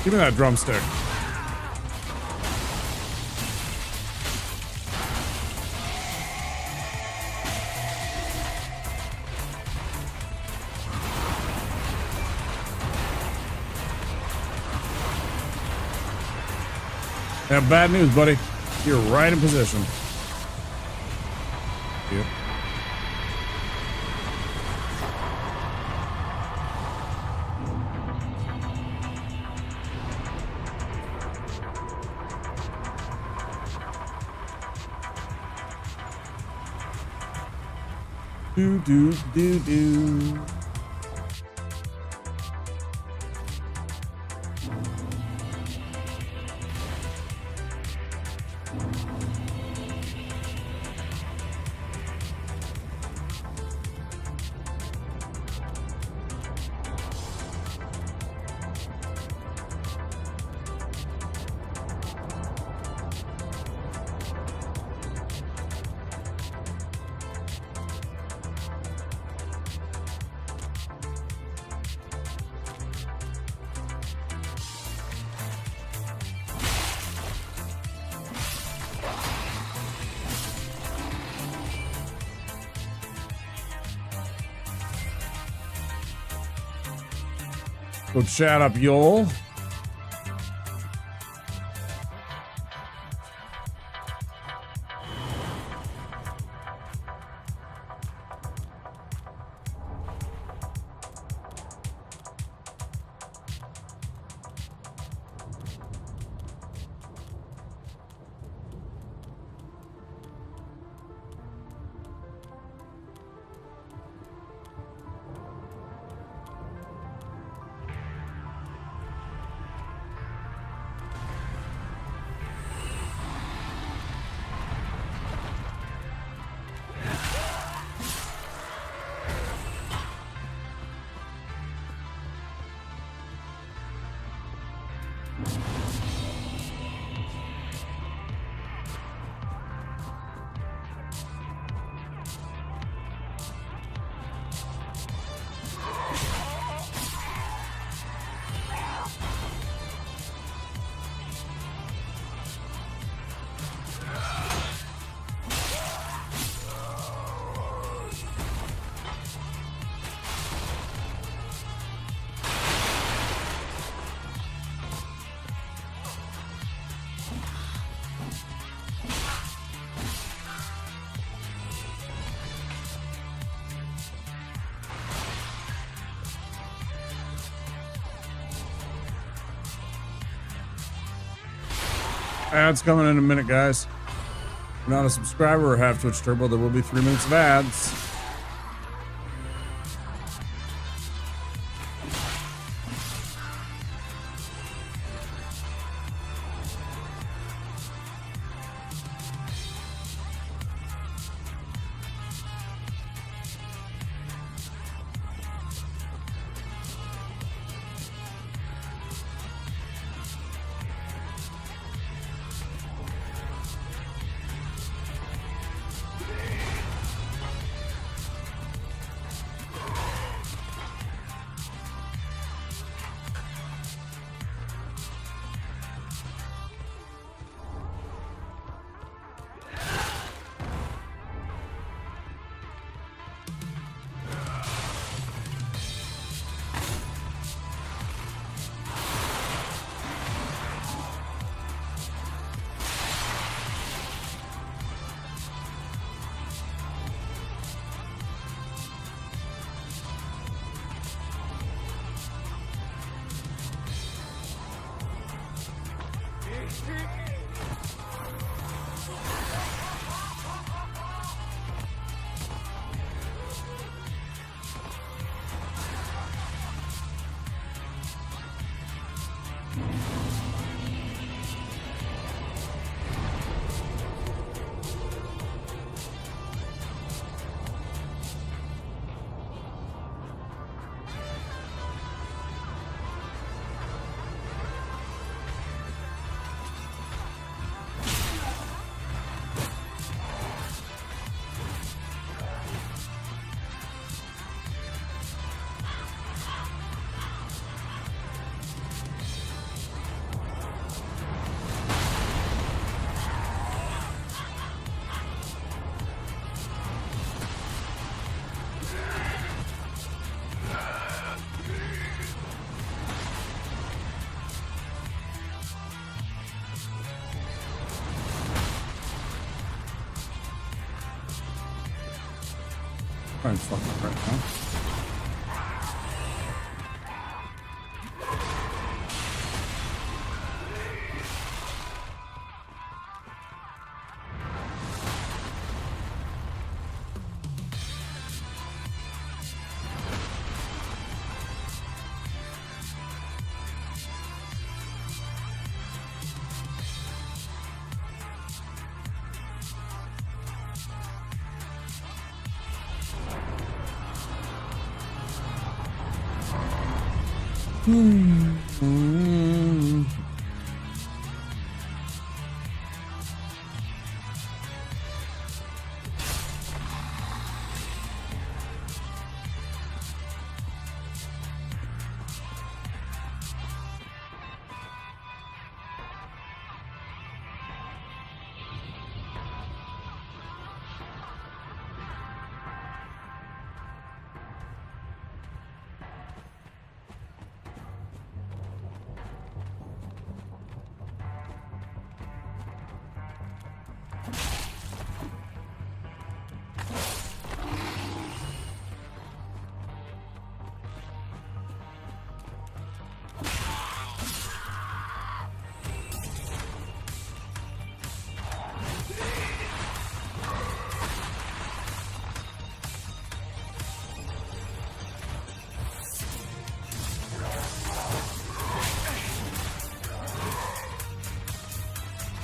Give me that drumstick. Yeah, bad news, buddy. You're right in position. Yep. Do do do do. Go chat up, y'all. Ads coming in a minute, guys. If you're not a subscriber or have Twitch Turbo, there will be 3 minutes of ads. Trying to fuck up right now.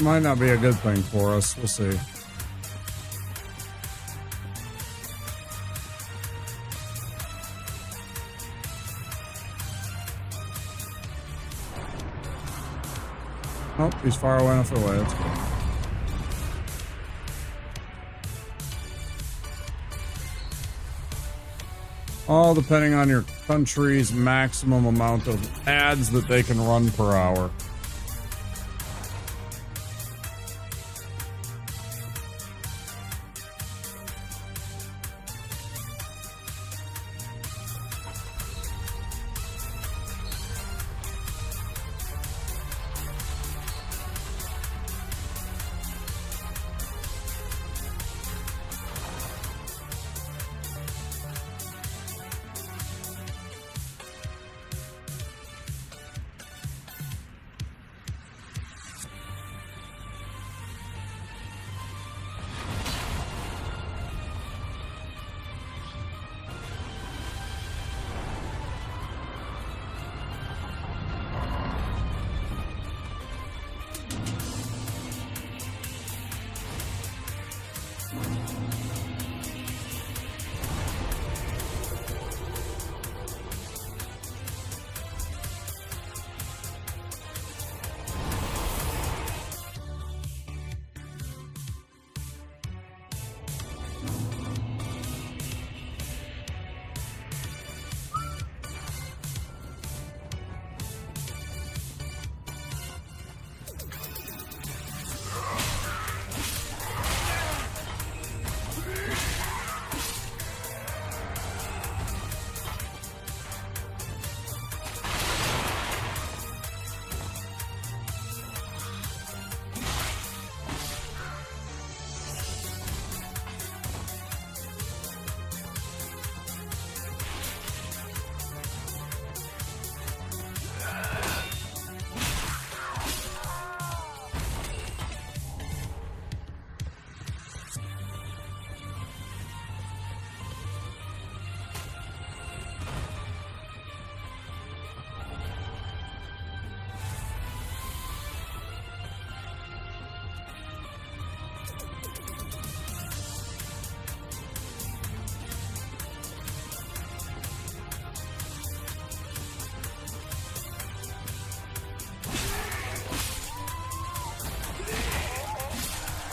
Might not be a good thing for us. We'll see. Oh, he's far away enough away. That's good. All depending on your country's maximum amount of ads that they can run per hour.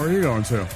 Where are you going to?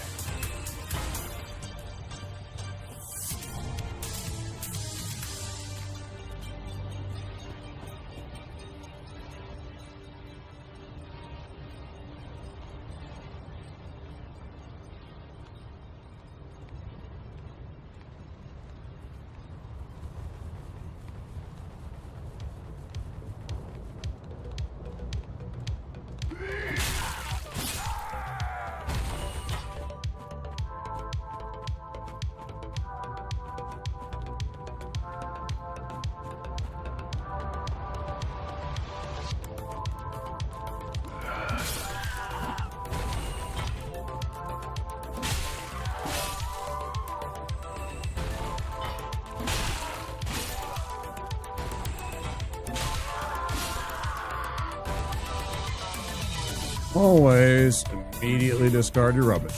Always immediately discard your rubbish.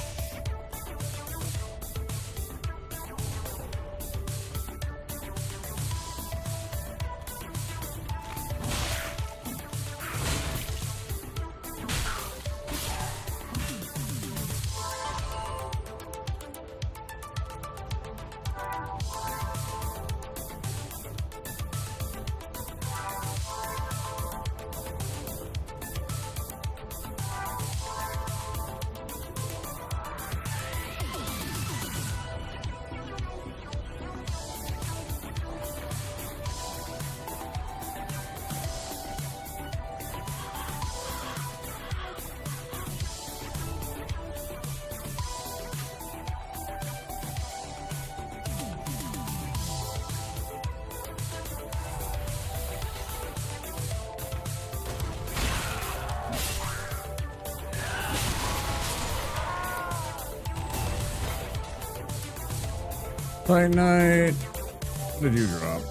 Night night. What did you drop?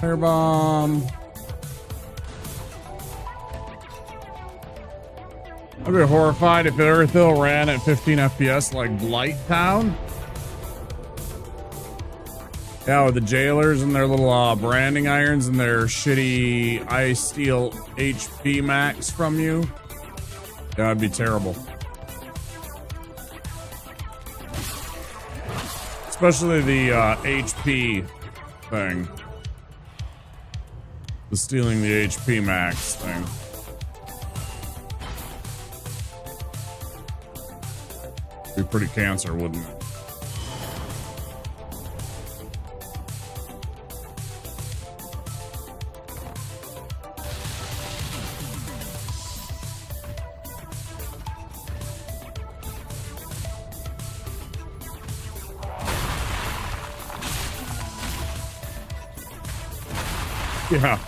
Air bomb. I'd be horrified if Earthhill ran at 15 FPS like Blight Town. Yeah, with the jailers and their little branding irons and their shitty ice steel HP max from you. Yeah, it'd be terrible. Especially the HP thing. The stealing the HP max thing. Be pretty cancer, wouldn't it? Yeah.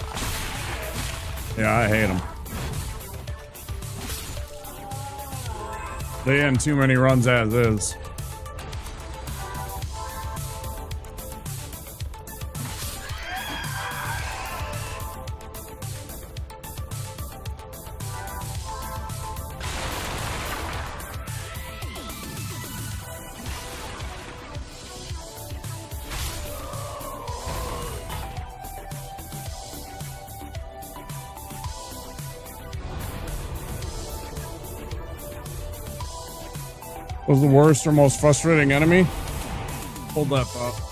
Yeah, I hate them. They end too many runs as is. Was the worst or most frustrating enemy? Hold that thought.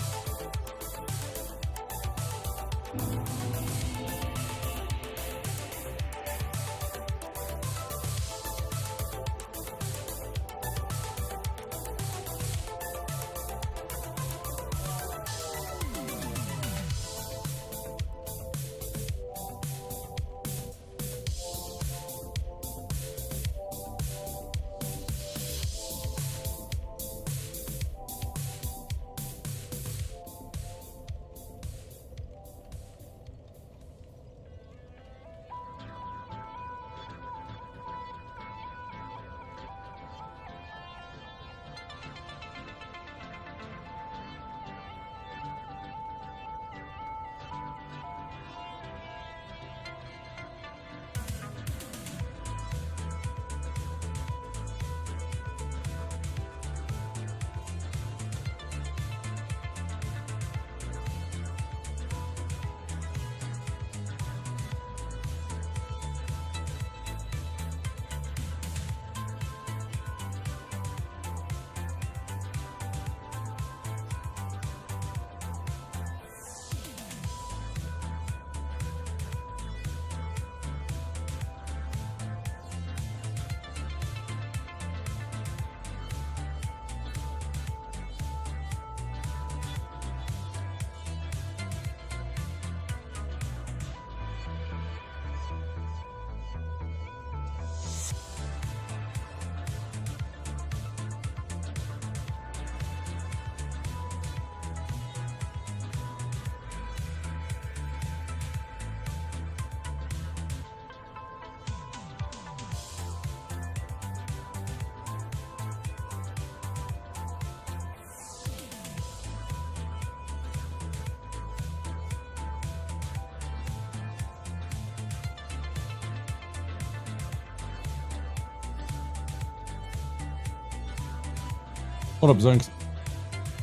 What up, Zinx?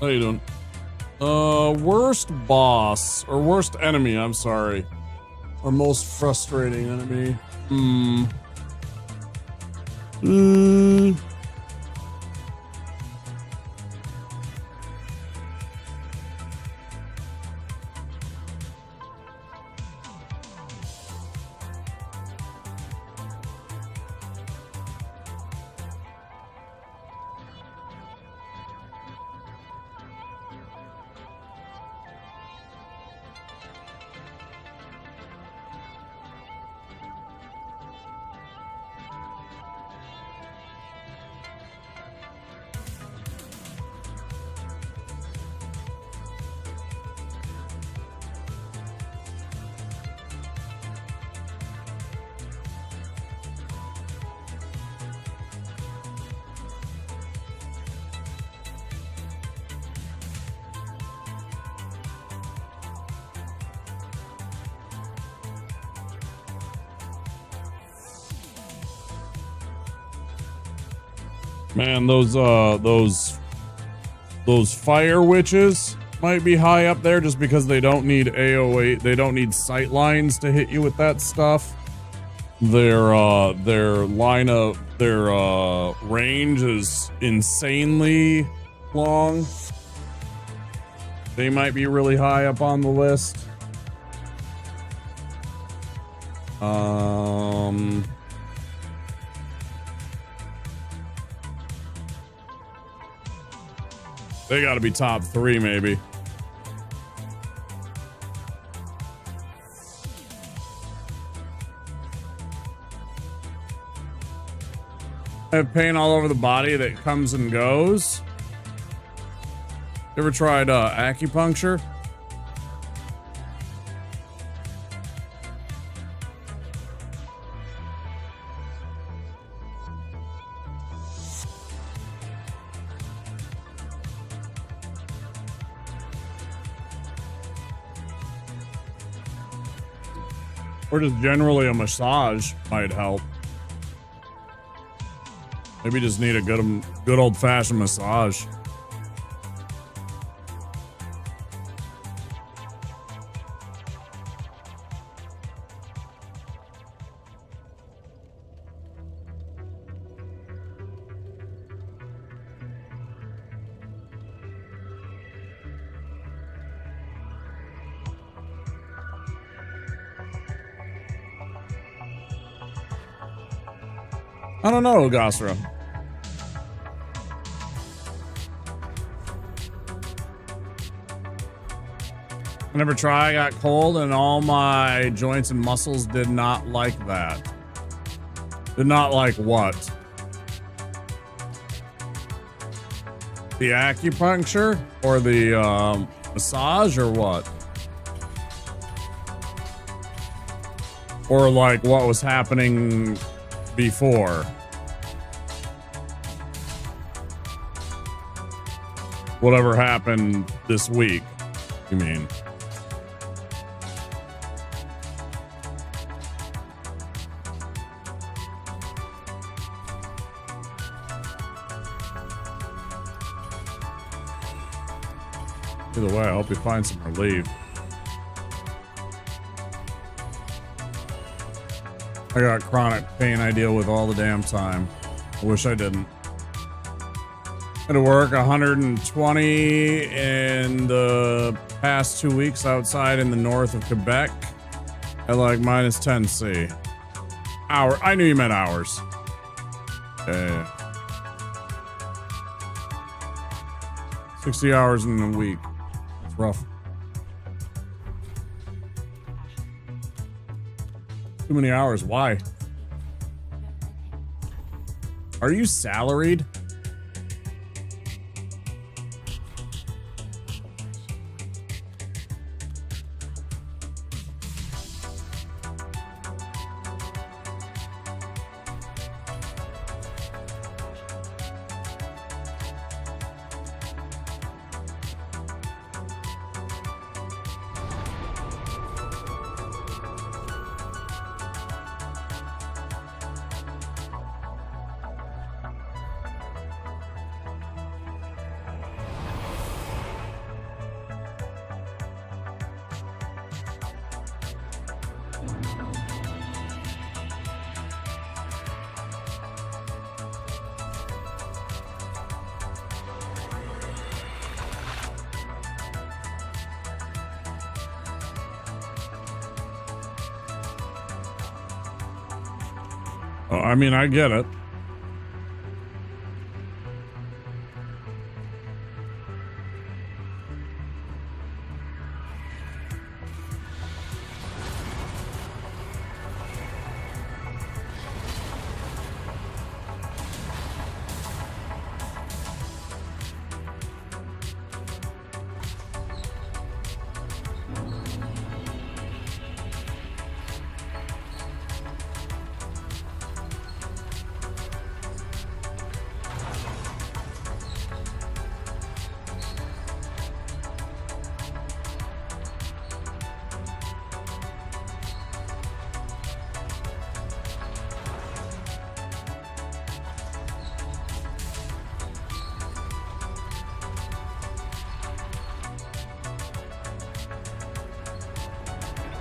How you doing? Worst boss, or worst enemy, I'm sorry. Or most frustrating enemy. Man, those fire witches might be high up there just because they don't need AoE, they don't need sight lines to hit you with that stuff. Their range is insanely long. They might be really high up on the list. They gotta be top 3, maybe. I have pain all over the body that comes and goes. You ever tried acupuncture? Or just generally a massage might help. Maybe just need a good old-fashioned massage. I don't know, Gosra. I never tried, I got cold, and all my joints and muscles did not like that. Did not like what? The acupuncture? Or the massage, or what? Or like what was happening before? Whatever happened this week, you mean? Either way, I hope you find some relief. I got chronic pain I deal with all the damn time. I wish I didn't. Had to work 120 in the past 2 weeks outside in the north of Quebec at like minus 10 C. Hour. I knew you meant hours. Yeah. 60 hours in a week. That's rough. Too many hours. Why? Are you salaried? I mean, I get it.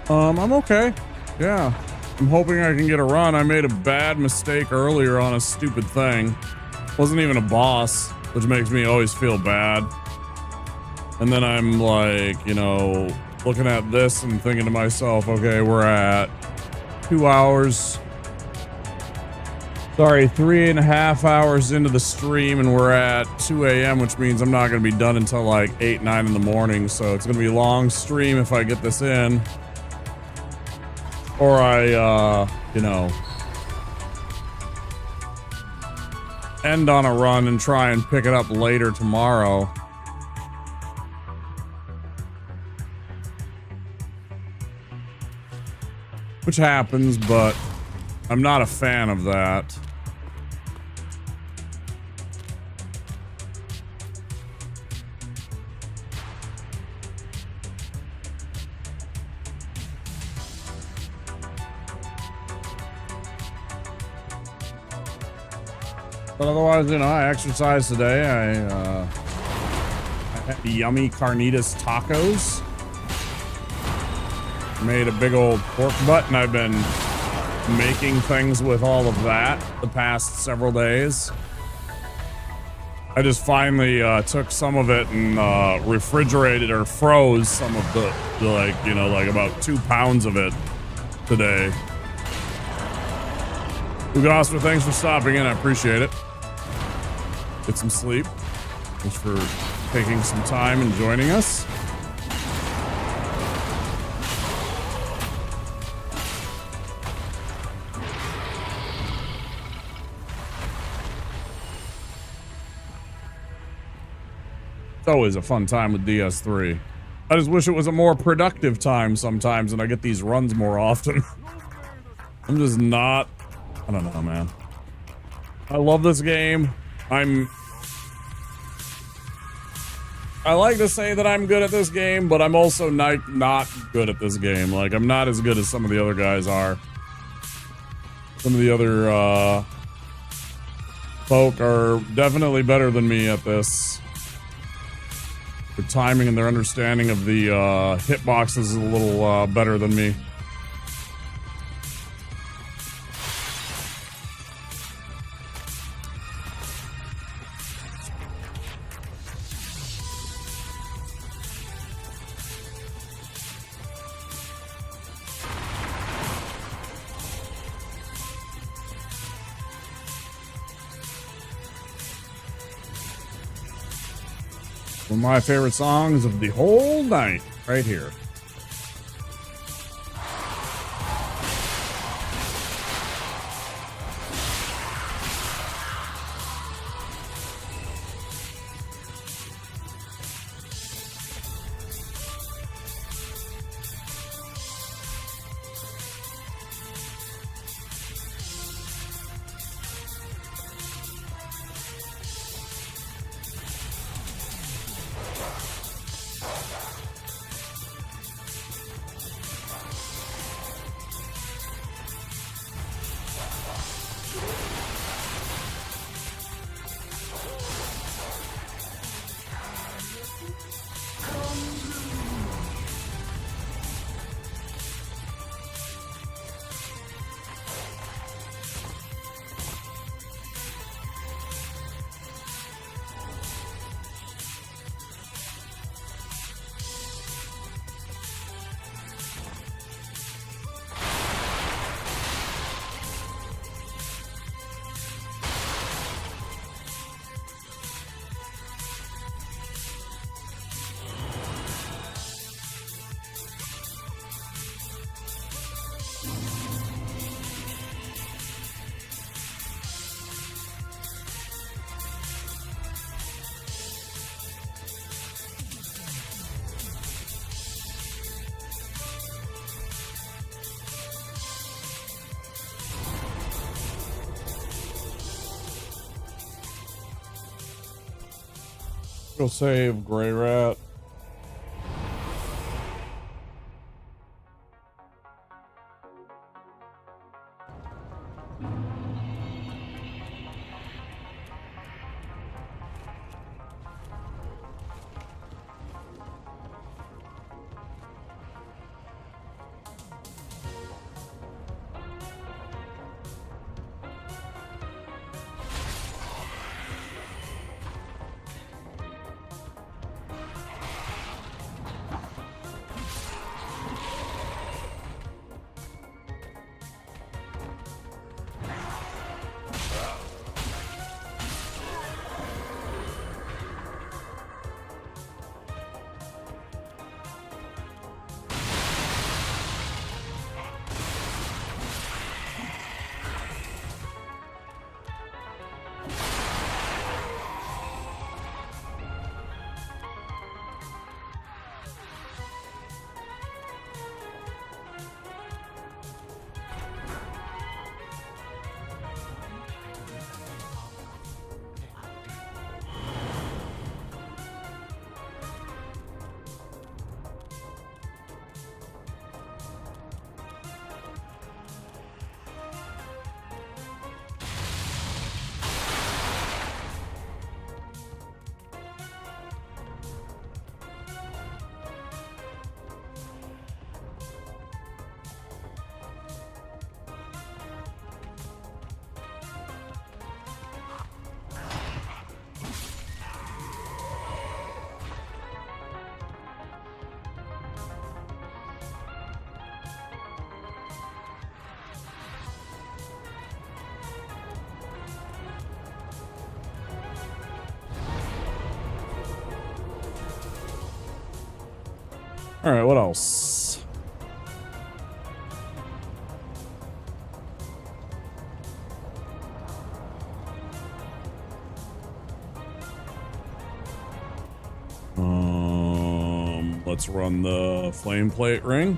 I'm okay. Yeah. I'm hoping I can get a run. I made a bad mistake earlier on a stupid thing. Wasn't even a boss, which makes me always feel bad. And then I'm like, you know, looking at this and thinking to myself, okay, we're at 2 hours. Sorry, 3.5 hours into the stream, and we're at 2 a.m., which means I'm not going to be done until like 8, 9 in the morning. So it's going to be a long stream if I get this in. Or I, you know, end on a run and try and pick it up later tomorrow. Which happens, but I'm not a fan of that. But otherwise, you know, I exercised today. I had yummy carnitas tacos. Made a big old pork butt, and I've been making things with all of that the past several days. I just finally took some of it and refrigerated or froze some of the like, you know, like about 2 pounds of it today. Ugasper, thanks for stopping in. I appreciate it. Get some sleep. Thanks for taking some time and joining us. It's always a fun time with DS3. I just wish it was a more productive time sometimes and I get these runs more often. I'm just not... I don't know, man. I love this game. I like to say that I'm good at this game, but I'm also not good at this game. Like, I'm not as good as some of the other guys are. Some of the other folk are definitely better than me at this. Their timing and their understanding of the hitboxes is a little better than me. One of my favorite songs of the whole night, right here. Go save Gray Rat. All right, what else? Let's run the flame plate ring.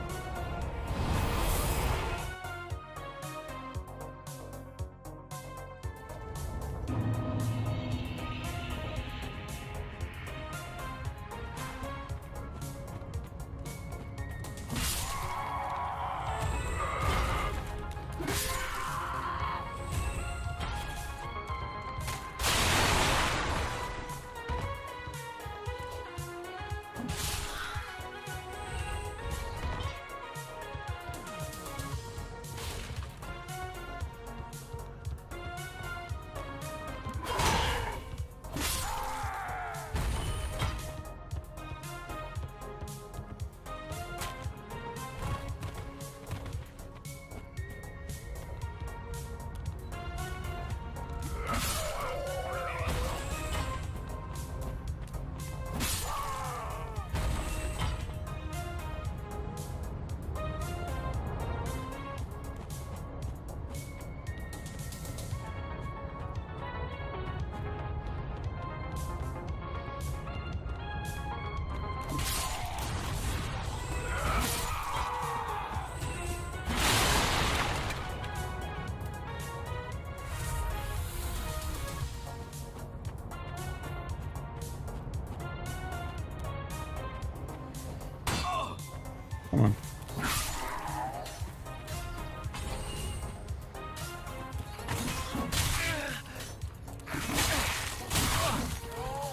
Come on.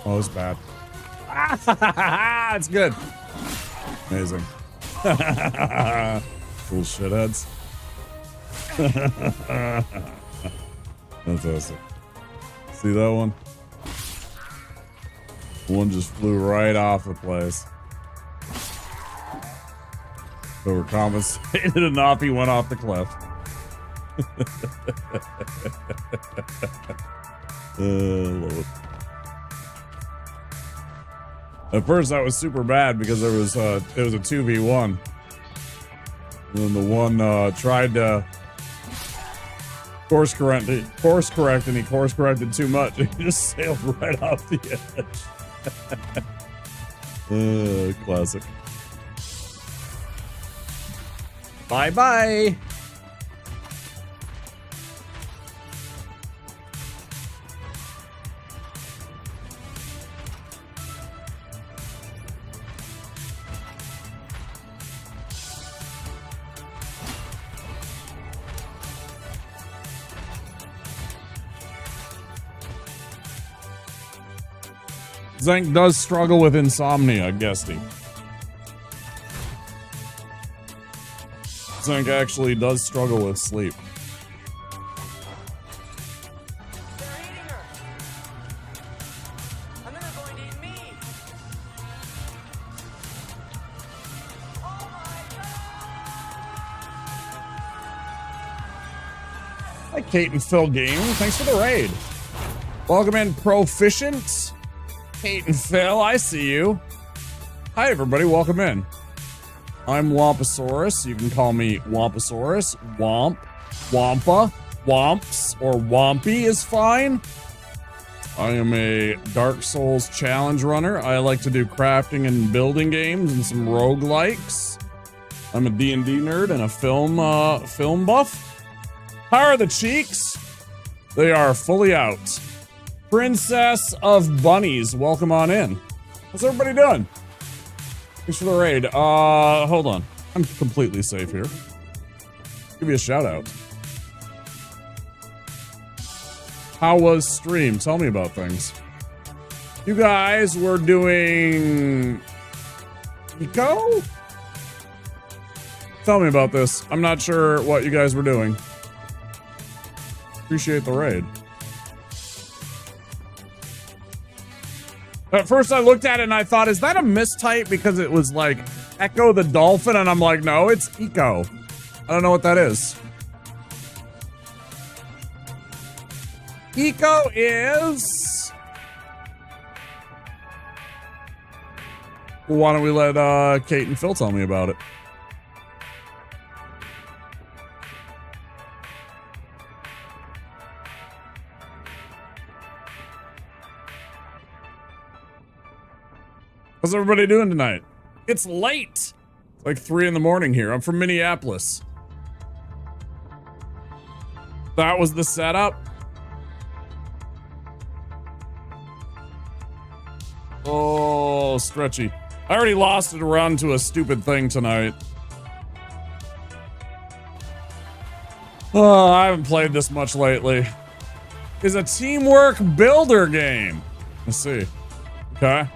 Oh, it's bad. It's good. Amazing. Cool shitheads. That's awesome. See that one? One just flew right off the place. Overcompensated enough, he went off the cliff. Love it. At first, that was super bad because it was a 2v1. And then the one tried to course correct, and he course corrected too much. He just sailed right off the edge. Classic. Bye bye. Zank does struggle with insomnia, Guesty. Zank actually does struggle with sleep. Hi, Kate and Phil Gaming. Thanks for the raid. Welcome in, Proficient. Kate and Phil, I see you. Hi, everybody. Welcome in. I'm Womposaurus. You can call me Womposaurus, Womp, Wampa, Womps, or Wompy is fine. I am a Dark Souls challenge runner. I like to do crafting and building games and some roguelikes. I'm a D&D nerd and a film buff. How are the cheeks? They are fully out. Princess of Bunnies, welcome on in. How's everybody doing? Thanks for the raid. Hold on. I'm completely safe here. Give you a shout out. How was stream? Tell me about things. You guys were doing Eco? Tell me about this. I'm not sure what you guys were doing. Appreciate the raid. At first I looked at it and I thought, is that a mistype? Because it was like Echo the Dolphin, and I'm like, no, it's Eco. I don't know what that is. Eco is... Well, why don't we let Kate and Phil tell me about it? How's everybody doing tonight? It's late. It's like 3 in the morning here. I'm from Minneapolis. That was the setup. Oh, stretchy. I already lost it around to a stupid thing tonight. Oh, I haven't played this much lately. It's a teamwork builder game. Let's see. Okay.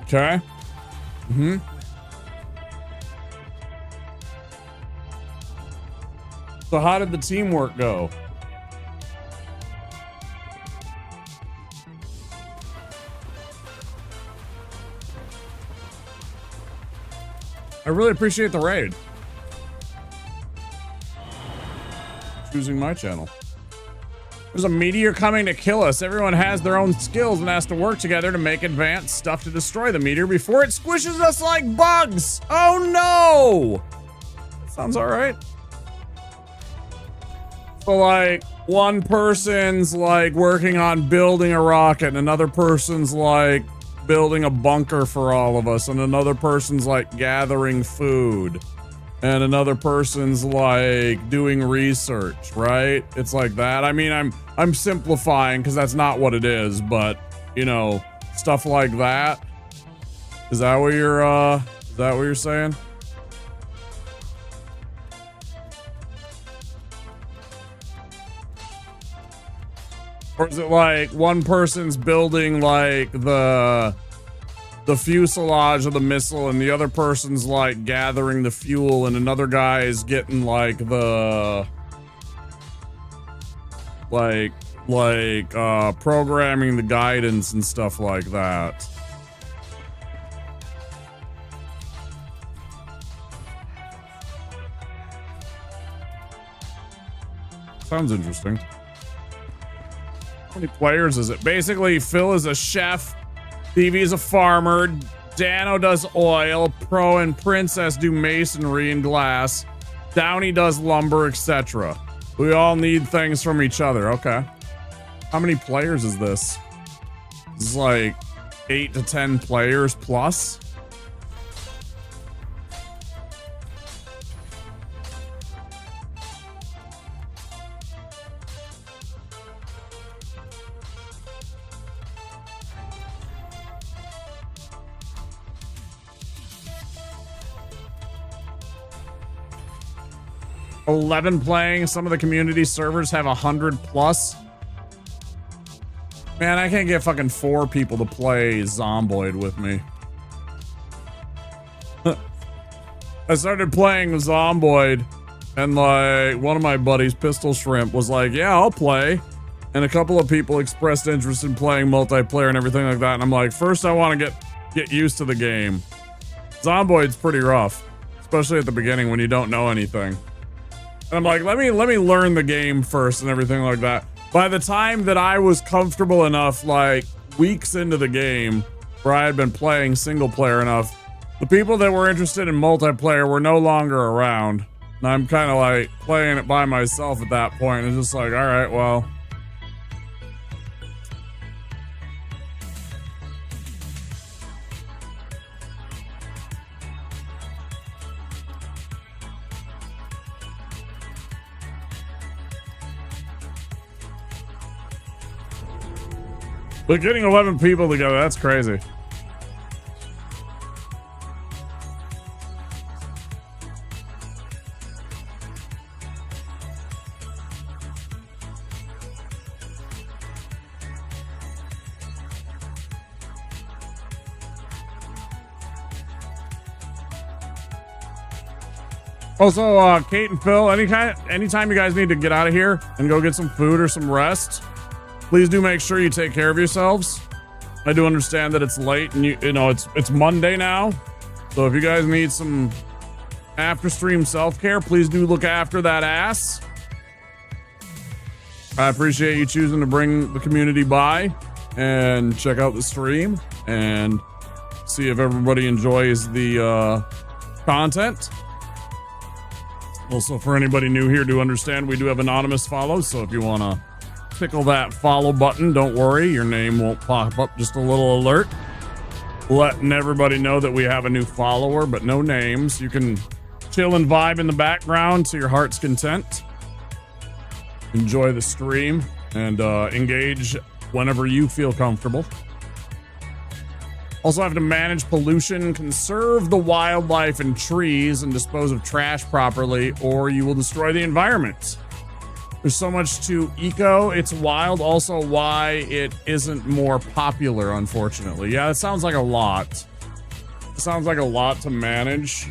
Okay. Mm-hmm. So how did the teamwork go? I really appreciate the raid. Choosing my channel. There's a meteor coming to kill us. Everyone has their own skills and has to work together to make advanced stuff to destroy the meteor before it squishes us like bugs. Oh no! Sounds alright. So like, one person's like working on building a rocket, and another person's like building a bunker for all of us, and another person's like gathering food. And another person's like doing research, right? It's like that. I mean, I'm simplifying because that's not what it is, but you know, stuff like that. Is that what you're saying? Or is it like one person's building like the fuselage of the missile, and the other person's like gathering the fuel, and another guy is getting like the programming the guidance and stuff like that. Sounds interesting. How many players is it? Basically, Phil is a chef, Stevie is a farmer, Dano does oil, Pro and Princess do masonry and glass, Downey does lumber, etc. We all need things from each other. Okay. How many players is this? This is like 8 to 10 players plus. $11 playing. Some of the community servers have 100 plus. Man, I can't get fucking 4 people to play Zomboid with me. I started playing Zomboid, and like one of my buddies, Pistol Shrimp, was like, yeah, I'll play. And a couple of people expressed interest in playing multiplayer and everything like that. And I'm like, first I want to get used to the game. Zomboid's pretty rough, especially at the beginning when you don't know anything. And I'm like, let me learn the game first and everything like that. By the time that I was comfortable enough, like weeks into the game, where I had been playing single player enough, the people that were interested in multiplayer were no longer around. And I'm kind of like playing it by myself at that point. And just like, all right, well. But getting 11 people together, that's crazy. Also, Kate and Phil, anytime you guys need to get out of here and go get some food or some rest, please do make sure you take care of yourselves. I do understand that it's late and you know it's Monday now. So if you guys need some after stream self-care, please do look after that ass. I appreciate you choosing to bring the community by and check out the stream and see if everybody enjoys the content. Also, for anybody new here to understand, we do have anonymous follows, so if you want to tickle that follow button, don't worry, your name won't pop up, just a little alert letting everybody know that we have a new follower, but no names. You can chill and vibe in the background to your heart's content, enjoy the stream, and engage whenever you feel comfortable. Also have to manage pollution, conserve the wildlife and trees, and dispose of trash properly, or you will destroy the environment. There's so much to eco, it's wild. Also why it isn't more popular, unfortunately. Yeah, it sounds like a lot. It sounds like a lot to manage.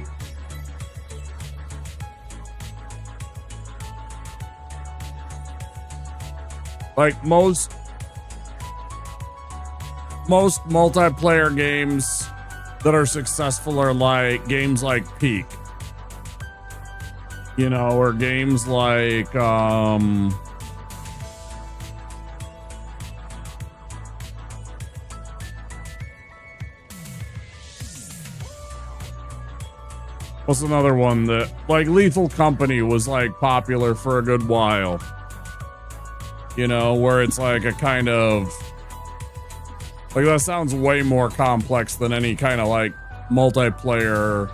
Like most multiplayer games that are successful are like games like Peak, you know, or games like what's another one that like Lethal Company was like popular for a good while, you know, where it's like a kind of like, that sounds way more complex than any kind of like multiplayer.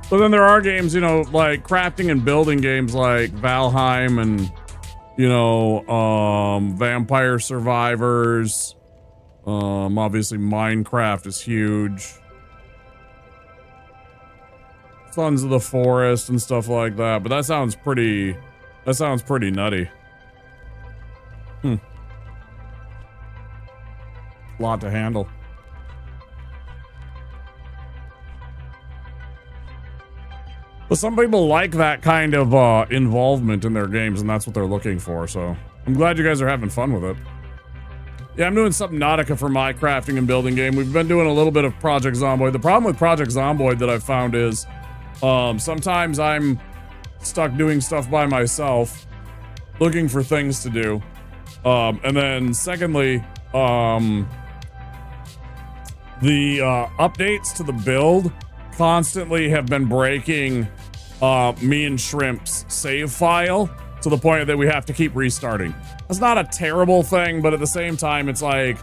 But then there are games, you know, like crafting and building games like Valheim and, you know, Vampire Survivors. Obviously Minecraft is huge. Sons of the Forest and stuff like that. But that sounds pretty nutty. Lot to handle. But some people like that kind of involvement in their games, and that's what they're looking for, so I'm glad you guys are having fun with it. Yeah, I'm doing Subnautica for my crafting and building game. We've been doing a little bit of Project Zomboid. The problem with Project Zomboid that I've found is sometimes I'm stuck doing stuff by myself, looking for things to do. And then secondly, the updates to the build constantly have been breaking me and Shrimp's save file to the point that we have to keep restarting. That's not a terrible thing, but at the same time, it's like,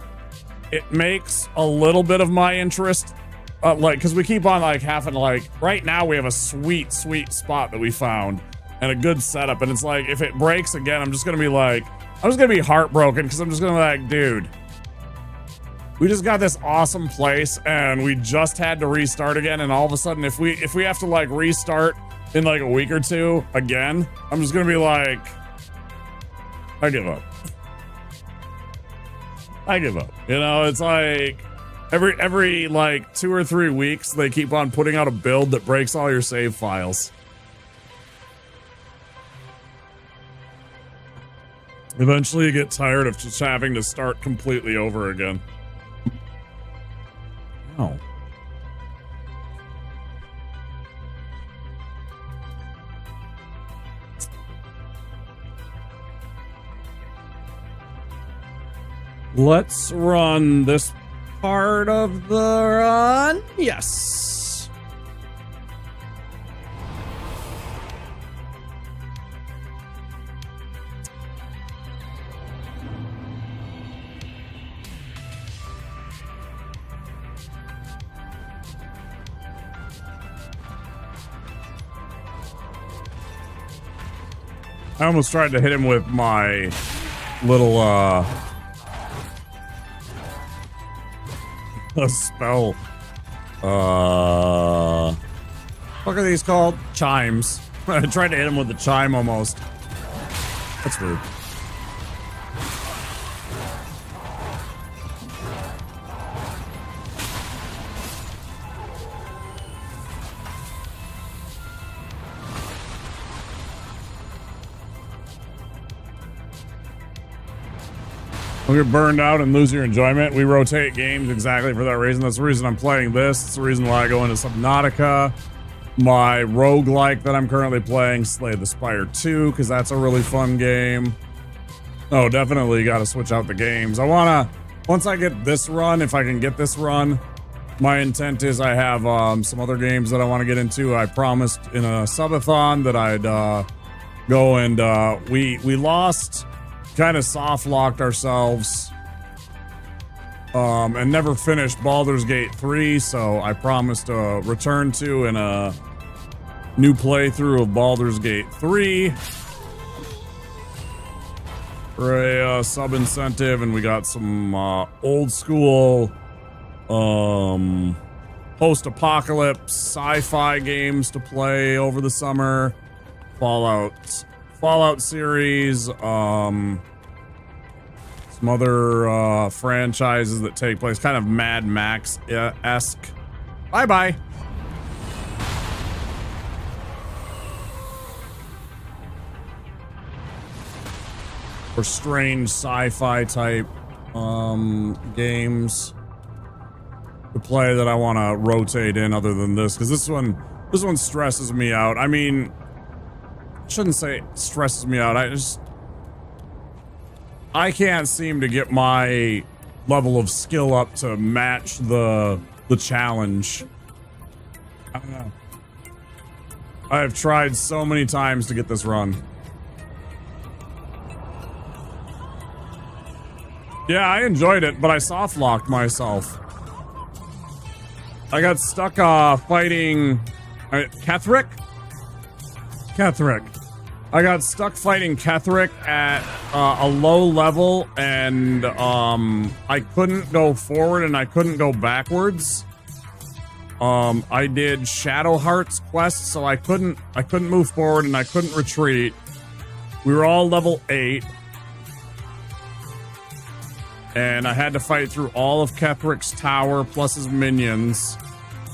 it makes a little bit of my interest, like, because we keep on like having like, right now we have a sweet spot that we found and a good setup, and it's like, if it breaks again, I'm just gonna be heartbroken, because I'm just gonna be like, dude, we just got this awesome place and we just had to restart again, and all of a sudden if we have to like restart in like a week or two again, I'm just gonna be like, I give up. I give up. You know, it's like every like 2 or 3 weeks they keep on putting out a build that breaks all your save files. Eventually you get tired of just having to start completely over again. Oh. Let's run this part of the run. Yes. I almost tried to hit him with my little a spell. What are these called? Chimes. I tried to hit him with the chime almost. That's weird. When you're burned out and lose your enjoyment, we rotate games exactly for that reason. That's the reason I'm playing this. It's the reason why I go into Subnautica. My roguelike that I'm currently playing, Slay the Spire 2, because that's a really fun game. Oh, definitely got to switch out the games. I want to, once I get this run, if I can get this run, my intent is I have some other games that I want to get into. I promised in a subathon that I'd go and we lost... kind of soft locked ourselves and never finished Baldur's Gate 3, so I promised to return to in a new playthrough of Baldur's Gate 3 for a sub incentive, and we got some old school post-apocalypse sci-fi games to play over the summer. Fallout series, some other franchises that take place, kind of Mad Max-esque. Bye-bye. Or strange sci-fi type games to play that I want to rotate in other than this, because this one stresses me out. I mean, shouldn't say it stresses me out. I can't seem to get my level of skill up to match the challenge. I don't know. I have tried so many times to get this run. Yeah, I enjoyed it, but I soft locked myself. I got stuck fighting Ketheric. I got stuck fighting Ketheric at a low level, and I couldn't go forward and I couldn't go backwards. I did Shadow Heart's quest, so I couldn't move forward and I couldn't retreat. We were all level 8. And I had to fight through all of Ketheric's tower plus his minions,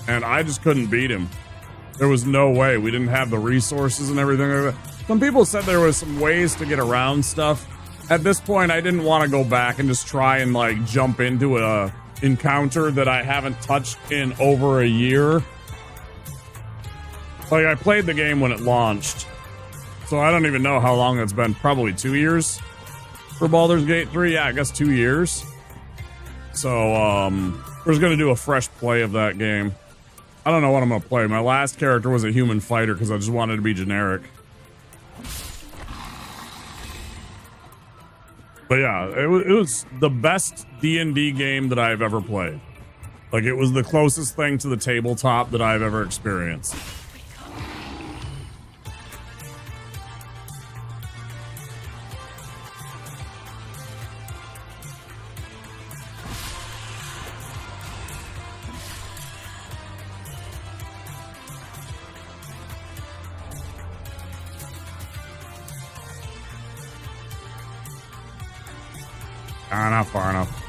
and I just couldn't beat him. There was no way. We didn't have the resources and everything like that. Some people said there was some ways to get around stuff. At this point, I didn't want to go back and just try and like jump into a encounter that I haven't touched in over a year. Like, I played the game when it launched, so I don't even know how long it's been. Probably 2 years for Baldur's Gate 3. Yeah, I guess 2 years. So we're just gonna do a fresh play of that game. I don't know what I'm gonna play. My last character was a human fighter because I just wanted to be generic. But yeah, it was the best D&D game that I've ever played. Like, it was the closest thing to the tabletop that I've ever experienced. Not far enough.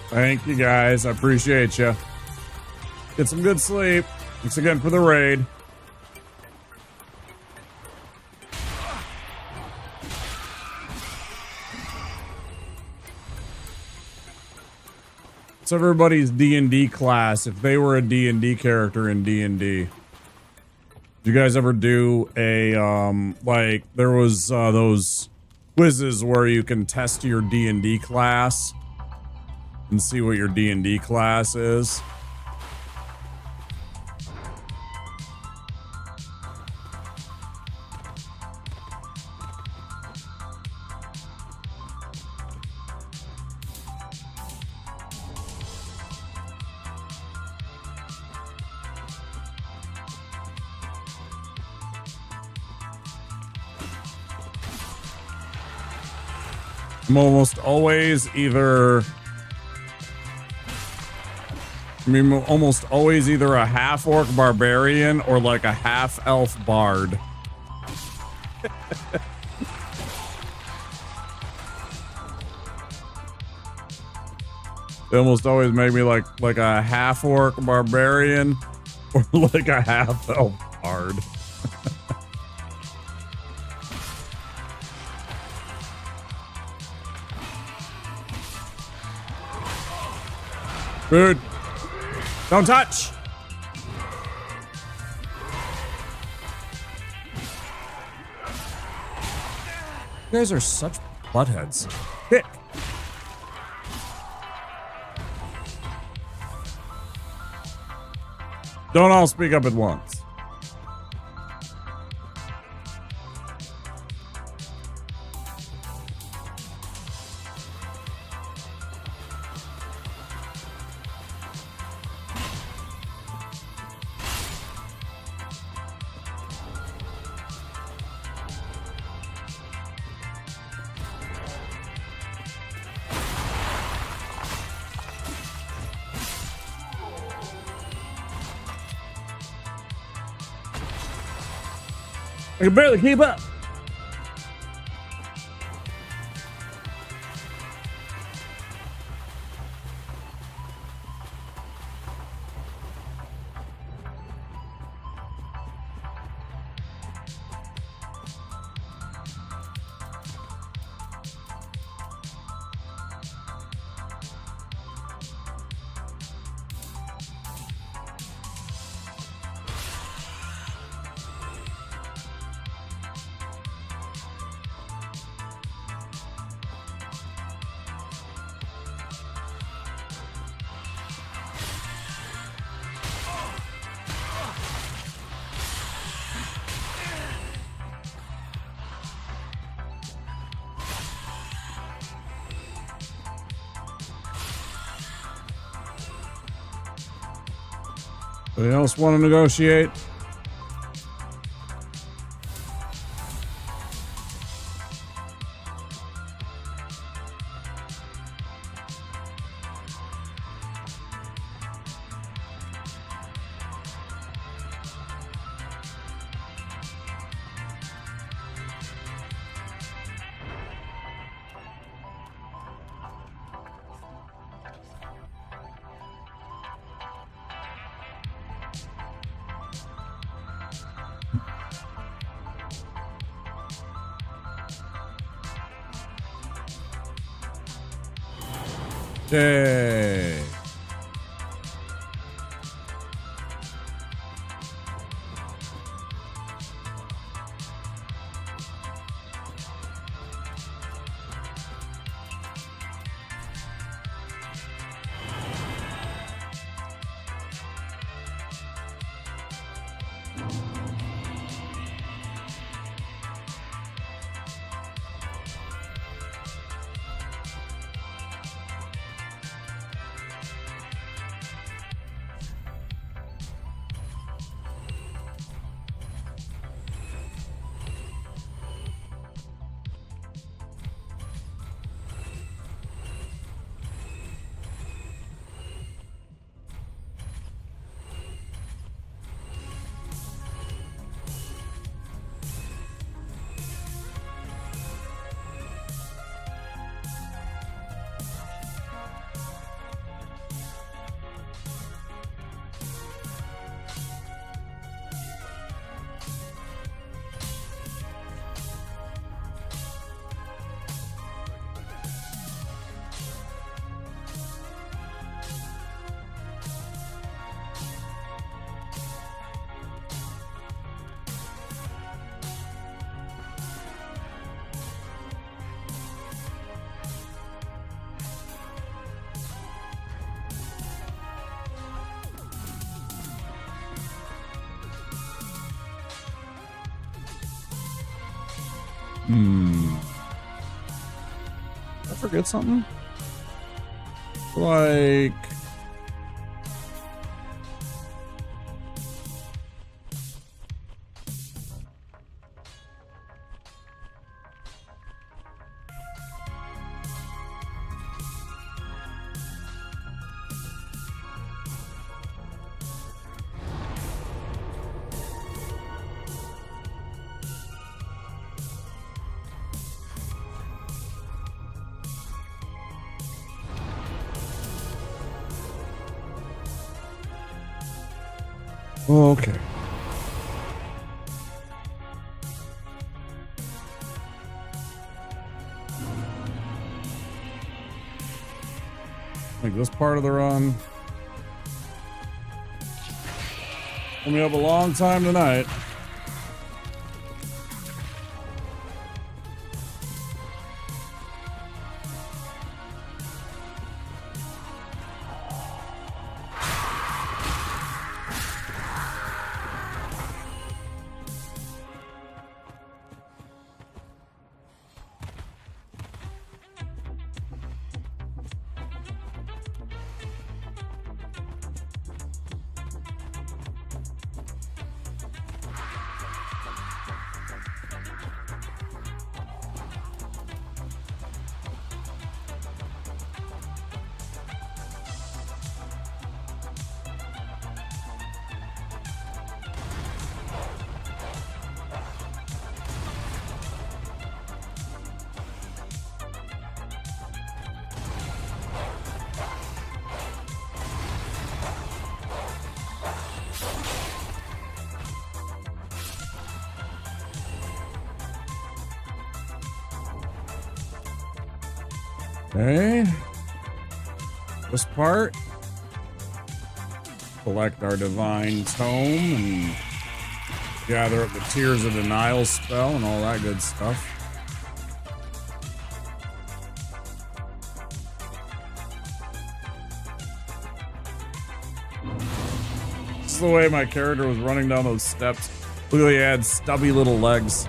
Thank you guys. I appreciate you. Get some good sleep. Thanks again for the raid. It's everybody's D&D class if they were a D&D character in D&D. Did you guys ever do a, like, there was those quizzes where you can test your D&D class and see what your D&D class is? I'm almost always either a half orc barbarian or like a half elf bard. They almost always make me like a half orc barbarian or like a half elf bard. Dude, don't touch. You guys are such buttheads. Kick. Don't all speak up at once. I can barely keep up. Anybody else want to negotiate? Yay. Did I forget something? Like... Okay. Like this part of the run. We have a long time tonight. Okay. This part. Collect our divine tome and gather up the Tears of Denial spell and all that good stuff. This is the way my character was running down those steps. Look, he had stubby little legs.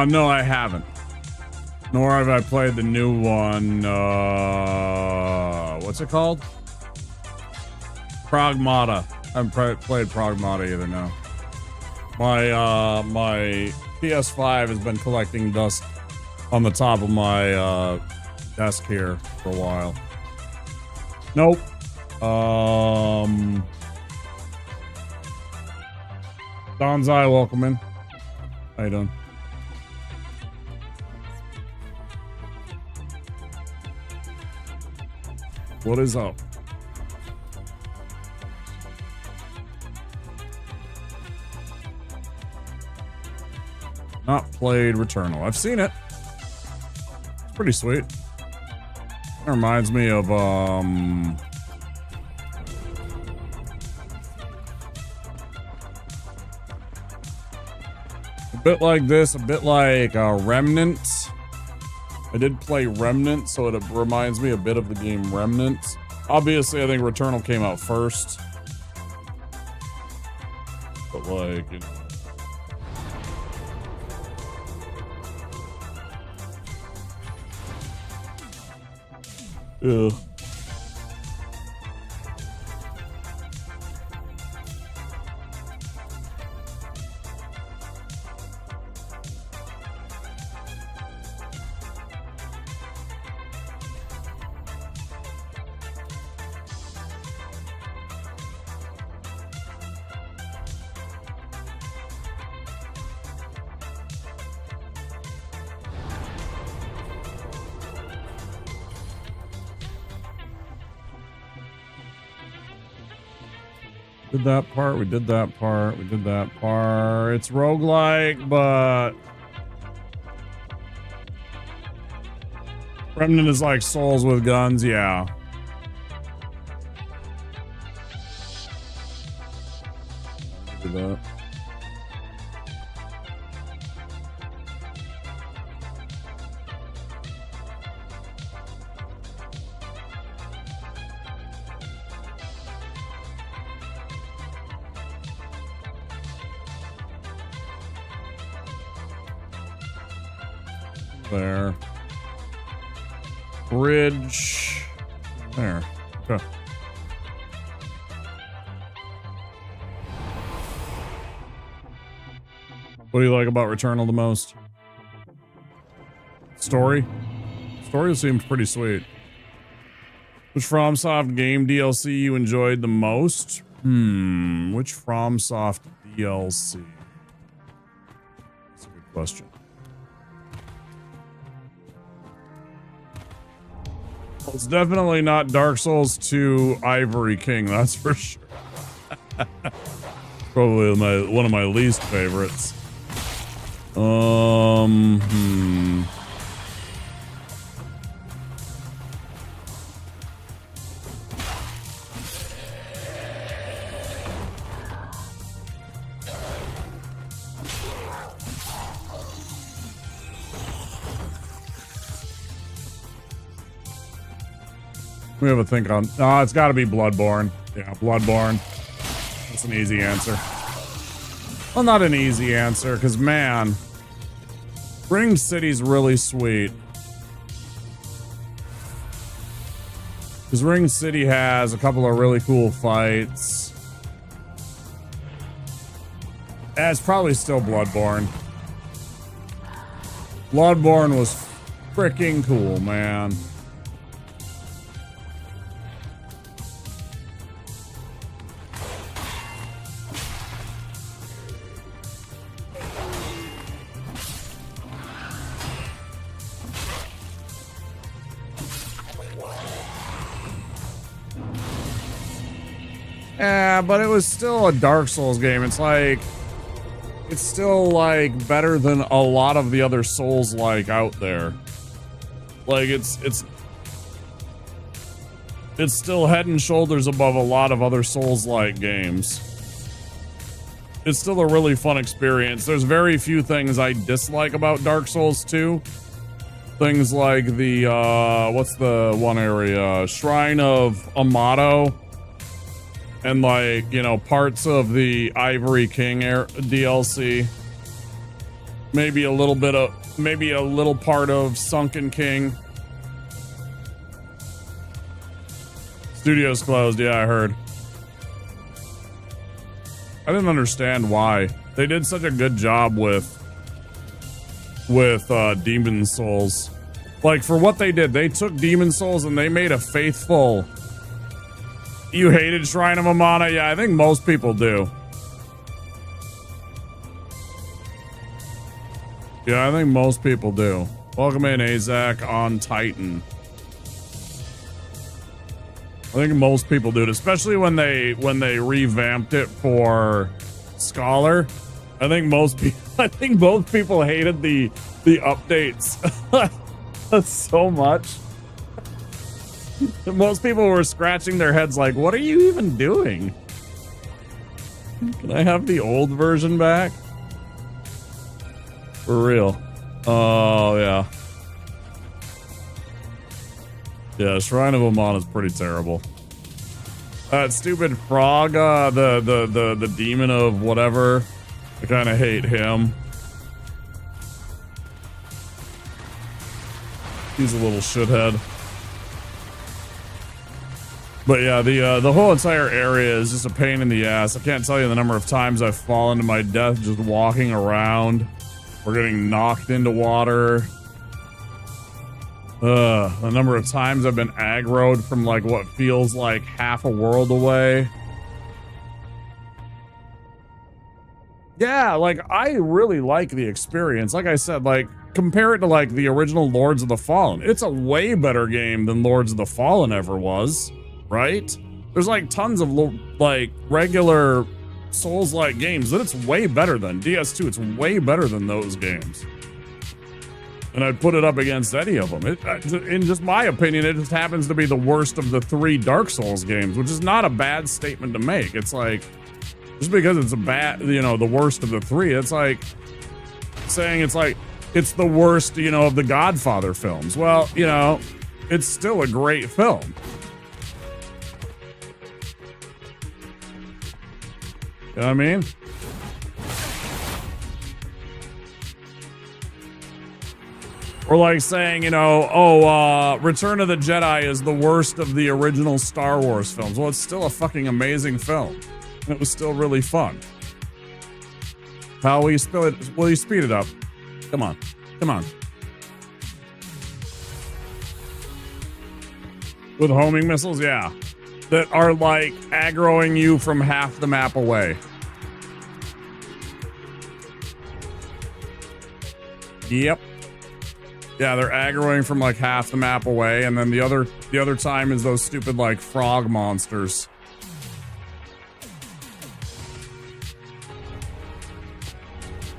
No, I haven't. Nor have I played the new one. What's it called? Pragmata. I haven't played Pragmata either now. My PS5 has been collecting dust on the top of my desk here for a while. Nope. Donzai, welcome in. How you doing? What is up? Not played Returnal. I've seen it. It's pretty sweet. That reminds me of a bit like this, a bit like Remnant. I did play Remnant, so it reminds me a bit of the game Remnant. Obviously, I think Returnal came out first. But like, you know. Yeah. Did that part, we did that part, we did that part. It's roguelike, but Remnant is like Souls with guns, yeah. Do that. There. Bridge. There. Okay. What do you like about Returnal the most? Story? Story seemed pretty sweet. Which FromSoft game DLC you enjoyed the most? Which FromSoft DLC? That's a good question. It's definitely not Dark Souls 2 Ivory King, that's for sure. Probably one of my least favorites. We have a think on. It's got to be Bloodborne. Yeah, Bloodborne. That's an easy answer. Well, not an easy answer, because man, Ring City's really sweet. Because Ring City has a couple of really cool fights. It's probably still Bloodborne. Bloodborne was freaking cool, man. Yeah, but it was still a Dark Souls game. It's still like better than a lot of the other Souls like out there. Like it's still head and shoulders above a lot of other Souls like games. It's still a really fun experience. There's very few things I dislike about Dark Souls 2. Things like the what's the one area? Shrine of Amato. And like, you know, parts of the Ivory King DLC. Maybe a little part of Sunken King. Studio's closed, yeah, I heard. I didn't understand why. They did such a good job with Demon Souls. Like, for what they did, they took Demon Souls and they made a faithful... You hated Shrine of Amana? Yeah, I think most people do. Yeah, I think most people do. Welcome in, Azak on Titan. I think most people do, especially when they revamped it for Scholar. I think most people hated the updates so much. Most people were scratching their heads like, what are you even doing? Can I have the old version back? For real. Oh, yeah. Yeah, Shrine of Amon is pretty terrible. That stupid frog, the demon of whatever. I kind of hate him. He's a little shithead. But yeah, the whole entire area is just a pain in the ass. I can't tell you the number of times I've fallen to my death just walking around or getting knocked into water. The number of times I've been aggroed from like what feels like half a world away. Yeah, like I really like the experience. Like I said, like compare it to like the original Lords of the Fallen. It's a way better game than Lords of the Fallen ever was. Right? There's like tons of like regular Souls-like games that it's way better than. DS2, it's way better than those games. And I'd put it up against any of them. In just my opinion, it just happens to be the worst of the 3 Dark Souls games, which is not a bad statement to make. It's like, just because it's the worst of the 3, it's like saying it's the worst, of the Godfather films. Well, it's still a great film. You know what I mean? Or like saying, Return of the Jedi is the worst of the original Star Wars films. Well, it's still a fucking amazing film. And it was still really fun. How will you will you speed it up? Come on. Come on. With homing missiles? Yeah. That are like aggroing you from half the map away. Yep. Yeah, they're aggroing from like half the map away, and then the other time is those stupid like frog monsters.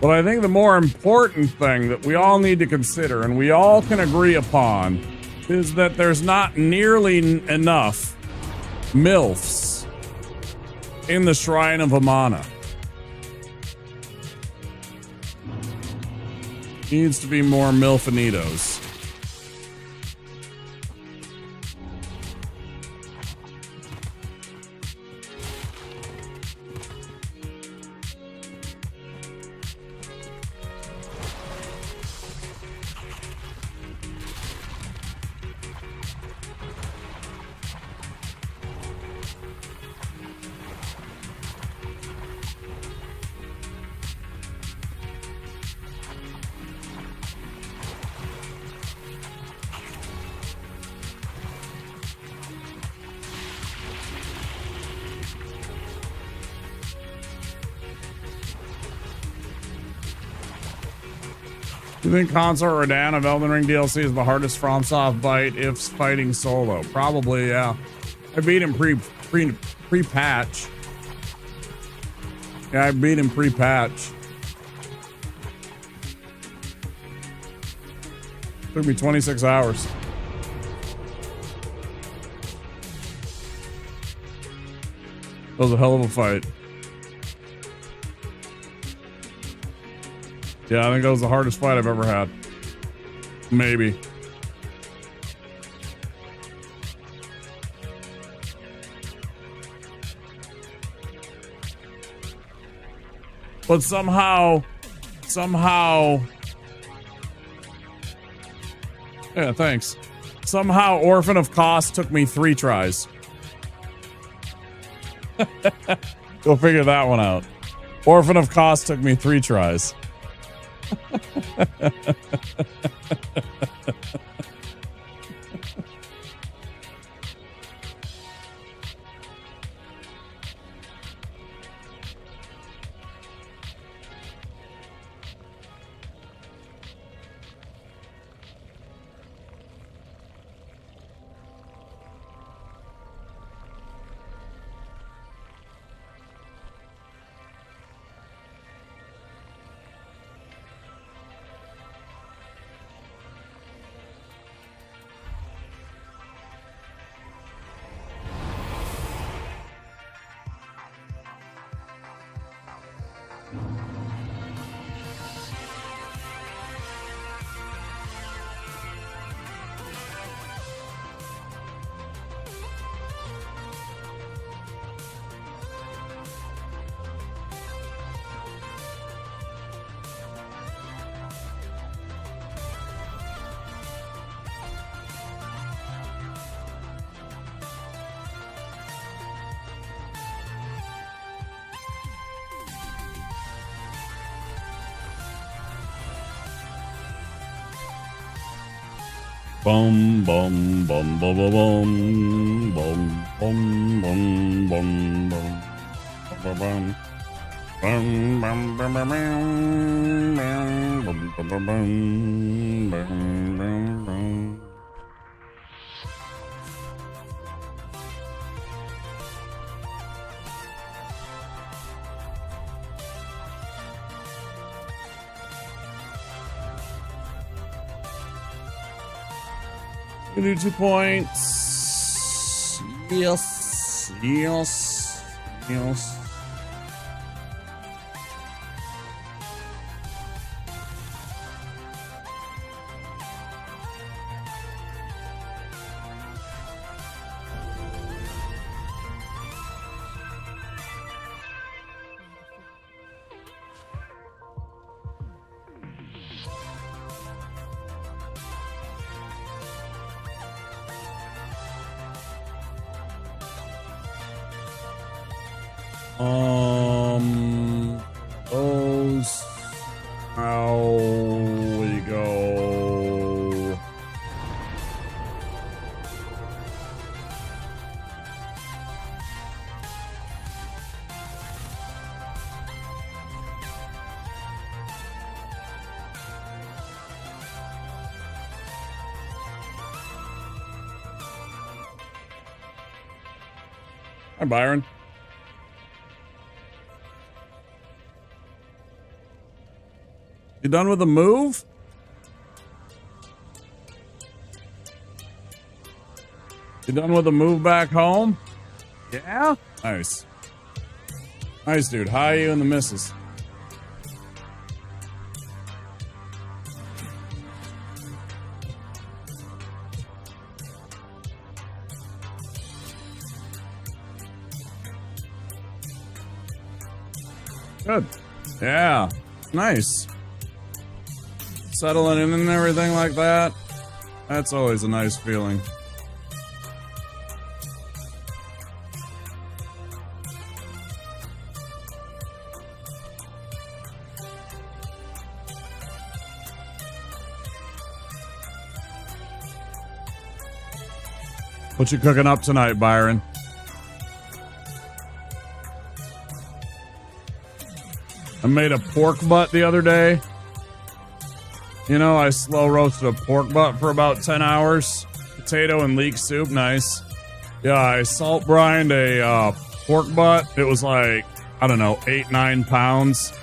But I think the more important thing that we all need to consider, and we all can agree upon, is that there's not nearly enough MILFs in the Shrine of Amana. Needs to be more MILFanitos. You think Consort Radahn of Elden Ring DLC is the hardest FromSoft bite if fighting solo? Probably, yeah. I beat him pre-patch. Yeah, I beat him pre-patch. Took me 26 hours. That was a hell of a fight. Yeah, I think that was the hardest fight I've ever had. Maybe. But somehow... Yeah, thanks. Somehow Orphan of Cost took me 3 tries. Go figure that one out. Orphan of Cost took me 3 tries. Bum bum bum bum bum bum bum bum bum bum bum bum bum bum bum bum bum. Gonna do 2 points. Yes. Yes. Yes. Those. How we go? Hi, Byron. You done with the move? You done with the move back home? Yeah? Nice. Nice, dude. Hi, you and the missus. Good. Yeah. Nice. Settling in and everything like that. That's always a nice feeling. What you cooking up tonight, Byron? I made a pork butt the other day. You know, I slow roasted a pork butt for about 10 hours. Potato and leek soup, nice. Yeah, I salt brined a pork butt. It was like, I don't know, 8-9 pounds.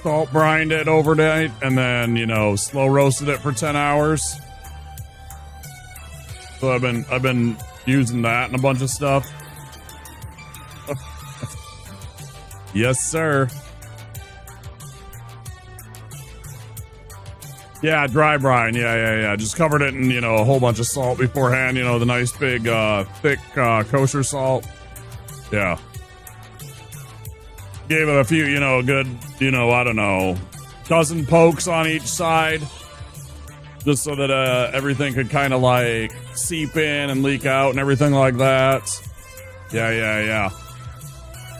Salt brined it overnight and then, you know, slow roasted it for 10 hours. So I've been using that and a bunch of stuff. Yes, sir. Yeah, dry brine. Yeah. Just covered it in, you know, a whole bunch of salt beforehand. You know, the nice big, thick, kosher salt. Yeah. Gave it a few, you know, good, you know, I don't know, dozen pokes on each side. Just so that everything could kind of like seep in and leak out and everything like that. Yeah.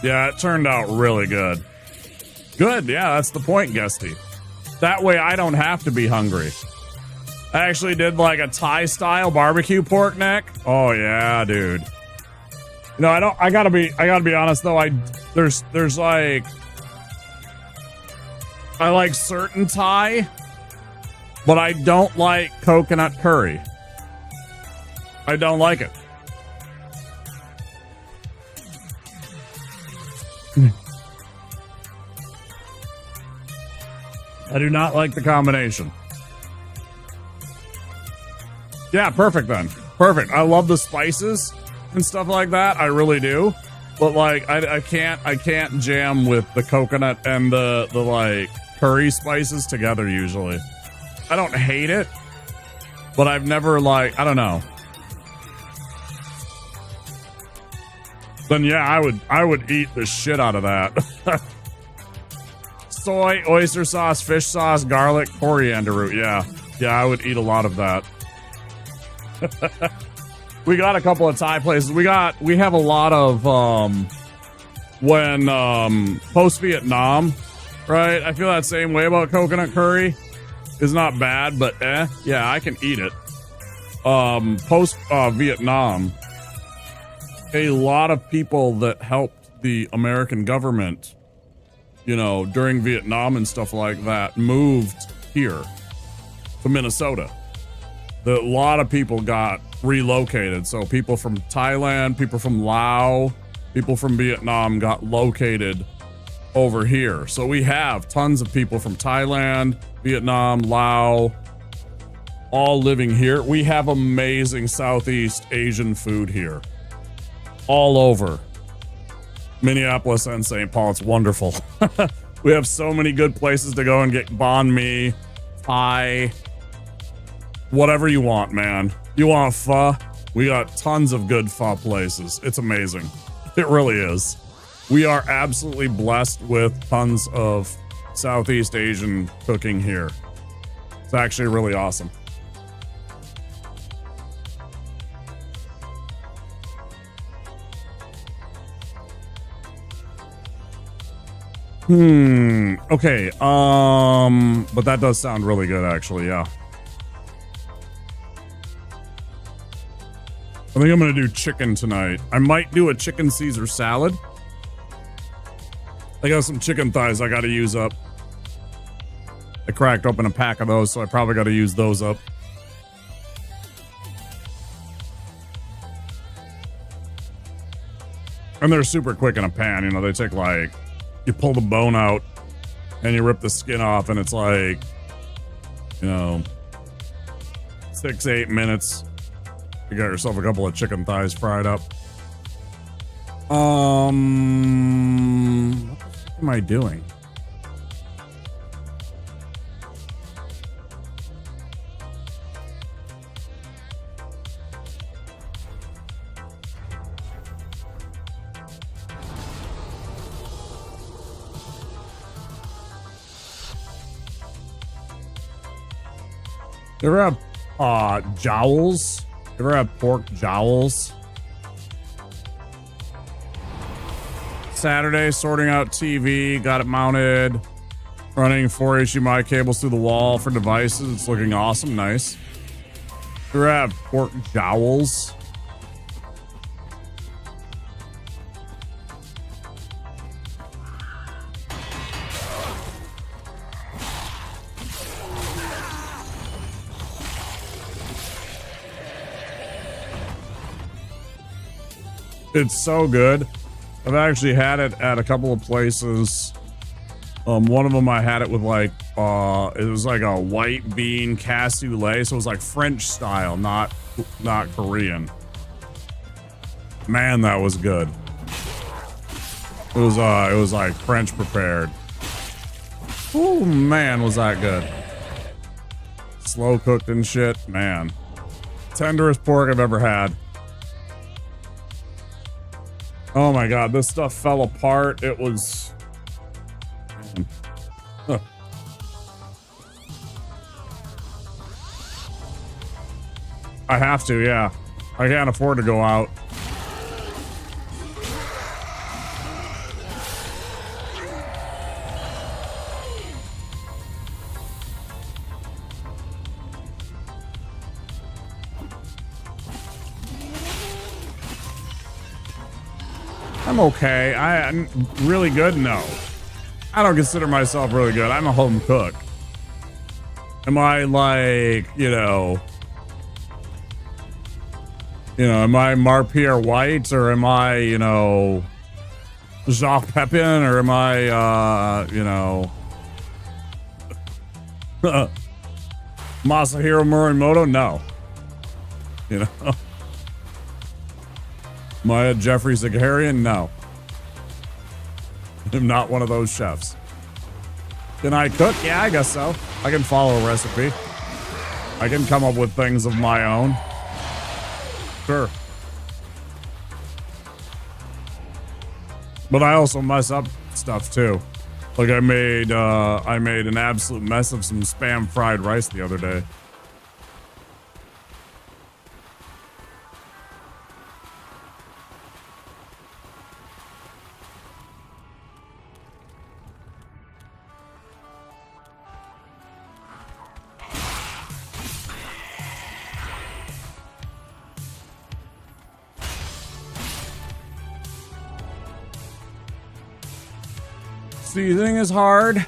Yeah, it turned out really good. Good, yeah, that's the point, Guesty. That way I don't have to be hungry. I actually did like a Thai-style barbecue pork neck. Oh yeah, dude. You know, I gotta be honest though, there's like, I like certain Thai, but I don't like coconut curry. I don't like it. I do not like the combination. Yeah, perfect then. Perfect. I love the spices and stuff like that. I really do. But like I can't jam with the coconut and the like curry spices together usually. I don't hate it, but I've never like, I don't know. Then yeah, I would eat the shit out of that. Soy, oyster sauce, fish sauce, garlic, coriander root. Yeah, I would eat a lot of that. We got a couple of Thai places. We have a lot of when post Vietnam, right? I feel that same way about coconut curry. It's not bad, but yeah, I can eat it. Post Vietnam, a lot of people that helped the American government, you know, during Vietnam and stuff like that, moved here to Minnesota. A lot of people got relocated. So people from Thailand, people from Laos, people from Vietnam got located over here. So we have tons of people from Thailand, Vietnam, Laos, all living here. We have amazing Southeast Asian food here. All over Minneapolis and St. Paul. It's wonderful. We have so many good places to go and get banh mi, Thai, whatever you want, man. You want pho? We got tons of good pho places. It's amazing. It really is. We are absolutely blessed with tons of Southeast Asian cooking here. It's actually really awesome. Okay. But that does sound really good, actually. Yeah. I think I'm gonna do chicken tonight. I might do a chicken Caesar salad. I got some chicken thighs I gotta use up. I cracked open a pack of those, so I probably gotta use those up. And they're super quick in a pan, you know, they take like, you pull the bone out and you rip the skin off and it's like, you know, 6-8 minutes. You got yourself a couple of chicken thighs fried up. What am I doing? You ever have jowls? You ever have pork jowls? Saturday, sorting out TV, got it mounted, running 4 HDMI cables through the wall for devices. It's looking awesome, nice. You ever have pork jowls? It's so good. I've actually had it at a couple of places. One of them I had it with like, it was like a white bean cassoulet. So it was like French style, not Korean. Man, that was good. It was like French prepared. Oh man, was that good. Slow cooked and shit, man. Tenderest pork I've ever had. Oh my god, this stuff fell apart. It was... Huh. I have to, yeah. I can't afford to go out. I'm okay. I'm really good? No. I don't consider myself really good. I'm a home cook. Am I like, you know, am I Marc-Pierre White or am I, you know, Jacques Pepin or am I, you know, Masahiro Morimoto? No. You know? Am I a Jeffrey Zagarian? No. I'm not one of those chefs. Can I cook? Yeah, I guess so. I can follow a recipe. I can come up with things of my own. Sure. But I also mess up stuff too. Like I made an absolute mess of some Spam fried rice the other day. Seasoning is hard.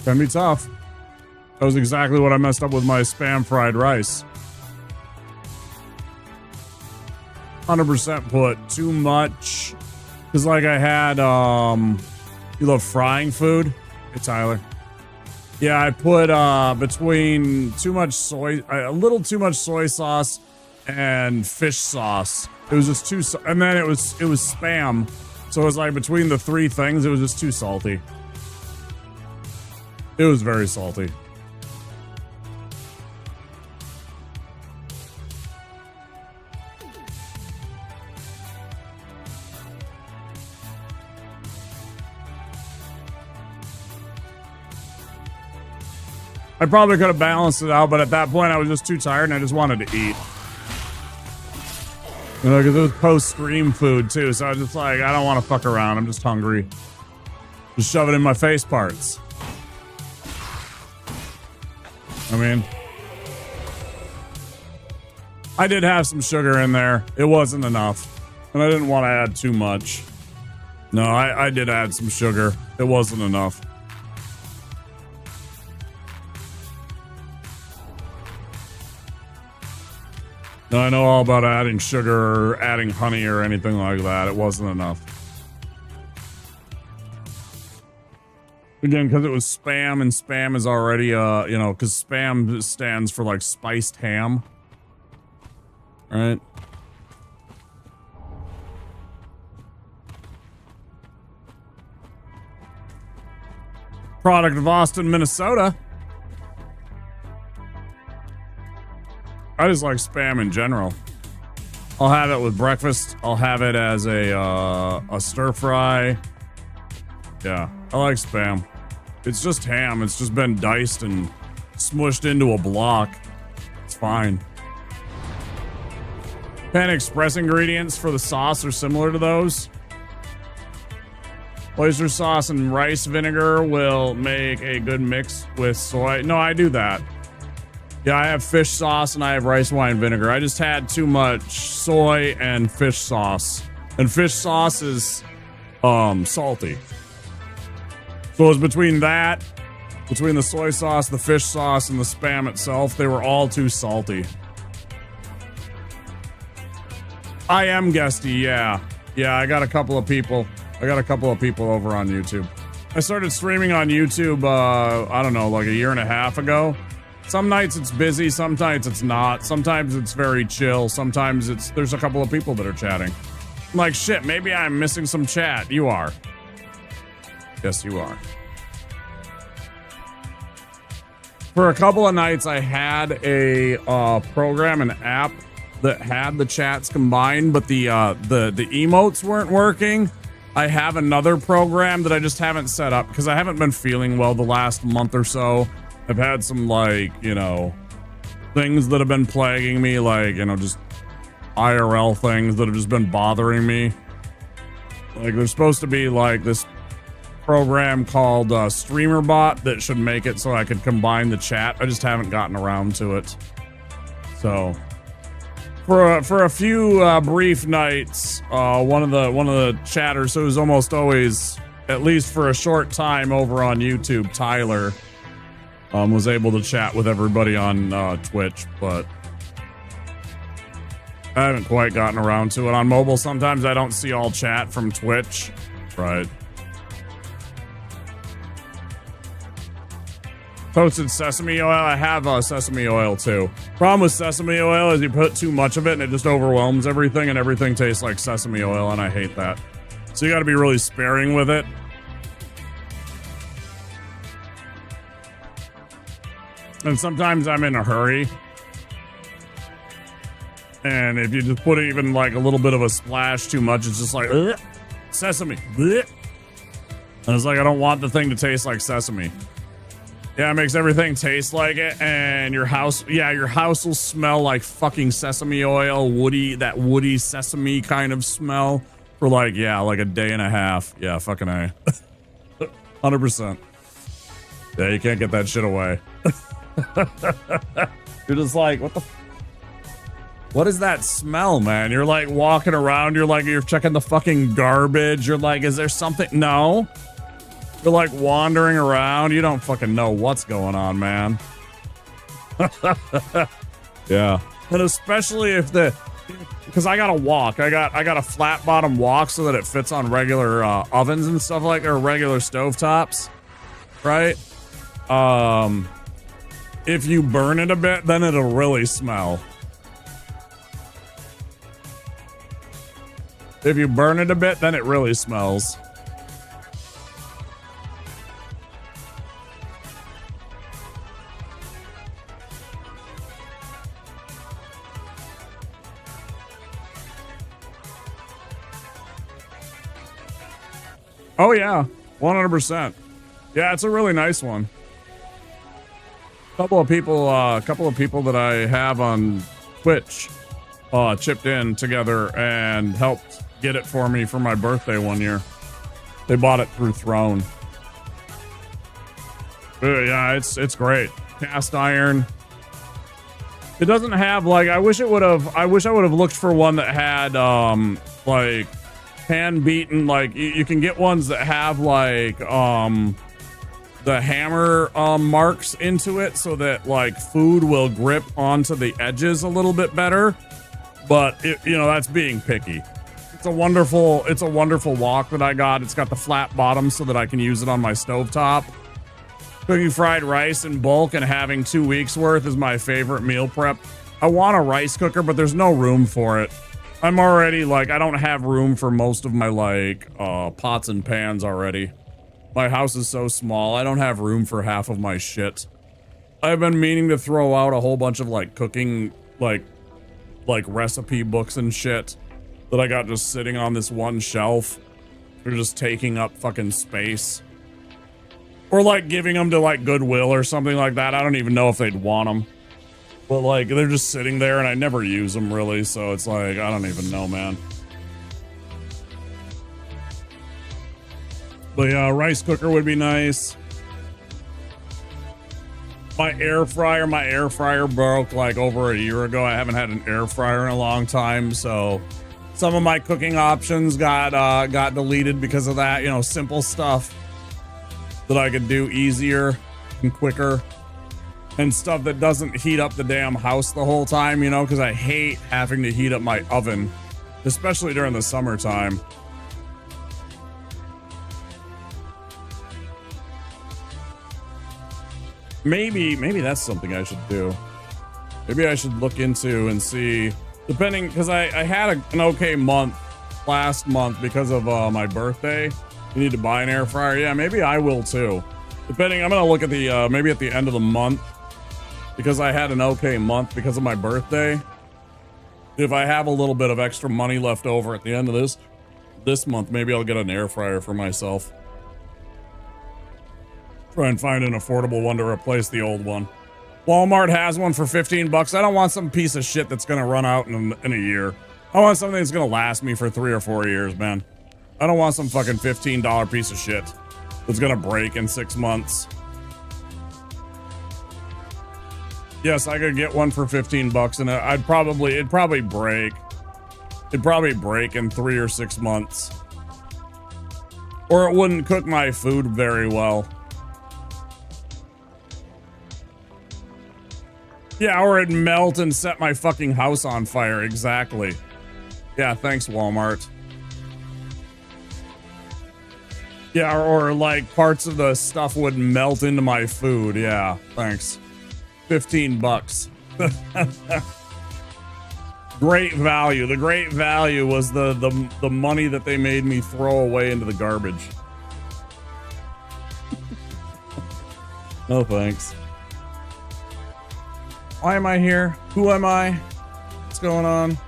Can be tough. That was exactly what I messed up with my Spam fried rice. 100% put too much. Because like I had, you love frying food? Hey, Tyler. Yeah, I put between a little too much soy sauce and fish sauce. It was just too, and then it was Spam. So it was like between the three things, it was just too salty. It was very salty. I probably could have balanced it out, but at that point I was just too tired and I just wanted to eat. You know, because it was post-stream food too, so I was just like, I don't want to fuck around. I'm just hungry. Just shove it in my face parts. I mean, I did have some sugar in there. It wasn't enough, and I didn't want to add too much. No, I did add some sugar. It wasn't enough. No, I know all about adding sugar or adding honey or anything like that. It wasn't enough. Again, because it was Spam, and Spam is already, you know, because Spam stands for, like, spiced ham. Right? Product of Austin, Minnesota. I just like Spam in general. I'll have it with breakfast. I'll have it as a stir fry. Yeah, I like Spam. It's just ham. It's just been diced and smushed into a block. It's fine. Pan Express ingredients for the sauce are similar to those. Oyster sauce and rice vinegar will make a good mix with soy. No, I do that. Yeah, I have fish sauce and I have rice wine vinegar. I just had too much soy and fish sauce. And fish sauce is salty. So it was between that, between the soy sauce, the fish sauce, and the Spam itself, they were all too salty. I am guesty, yeah. Yeah, I got a couple of people. Over on YouTube. I started streaming on YouTube, I don't know, like a year and a half ago. Some nights it's busy, some nights it's not. Sometimes it's very chill. Sometimes there's a couple of people that are chatting. I'm like, shit, maybe I'm missing some chat. You are. Yes, you are. For a couple of nights, I had a program, an app that had the chats combined, but the emotes weren't working. I have another program that I just haven't set up because I haven't been feeling well the last month or so. I've had some, like, you know, things that have been plaguing me, like, you know, just IRL things that have just been bothering me. Like, there's supposed to be, like, this program called StreamerBot that should make it so I could combine the chat. I just haven't gotten around to it. So, for a few brief nights, one of the chatters who's almost always, at least for a short time over on YouTube, Tyler, was able to chat with everybody on Twitch, but I haven't quite gotten around to it. On mobile, sometimes I don't see all chat from Twitch. Right. Toasted sesame oil. I have sesame oil too. Problem with sesame oil is you put too much of it and it just overwhelms everything and everything tastes like sesame oil, and I hate that. So you got to be really sparing with it. And sometimes I'm in a hurry. And if you just put even like a little bit of a splash too much, it's just like, sesame. Blech. And it's like, I don't want the thing to taste like sesame. Yeah, it makes everything taste like it. And your house will smell like fucking sesame oil, that woody sesame kind of smell for like a day and a half. Yeah, fucking A. 100%. Yeah, you can't get that shit away. You're just like, what is that smell, man? You're like walking around, you're checking the fucking garbage. You're like, is there something? No. You're like wandering around. You don't fucking know what's going on, man. Yeah. And especially if because I got a wok. I got a flat bottom wok so that it fits on regular ovens and stuff like, or regular stovetops, right? If you burn it a bit, then it'll really smell. If you burn it a bit, then it really smells. Oh yeah, 100%. Yeah, it's a really nice one. Couple of people that I have on Twitch chipped in together and helped get it for me for my birthday one year. They bought it through Throne. Yeah, it's great. Cast iron. It doesn't have like, I wish I would have looked for one that had like hand beaten, like you can get ones that have like the hammer marks into it so that like food will grip onto the edges a little bit better, but that's being picky. It's a wonderful wok that I got. It's got the flat bottom so that I can use it on my stovetop. Cooking fried rice in bulk and having 2 weeks worth is my favorite meal prep. I want a rice cooker, but there's no room for it. I'm already like, I don't have room for most of my like pots and pans already. My house is so small, I don't have room for half of my shit. I've been meaning to throw out a whole bunch of like cooking, like recipe books and shit that I got just sitting on this one shelf. They're just taking up fucking space. Or like giving them to like Goodwill or something like that. I don't even know if they'd want them. But like, they're just sitting there and I never use them really. So it's like, I don't even know, man. But yeah, rice cooker would be nice. My air fryer broke like over a year ago. I haven't had an air fryer in a long time, so some of my cooking options got deleted because of that. Simple stuff that I could do easier and quicker, and stuff that doesn't heat up the damn house the whole time. Because I hate having to heat up my oven, especially during the summertime. Maybe that's something I should do. Maybe I should look into and see, depending, because I had an okay month last month because of my birthday. You need to buy an air fryer. Yeah, maybe I will too. Depending, I'm gonna look at the maybe at the end of the month, because I had an okay month because of my birthday. If I have a little bit of extra money left over at the end of this month, maybe I'll get an air fryer for myself. Try and find an affordable one to replace the old one. Walmart has one for 15 bucks. I don't want some piece of shit that's gonna run out in a year. I want something that's gonna last me for 3 or 4 years, man. I don't want some fucking $15 piece of shit that's gonna break in 6 months. Yes, I could get one for 15 bucks and it'd probably break. It'd probably break in 3 or 6 months. Or it wouldn't cook my food very well. Yeah, or it'd melt and set my fucking house on fire. Exactly. Yeah, thanks, Walmart. Yeah, or like parts of the stuff would melt into my food. Yeah, thanks. 15 bucks. Great value. The great value was the money that they made me throw away into the garbage. No thanks. Why am I here? Who am I? What's going on?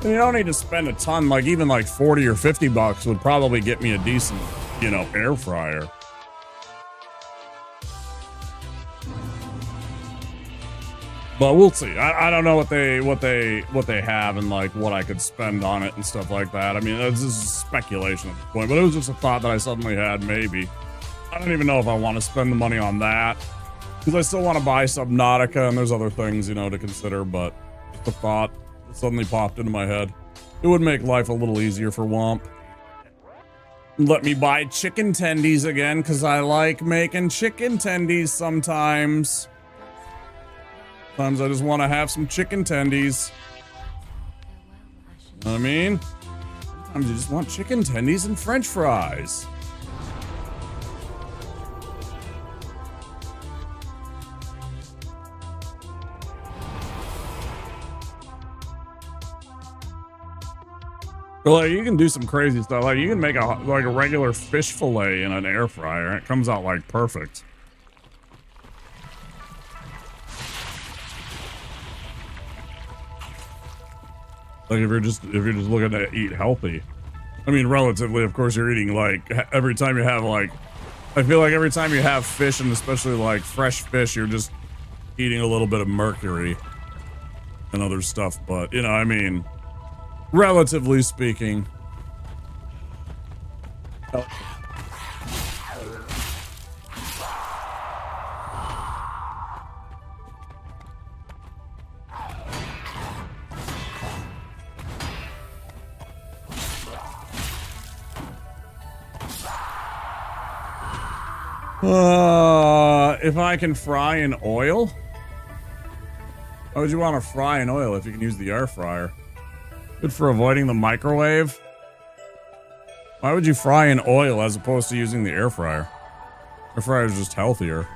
And you don't need to spend a ton, like even like 40 or 50 bucks would probably get me a decent, air fryer. But we'll see. I don't know what they have and like what I could spend on it and stuff like that. I mean, this is speculation at this point, but it was just a thought that I suddenly had. Maybe I don't even know if I want to spend the money on that, because I still want to buy Subnautica and there's other things to consider. But just a thought suddenly popped into my head. It would make life a little easier for Womp. Let me buy chicken tendies again, because I like making chicken tendies sometimes. Sometimes I just want to have some chicken tendies. You know what I mean? Sometimes you just want chicken tendies and french fries. But like, you can do some crazy stuff. Like, you can make a regular fish fillet in an air fryer, and it comes out like perfect. Like if you're just looking to eat healthy. I mean, relatively, of course, you're eating like every time you have like, I feel like every time you have fish, and especially like fresh fish, you're just eating a little bit of mercury and other stuff. But you know, I mean, relatively speaking. If I can fry in oil? Why would you want to fry in oil if you can use the air fryer? Good for avoiding the microwave. Why would you fry in oil as opposed to using the air fryer? Air fryer is just healthier.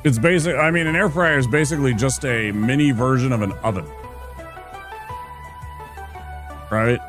It's basic. I mean, an air fryer is basically just a mini version of an oven. Right?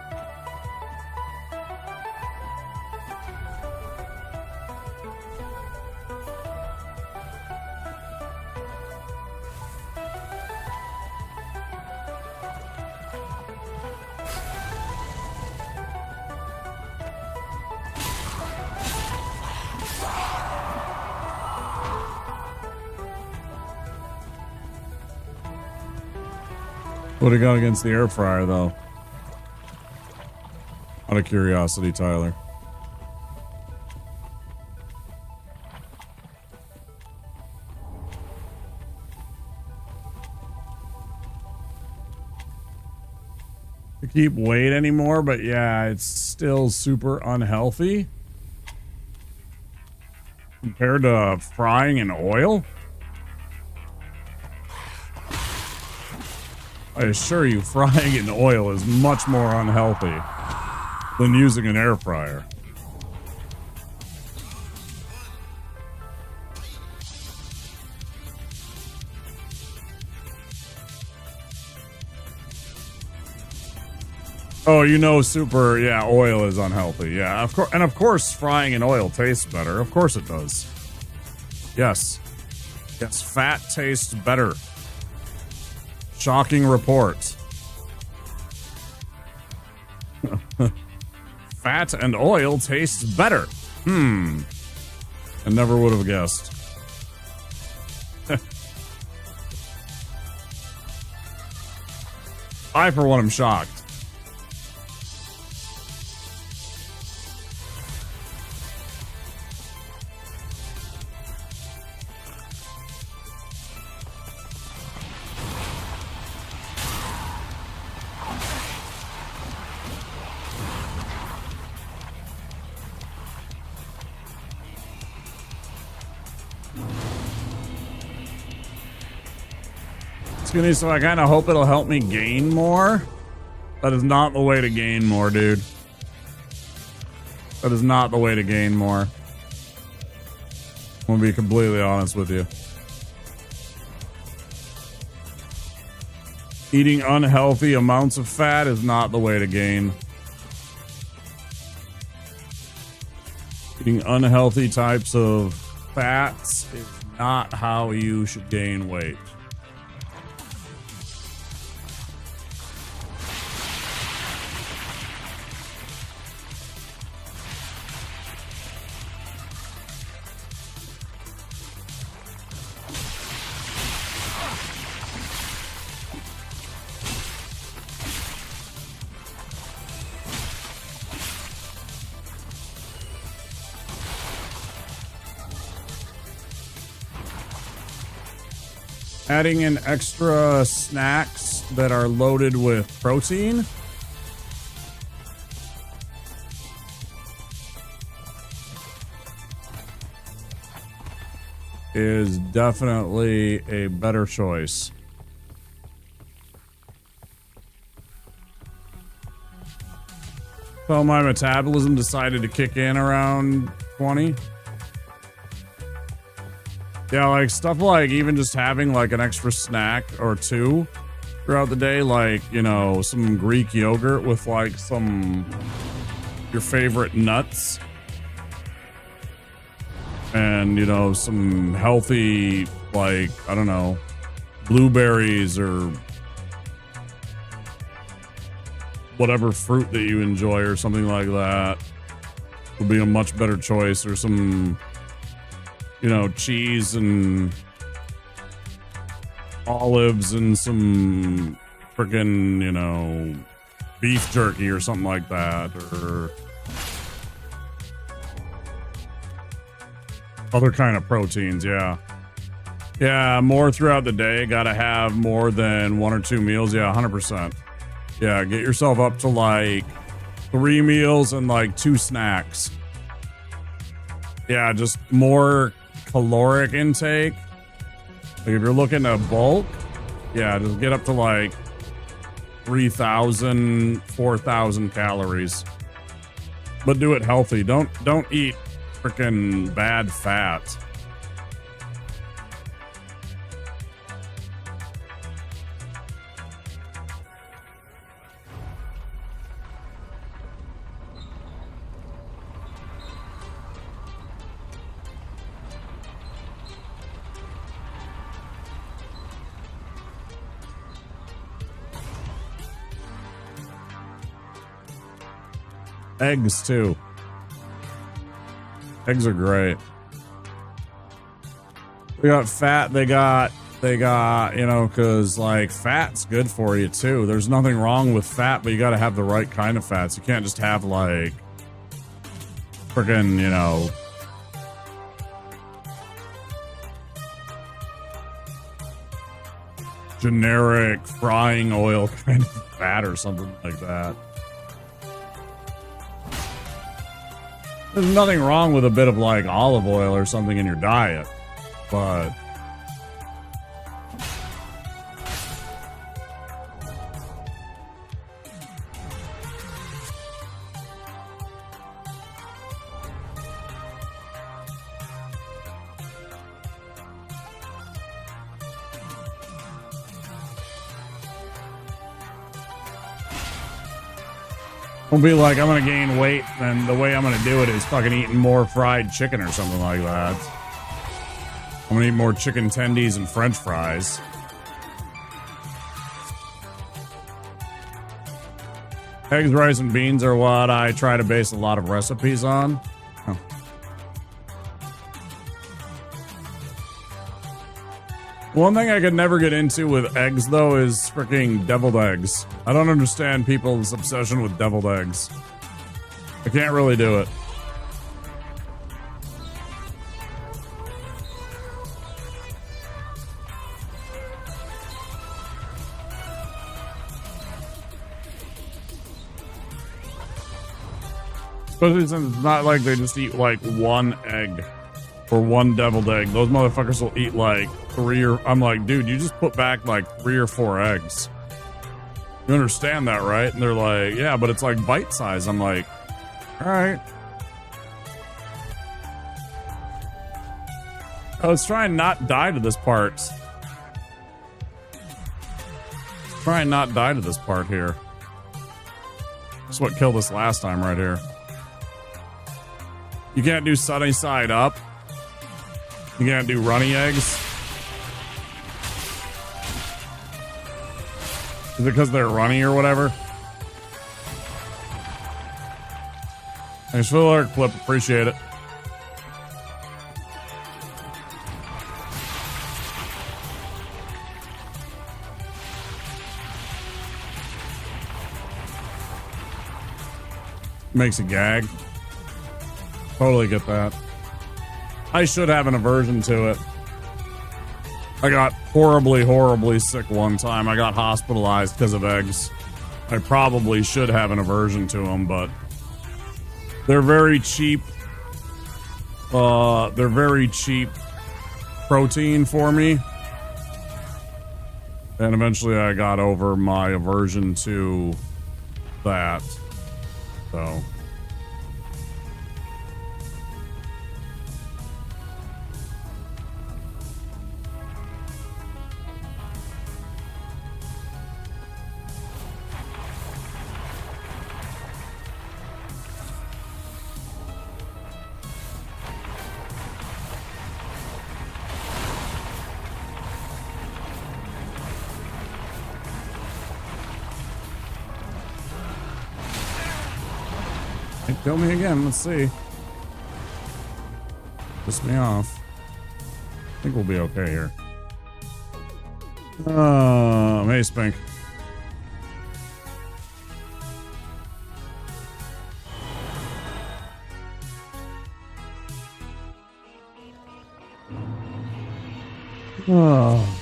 What do you got against the air fryer, though? Out of curiosity, Tyler. To keep weight anymore, but yeah, it's still super unhealthy. Compared to frying in oil? I assure you, frying in oil is much more unhealthy than using an air fryer. Oh, you know, yeah, oil is unhealthy. Yeah, of course, and of course, frying in oil tastes better. Of course, it does. Yes, fat tastes better. Shocking report. Fat and oil tastes better. I never would have guessed. I, for one, am shocked. Skinny, so I kind of hope it'll help me gain more. That is not the way to gain more, dude. That is not the way to gain more. I'm gonna be completely honest with you. Eating unhealthy amounts of fat is not the way to gain. Eating unhealthy types of fats is not how you should gain weight. Adding in extra snacks that are loaded with protein. Is definitely a better choice. So my metabolism decided to kick in around 20. Yeah, like stuff like even just having like an extra snack or two throughout the day, like, you know, some Greek yogurt with like some your favorite nuts and, you know, some healthy, like, I don't know, blueberries or whatever fruit that you enjoy or something like that would be a much better choice, or some, you know, cheese and olives and some freaking, you know, beef jerky or something like that, or other kind of proteins. Yeah, more throughout the day. Gotta have more than 1 or 2 meals. Yeah, 100%. Yeah, get yourself up to like 3 meals and like 2 snacks. Yeah, just more caloric intake. Like if you're looking to bulk, yeah, just get up to like 3,000, 4,000 calories. But do it healthy. Don't eat freaking bad fat. Eggs too. Eggs are great. We got fat. They got, you know, cause like fat's good for you too. There's nothing wrong with fat, but you got to have the right kind of fats. You can't just have like freaking, you know, generic frying oil kind of fat or something like that. There's nothing wrong with a bit of like olive oil or something in your diet, but don't be like, I'm gonna gain weight and the way I'm gonna do it is fucking eating more fried chicken or something like that. I'm gonna eat more chicken tendies and french fries. Eggs, rice, and beans are what I try to base a lot of recipes on. Huh. One thing I could never get into with eggs, though, is freaking deviled eggs. I don't understand people's obsession with deviled eggs. I can't really do it. Especially since it's not like they just eat like one egg or one deviled egg. Those motherfuckers will eat like 3 or... I'm like, dude, you just put back like 3 or 4 eggs. You understand that, right? And they're like, yeah, but it's like bite size. I'm like, all right. Let's try and not die to this part. Try and not die to this part here. That's what killed us last time right here. You can't do sunny side up. You can't do runny eggs. Is it because they're runny or whatever? Thanks for the alert clip. Appreciate it. Makes a gag. Totally get that. I should have an aversion to it. I got horribly, horribly sick one time. I got hospitalized because of eggs. I probably should have an aversion to them, but they're very cheap. They're very cheap protein for me. And eventually I got over my aversion to that. So. Kill me again. Let's see. Piss me off. I think we'll be okay here. Hey, Spink. Oh.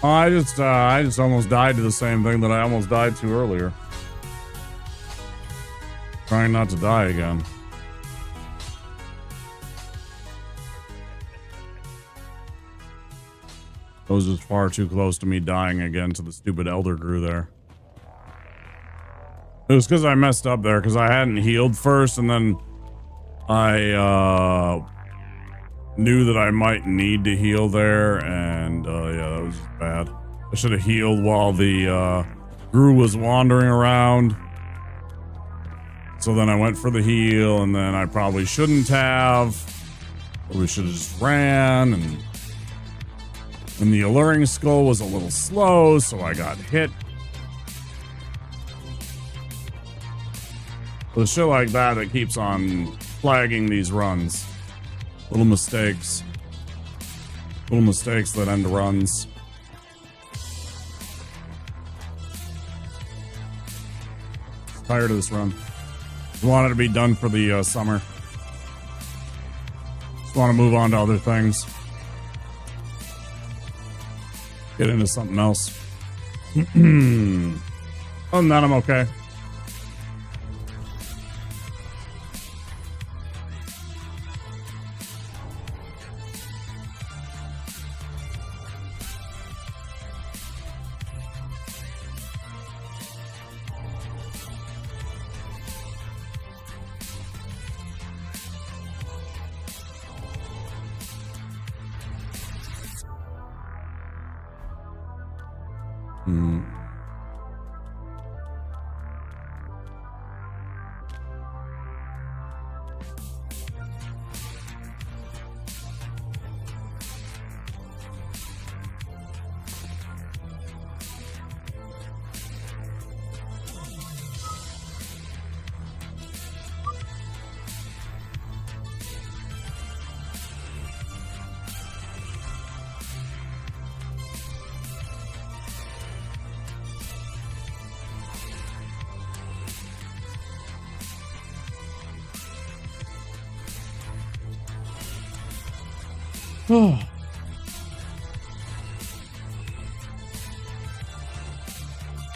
I just almost died to the same thing that I almost died to earlier. Trying not to die again. It was just far too close to me dying again to the stupid elder grew there. It was because I messed up there, because I hadn't healed first, and then I knew that I might need to heal there, and yeah, that was just bad. I should have healed while the Gru was wandering around. So then I went for the heal, and then I probably shouldn't have. Or we should have just ran, and the alluring skull was a little slow, so I got hit. So shit like that that keeps on flagging these runs. Little mistakes. Little mistakes that end runs. Tired of this run. Just want it to be done for the summer. Just want to move on to other things. Get into something else. Other than that, I'm okay.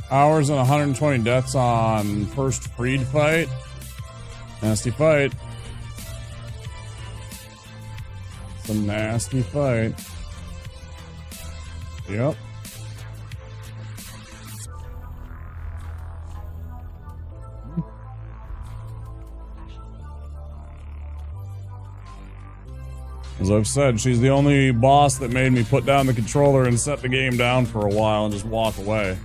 Hours and 120 deaths on first freed fight. Nasty fight. It's a nasty fight. Yep. As I've said, she's the only boss that made me put down the controller and set the game down for a while and just walk away.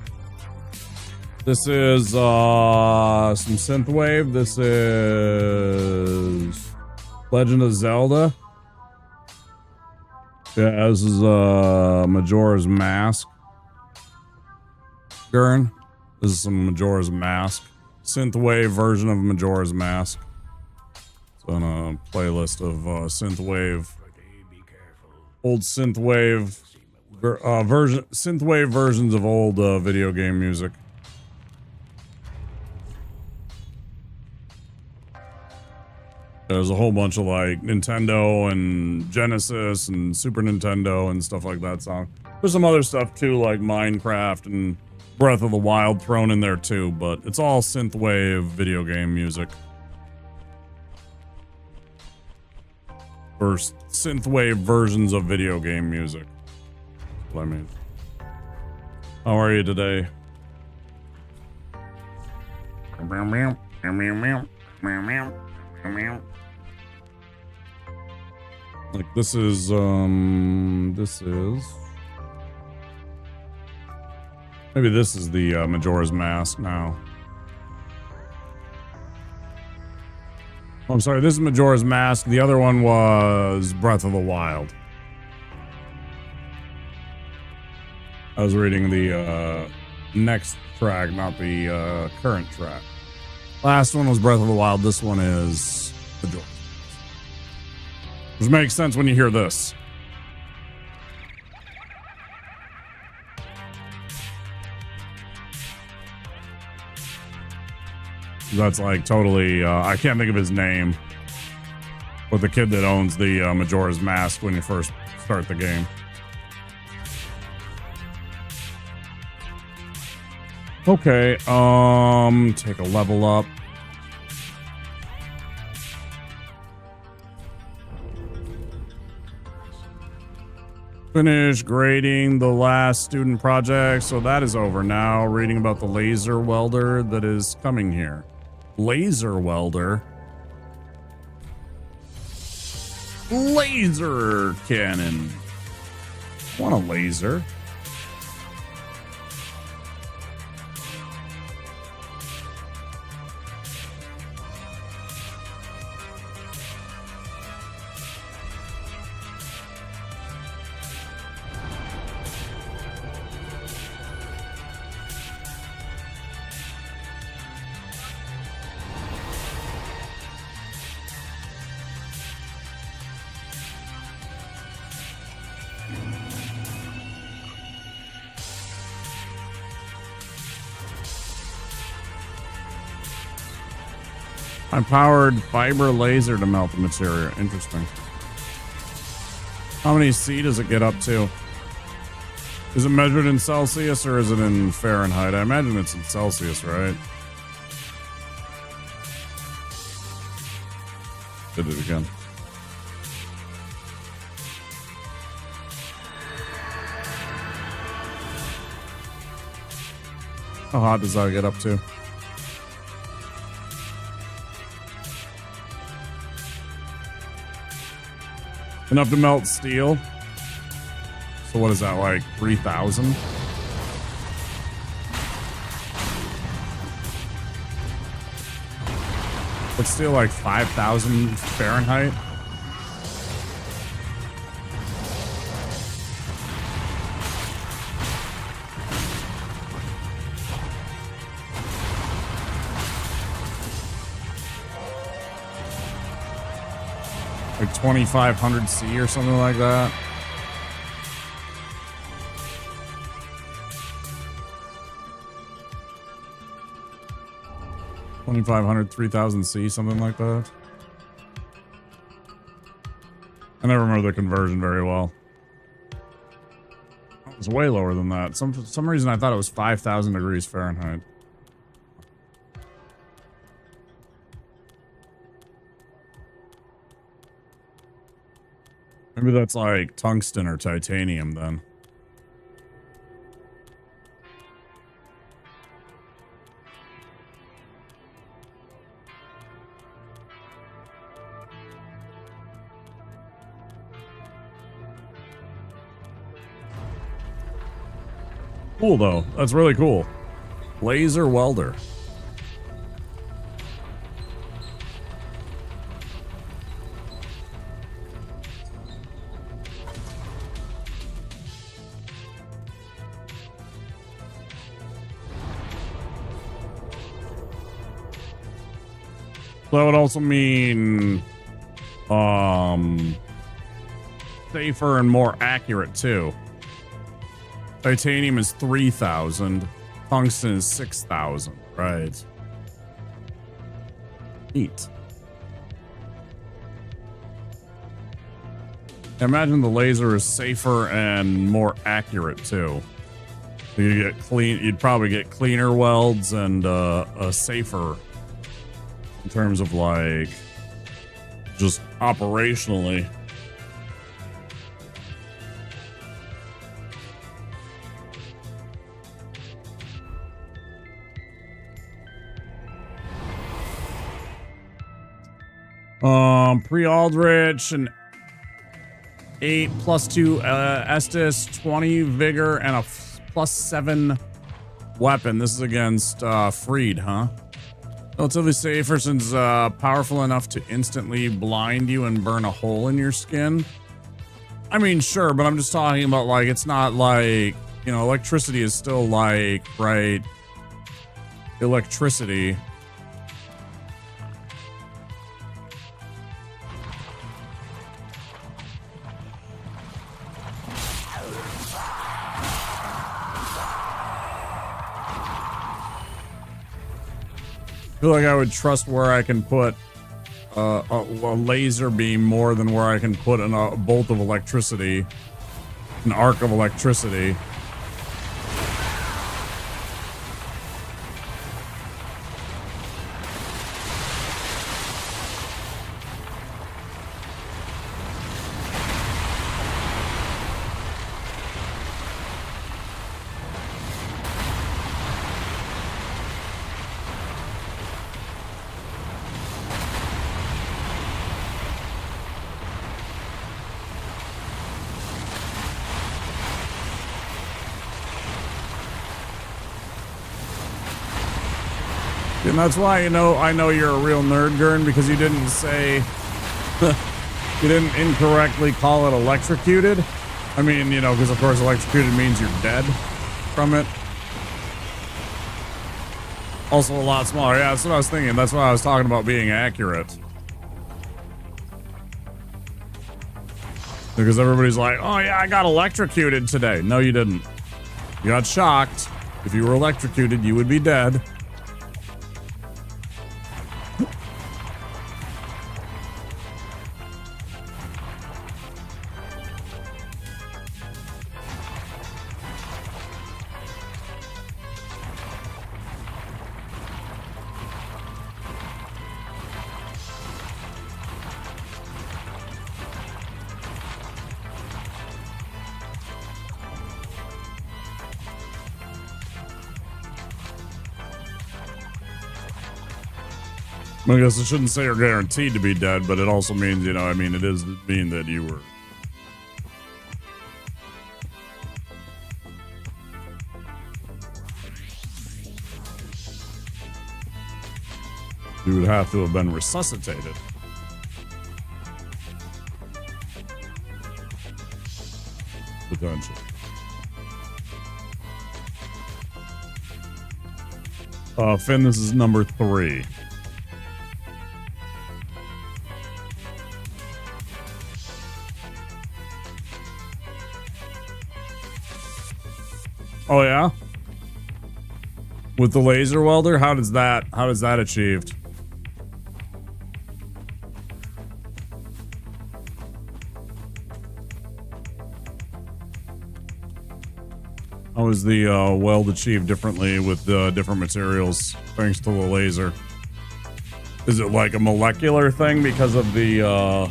This is some synthwave. This is Legend of Zelda. Yeah, this is Majora's Mask. Gurn. This is some Majora's Mask. Synthwave version of Majora's Mask. It's on a playlist of synthwave. Old synthwave synthwave versions of old video game music. There's a whole bunch of like Nintendo and Genesis and Super Nintendo and stuff like that song. There's some other stuff too, like Minecraft and Breath of the Wild thrown in there too, but it's all synthwave video game music. Or synthwave versions of video game music. That's what I mean. How are you today? Like this is maybe this is the Majora's Mask now. Oh, I'm sorry, this is Majora's Mask. The other one was Breath of the Wild. I was reading the next track, not the current track. Last one was Breath of the Wild. This one is Majora's Mask. Which makes sense when you hear this. That's like totally, I can't think of his name, but the kid that owns the Majora's Mask when you first start the game. Okay, take a level up. Finish grading the last student project, so that is over now. Reading about the laser welder that is coming here. Laser welder? Laser cannon. I want a laser. I powered fiber laser to melt the material. Interesting. How many C does it get up to? Is it measured in Celsius or is it in Fahrenheit? I imagine it's in Celsius, right? Did it again. How hot does that get up to? Enough to melt steel. So what is that, like 3,000? It's still like 5,000 Fahrenheit. Like 2,500 C or something like that. $2,500, 3,000 C, something like that. I never remember the conversion very well. It was way lower than that. For some reason I thought it was 5,000 degrees Fahrenheit. Maybe that's like tungsten or titanium then. Cool though. That's really cool. Laser welder. So that would also mean safer and more accurate too. Titanium is 3,000. Tungsten is 6,000. Right. Neat. Imagine the laser is safer and more accurate too. You get clean. You'd probably get cleaner welds and safer in terms of like just operationally. Pre-Aldrich and 8 +2 Estus, 20 Vigor, and a +7 weapon. This is against Freed, huh? Relatively safer since powerful enough to instantly blind you and burn a hole in your skin. I mean, sure, but I'm just talking about like, it's not like, you know, electricity is still like, right? Electricity. I feel like I would trust where I can put a laser beam more than where I can put a bolt of electricity, an arc of electricity. And that's why, you know, I know you're a real nerd, Gurn, because you didn't say, you didn't incorrectly call it electrocuted. I mean, you know, because of course electrocuted means you're dead from it. Also a lot smaller. Yeah, that's what I was thinking. That's why I was talking about being accurate. Because everybody's like, oh yeah, I got electrocuted today. No, you didn't. You got shocked. If you were electrocuted, you would be dead. I guess I shouldn't say you're guaranteed to be dead, but it also means, you know, I mean, it is mean that you were. You would have to have been resuscitated. Potentially. Finn, this is number 3. Oh yeah? With the laser welder? How is that achieved? How is the weld achieved differently with different materials thanks to the laser? Is it like a molecular thing because of the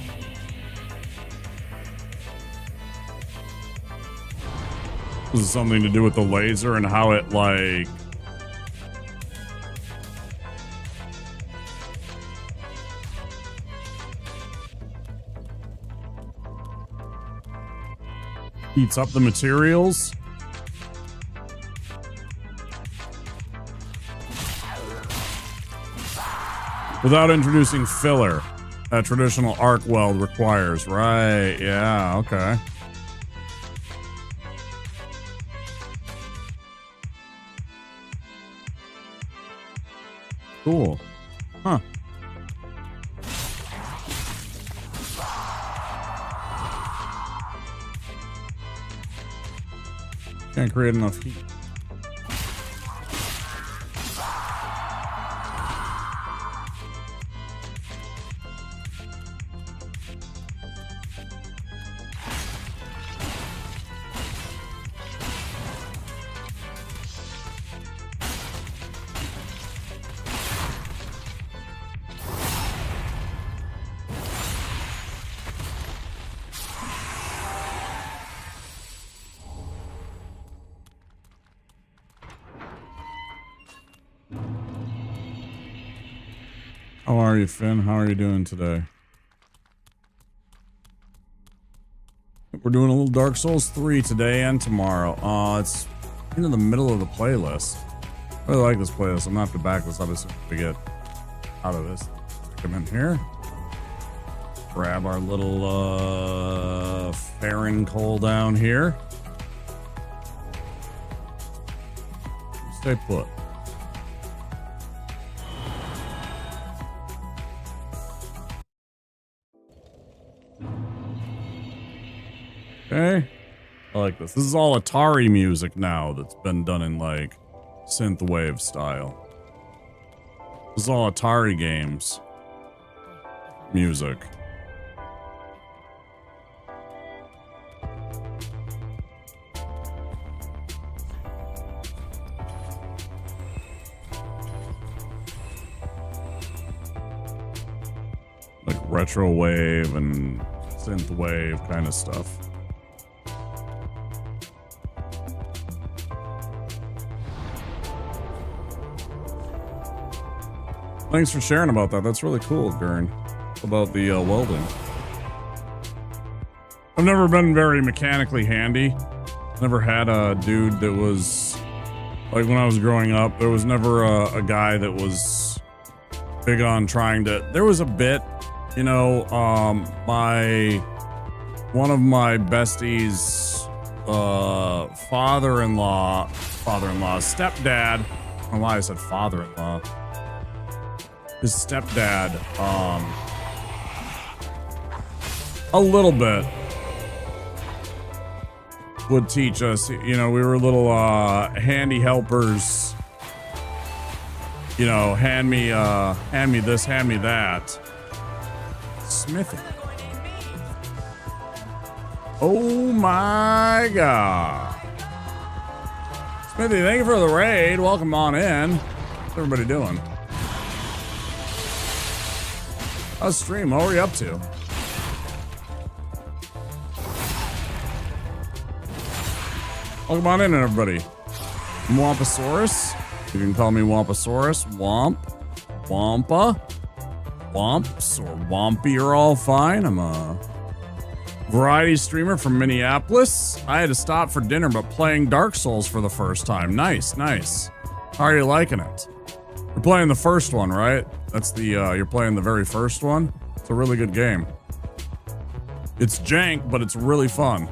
This is something to do with the laser and how it like heats up the materials? Without introducing filler that traditional arc weld requires. Right, yeah, okay. Cool. Huh. Can't create enough heat. How are you, Finn? How are you doing today? We're doing a little Dark Souls 3 today and tomorrow. It's into the middle of the playlist. I really like this playlist. I'm gonna have to back this up as soon as we get out of this. Come in here. Grab our little Farron coal down here. Stay put. Okay. I like this. This is all Atari music now that's been done in like synthwave style. This is all Atari games. Music. Like retro wave and synthwave kind of stuff. Thanks for sharing about that. That's really cool, Gurn. About the welding. I've never been very mechanically handy. Never had a dude that was... Like, when I was growing up, there was never a guy that was big on trying to... There was a bit, you know, one of my besties' father-in-law, stepdad... I don't know why I said father-in-law. His stepdad, a little bit would teach us, you know, we were little, handy helpers, you know, hand me this, hand me that. Smithy. Oh my God. Smithy, thank you for the raid. Welcome on in. What's everybody doing? How's stream? What were you up to? Welcome on in, everybody. Wampasaurus. You can call me Wampasaurus. Womp. Wampa. Womps or Wompy are all fine. I'm a variety streamer from Minneapolis. I had to stop for dinner, but playing Dark Souls for the first time. Nice, nice. How are you liking it? You're playing the first one, right? That's the, you're playing the very first one. It's a really good game. It's jank, but it's really fun.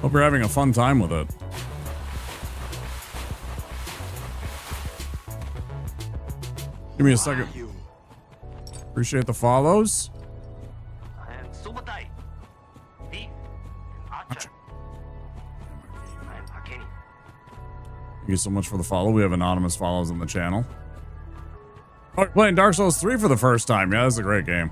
Hope you're having a fun time with it. Give me a second. Appreciate the follows. Thank you so much for the follow. We have anonymous follows on the channel. Oh, you're playing Dark Souls 3 for the first time. Yeah, this is a great game.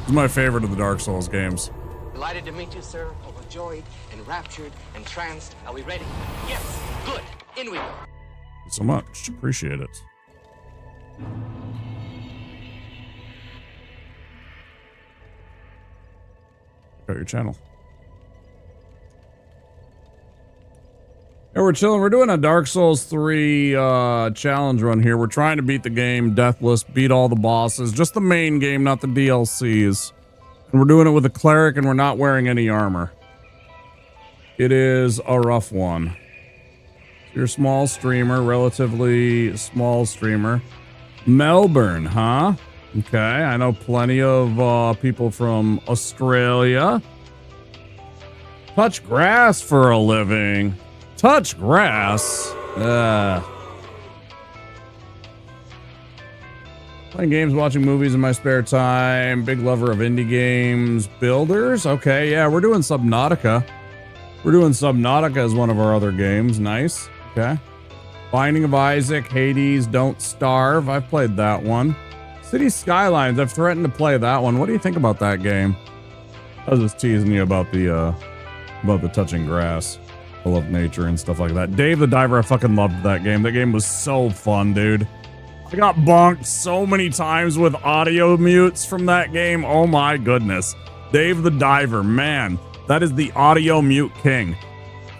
This is my favorite of the Dark Souls games. Delighted to meet you, sir. Overjoyed, enraptured, entranced. Are we ready? Yes. Good. In we go. Thank you so much. Appreciate it. Check out your channel. Yeah, we're chilling. We're doing a Dark Souls 3 challenge run here. We're trying to beat the game, Deathless, beat all the bosses. Just the main game, not the DLCs. And we're doing it with a cleric, and we're not wearing any armor. It is a rough one. You're a small streamer, relatively small streamer. Melbourne, huh? Okay, I know plenty of people from Australia. Touch grass for a living. Touch grass? Playing games, watching movies in my spare time. Big lover of indie games. Builders? Okay, yeah, we're doing Subnautica. We're doing Subnautica as one of our other games. Nice. Okay. Binding of Isaac, Hades, Don't Starve. I've played that one. City Skylines. I've threatened to play that one. What do you think about that game? I was just teasing you about the touching grass. I love nature and stuff like that. Dave the Diver, I fucking loved that game. That game was so fun, dude. I got bonked so many times with audio mutes from that game. Oh my goodness. Dave the Diver, man, that is the audio mute king.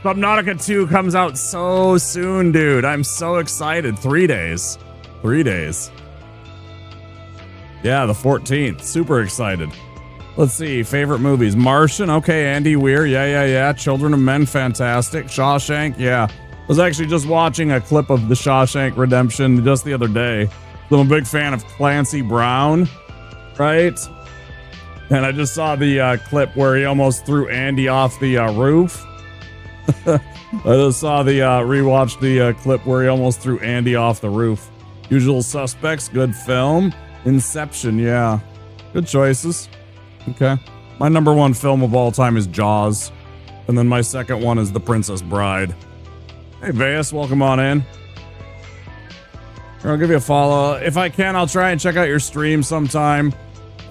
Subnautica 2 comes out so soon, dude. I'm so excited. 3 days. 3 days. Yeah, the 14th. Super excited. Let's see. Favorite movies. Martian. Okay, Andy Weir. Yeah. Children of Men. Fantastic. Shawshank. Yeah. I was actually just watching a clip of The Shawshank Redemption just the other day. I'm a big fan of Clancy Brown, right? And I just saw the clip where he almost threw Andy off the roof. I just saw rewatched the clip where he almost threw Andy off the roof. Usual Suspects, good film. Inception, yeah. Good choices. Okay. My number one film of all time is Jaws. And then my second one is The Princess Bride. Hey, Veas, welcome on in. I'll give you a follow. If I can, I'll try and check out your stream sometime.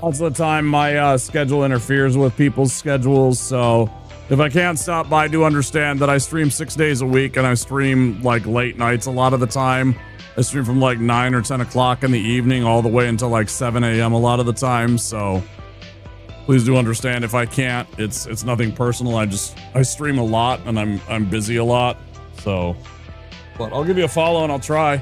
Most of the time, my schedule interferes with people's schedules, so if I can't stop by, do understand that I stream 6 days a week, and I stream, like, late nights a lot of the time. I stream from, like, 9 or 10 o'clock in the evening all the way until, like, 7 a.m. a lot of the time, so please do understand if I can't. It's nothing personal. I stream a lot, and I'm busy a lot. So, but I'll give you a follow and I'll try.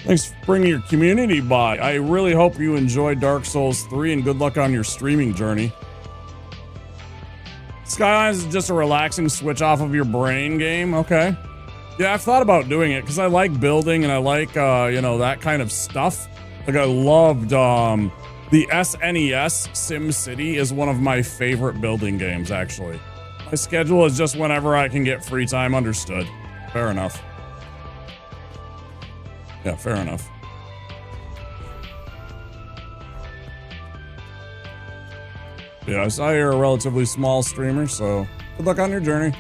Thanks for bringing your community by. I really hope you enjoy Dark Souls 3 and good luck on your streaming journey. Skylines is just a relaxing switch off of your brain game. Okay. Yeah, I've thought about doing it because I like building and I like, that kind of stuff. Like I loved the SNES Sim City is one of my favorite building games, actually. My schedule is just whenever I can get free time. Understood. Fair enough. Yeah, fair enough. Yeah, I saw you're a relatively small streamer, so good luck on your journey.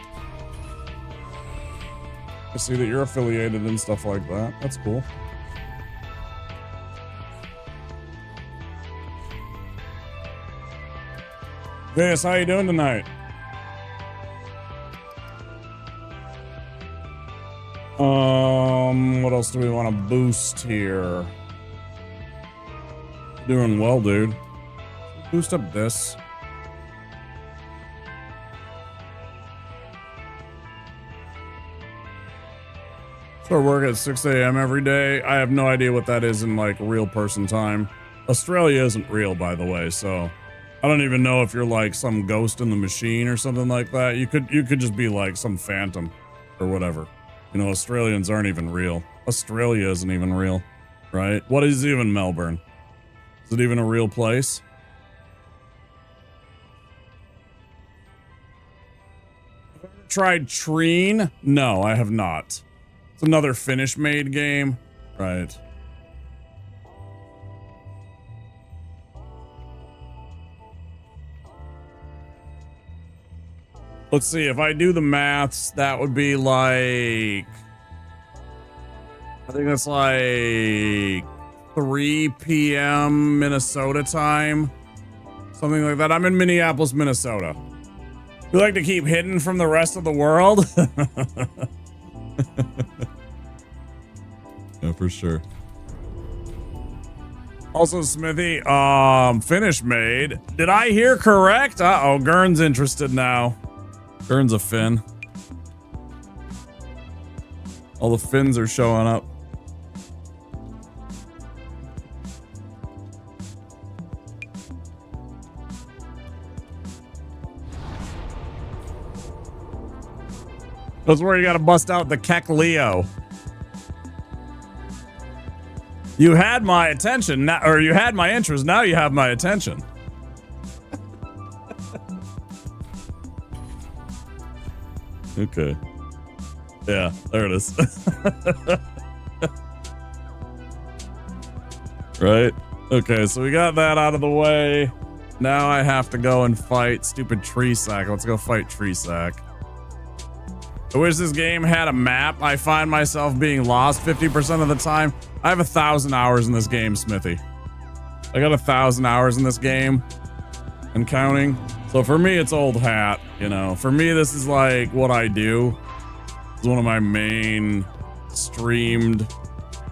I see that you're affiliated and stuff like that. That's cool. Veas, how you doing tonight? What else do we want to boost here? Doing well, dude. Boost up this. Start work at 6 a.m. every day. I have no idea what that is in like real person time. Australia isn't real, by the way, so I don't even know if you're like some ghost in the machine or something like that. You could just be like some phantom or whatever. You know, Australians aren't even real. Australia isn't even real, right? What is even Melbourne? Is it even a real place? Have I ever tried Treen? No, I have not. It's another Finnish-made game, right? Let's see, if I do the maths, that would be like, I think that's like 3 p.m. Minnesota time. Something like that. I'm in Minneapolis, Minnesota. We like to keep hidden from the rest of the world. Yeah, for sure. Also, Smithy, Finnish made. Did I hear correct? Uh-oh, Gurn's interested now. Gurn's a Finn. All the Finns are showing up. That's where you gotta bust out the Keck Leo. You had my attention, now, or you had my interest. Now you have my attention. Okay. Yeah, there it is. Right? Okay, so we got that out of the way. Now I have to go and fight stupid Tree Sack. Let's go fight Tree Sack. I wish this game had a map. I find myself being lost 50% of the time. I have 1,000 hours in this game, Smithy. I got 1,000 hours in this game and counting. So for me, it's old hat, you know. For me, this is like what I do. It's one of my main streamed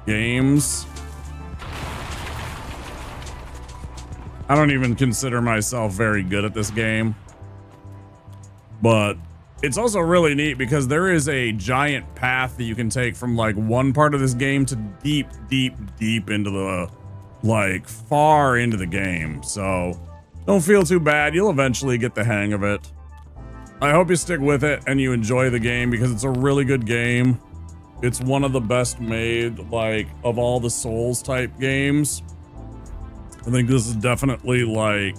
games. I don't even consider myself very good at this game. But it's also really neat because there is a giant path that you can take from like one part of this game to deep into the, like, far into the game. So don't feel too bad. You'll eventually get the hang of it. I hope you stick with it and you enjoy the game because it's a really good game. It's one of the best made, like, of all the Souls type games. I think this is definitely like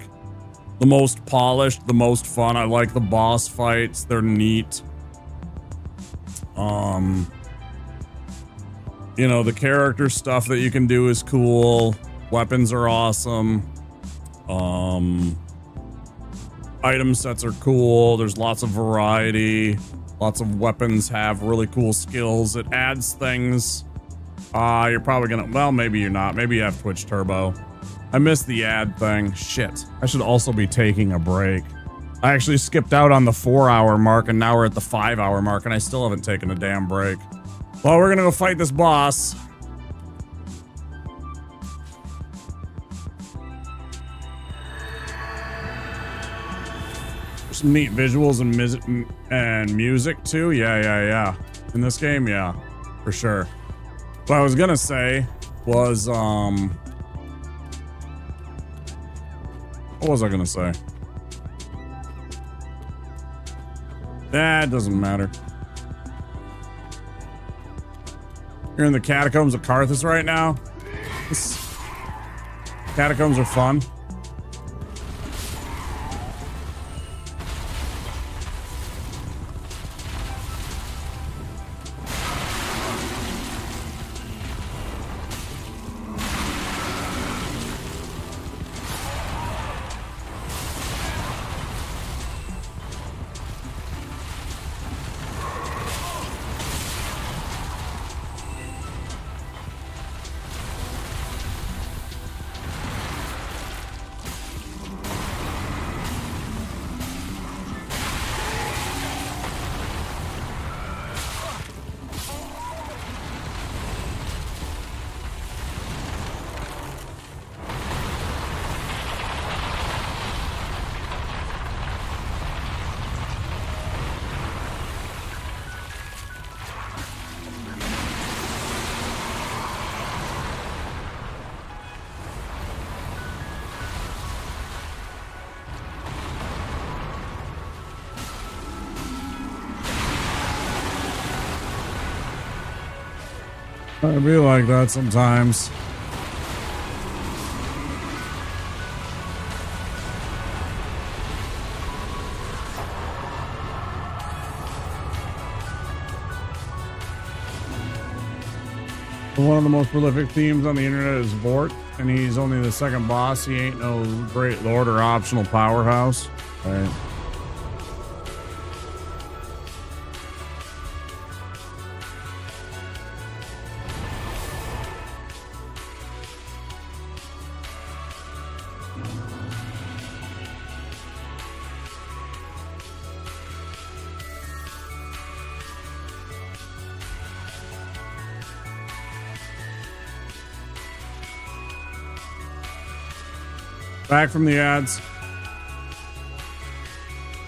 the most polished, the most fun. I like the boss fights. They're neat. You know, the character stuff that you can do is cool. Weapons are awesome. Item sets are cool. There's lots of variety. Lots of weapons have really cool skills. It adds things. You're probably gonna, well, maybe you're not. Maybe you have Twitch Turbo. I missed the ad thing. Shit. I should also be taking a break. I actually skipped out on the 4-hour mark and now we're at the 5-hour mark and I still haven't taken a damn break. Well, we're gonna go fight this boss. There's some neat visuals and music too. Yeah. In this game, yeah, for sure. What I was gonna say was, what was I gonna say? It doesn't matter. You're in the catacombs of Karthus right now. Catacombs are fun. I be like that sometimes. One of the most prolific themes on the internet is Vort, and he's only the second boss. He ain't no great lord or optional powerhouse. Right. Back from the ads.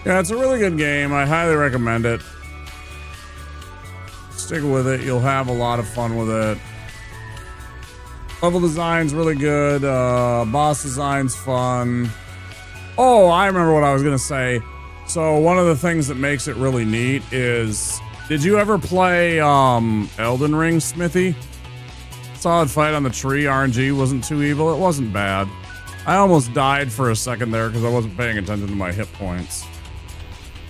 Yeah, it's a really good game. I highly recommend it. Stick with it. You'll have a lot of fun with it. Level design's really good. Boss design's fun. Oh, I remember what I was going to say. So one of the things that makes it really neat is, did you ever play Elden Ring, Smithy? Solid fight on the tree. RNG wasn't too evil. It wasn't bad. I almost died for a second there because I wasn't paying attention to my hit points.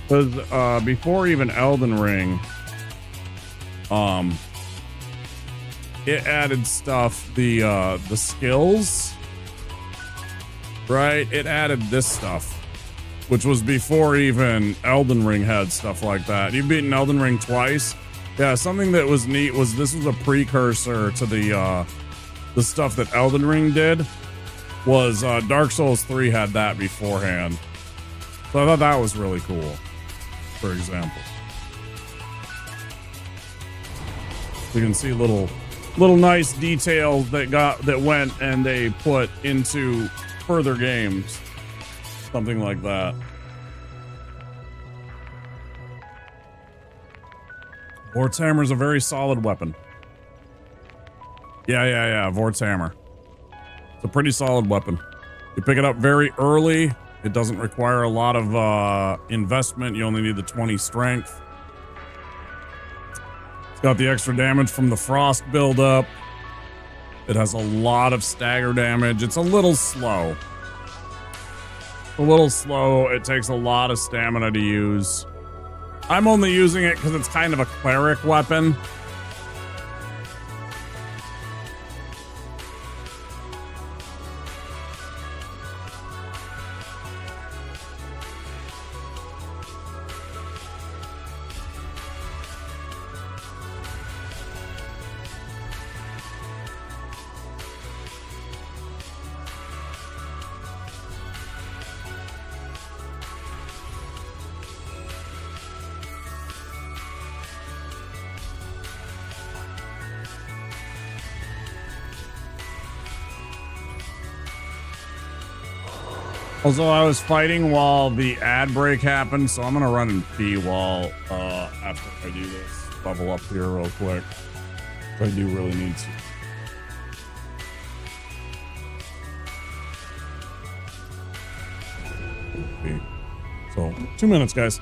Because before even Elden Ring, it added stuff, the skills, right? It added this stuff, which was before even Elden Ring had stuff like that. You've beaten Elden Ring twice. Yeah, something that was neat was this was a precursor to the stuff that Elden Ring did. Was Dark Souls 3 had that beforehand. So I thought that was really cool, for example. You can see little nice details that went and they put into further games. Something like that. Vort's Hammer is a very solid weapon. Yeah. Vort's Hammer. It's a pretty solid weapon. You pick it up very early. It doesn't require a lot of investment. You only need the 20 strength. It's got the extra damage from the frost buildup. It has a lot of stagger damage. It's a little slow. It takes a lot of stamina to use. I'm only using it because it's kind of a cleric weapon. Also, I was fighting while the ad break happened, so I'm gonna run and pee while after I do this. Bubble up here real quick. I do really need to. Okay. So 2 minutes, guys.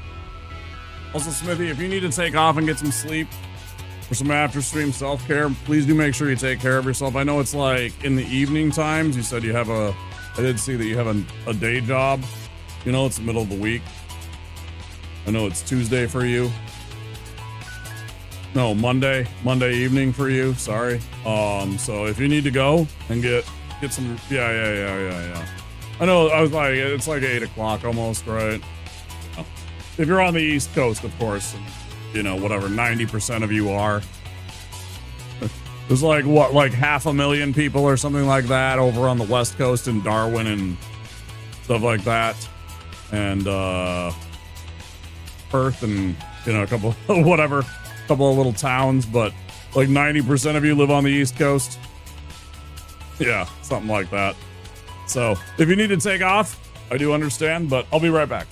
Also, Smithy, if you need to take off and get some sleep for some after stream self-care, please do make sure you take care of yourself. I know it's like in the evening times. You said you have I did see that you have a day job. You know, it's the middle of the week. I know it's Tuesday for you. No, Monday evening for you. Sorry. So if you need to go and get some, yeah. I know. I was like, it's like 8 o'clock almost, right? If you're on the East Coast, of course, you know, whatever 90% of you are. There's like, what, like 500,000 people or something like that over on the West Coast in Darwin and stuff like that. And Perth and, you know, a couple of little towns. But like 90% of you live on the East Coast. Yeah, something like that. So if you need to take off, I do understand, but I'll be right back.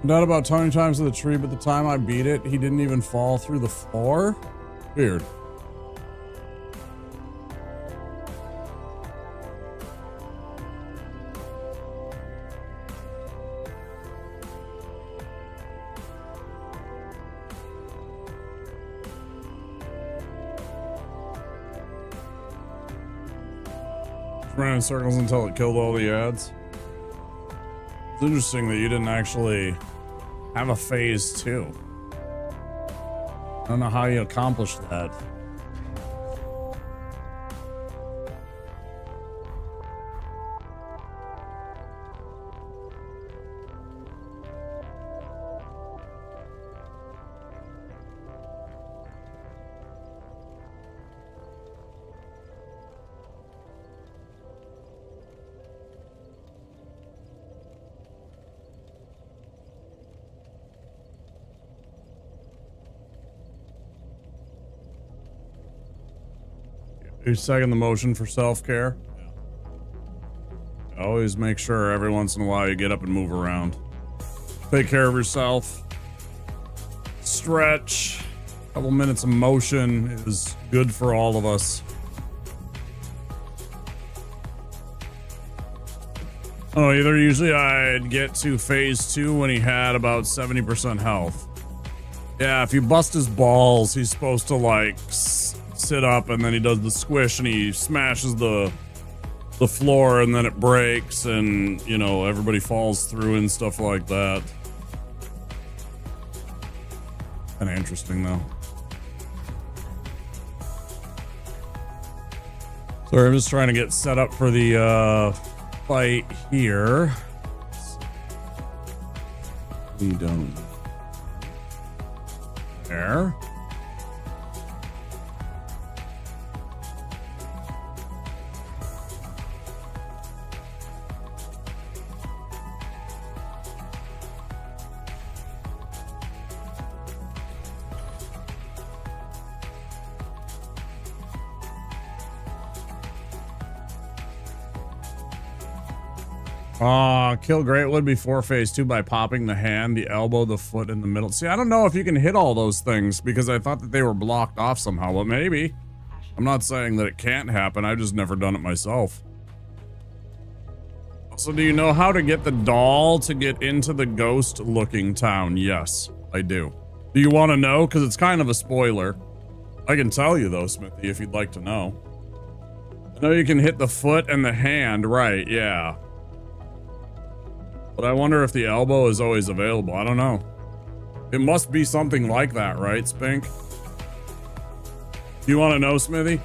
Not about 20 times to the tree, but the time I beat it, he didn't even fall through the floor? Weird. Ran in circles until it killed all the ads. It's interesting that you didn't actually have a phase 2. I don't know how you accomplished that. You second the motion for self-care? Yeah. Always make sure every once in a while you get up and move around. Take care of yourself. Stretch. A couple minutes of motion is good for all of us. Oh, either usually I'd get to phase 2 when he had about 70% health. Yeah, if you bust his balls, he's supposed to like sit up, and then he does the squish and he smashes the floor, and then it breaks, and you know, everybody falls through and stuff like that. Kinda interesting though. Sorry, I'm just trying to get set up for the fight here. We don't. There. Kill Greatwood before phase 2 by popping the hand, the elbow, the foot, in the middle. See, I don't know if you can hit all those things because I thought that they were blocked off somehow, but maybe. I'm not saying that it can't happen. I've just never done it myself. Also, do you know how to get the doll to get into the ghost-looking town? Yes, I do. Do you want to know? Because it's kind of a spoiler. I can tell you, though, Smithy, if you'd like to know. I know you can hit the foot and the hand, right, yeah. But I wonder if the elbow is always available. I don't know. It must be something like that, right, Spink? Do you want to know, Smithy?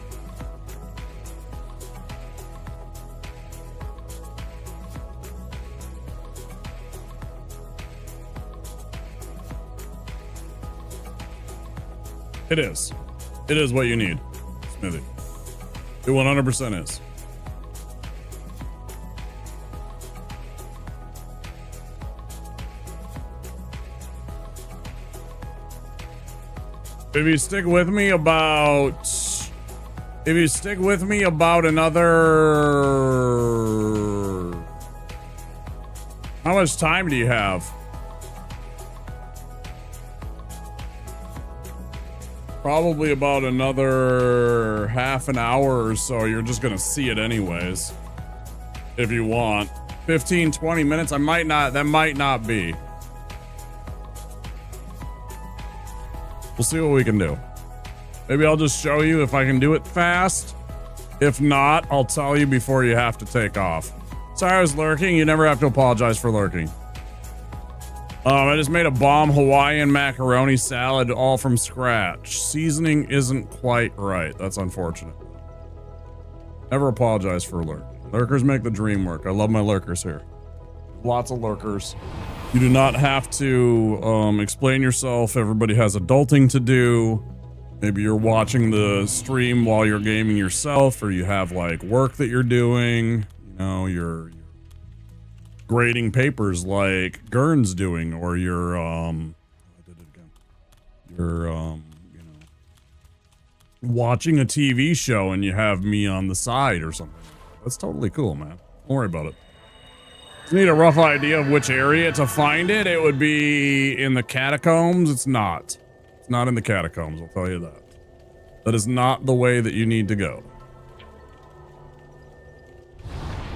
It is. It is what you need, Smithy. It 100% is. If you stick with me about another, how much time do you have? Probably about another half an hour or so. You're just gonna see it anyways. If you want 15, 20 minutes, that might not be. We'll see what we can do. Maybe I'll just show you if I can do it fast. If not, I'll tell you before you have to take off. Sorry I was lurking. You never have to apologize for lurking. I just made a bomb Hawaiian macaroni salad all from scratch. Seasoning isn't quite right. That's unfortunate. Never apologize for lurking. Lurkers make the dream work. I love my lurkers here. Lots of lurkers. You do not have to explain yourself. Everybody has adulting to do. Maybe you're watching the stream while you're gaming yourself, or you have like work that you're doing. You know, you're grading papers like Gurn's doing, or you're watching a TV show and you have me on the side or something. That's totally cool, man. Don't worry about it. you need a rough idea of which area to find it, it would be in the catacombs. It's not. It's not in the catacombs, I'll tell you that. That is not the way that you need to go.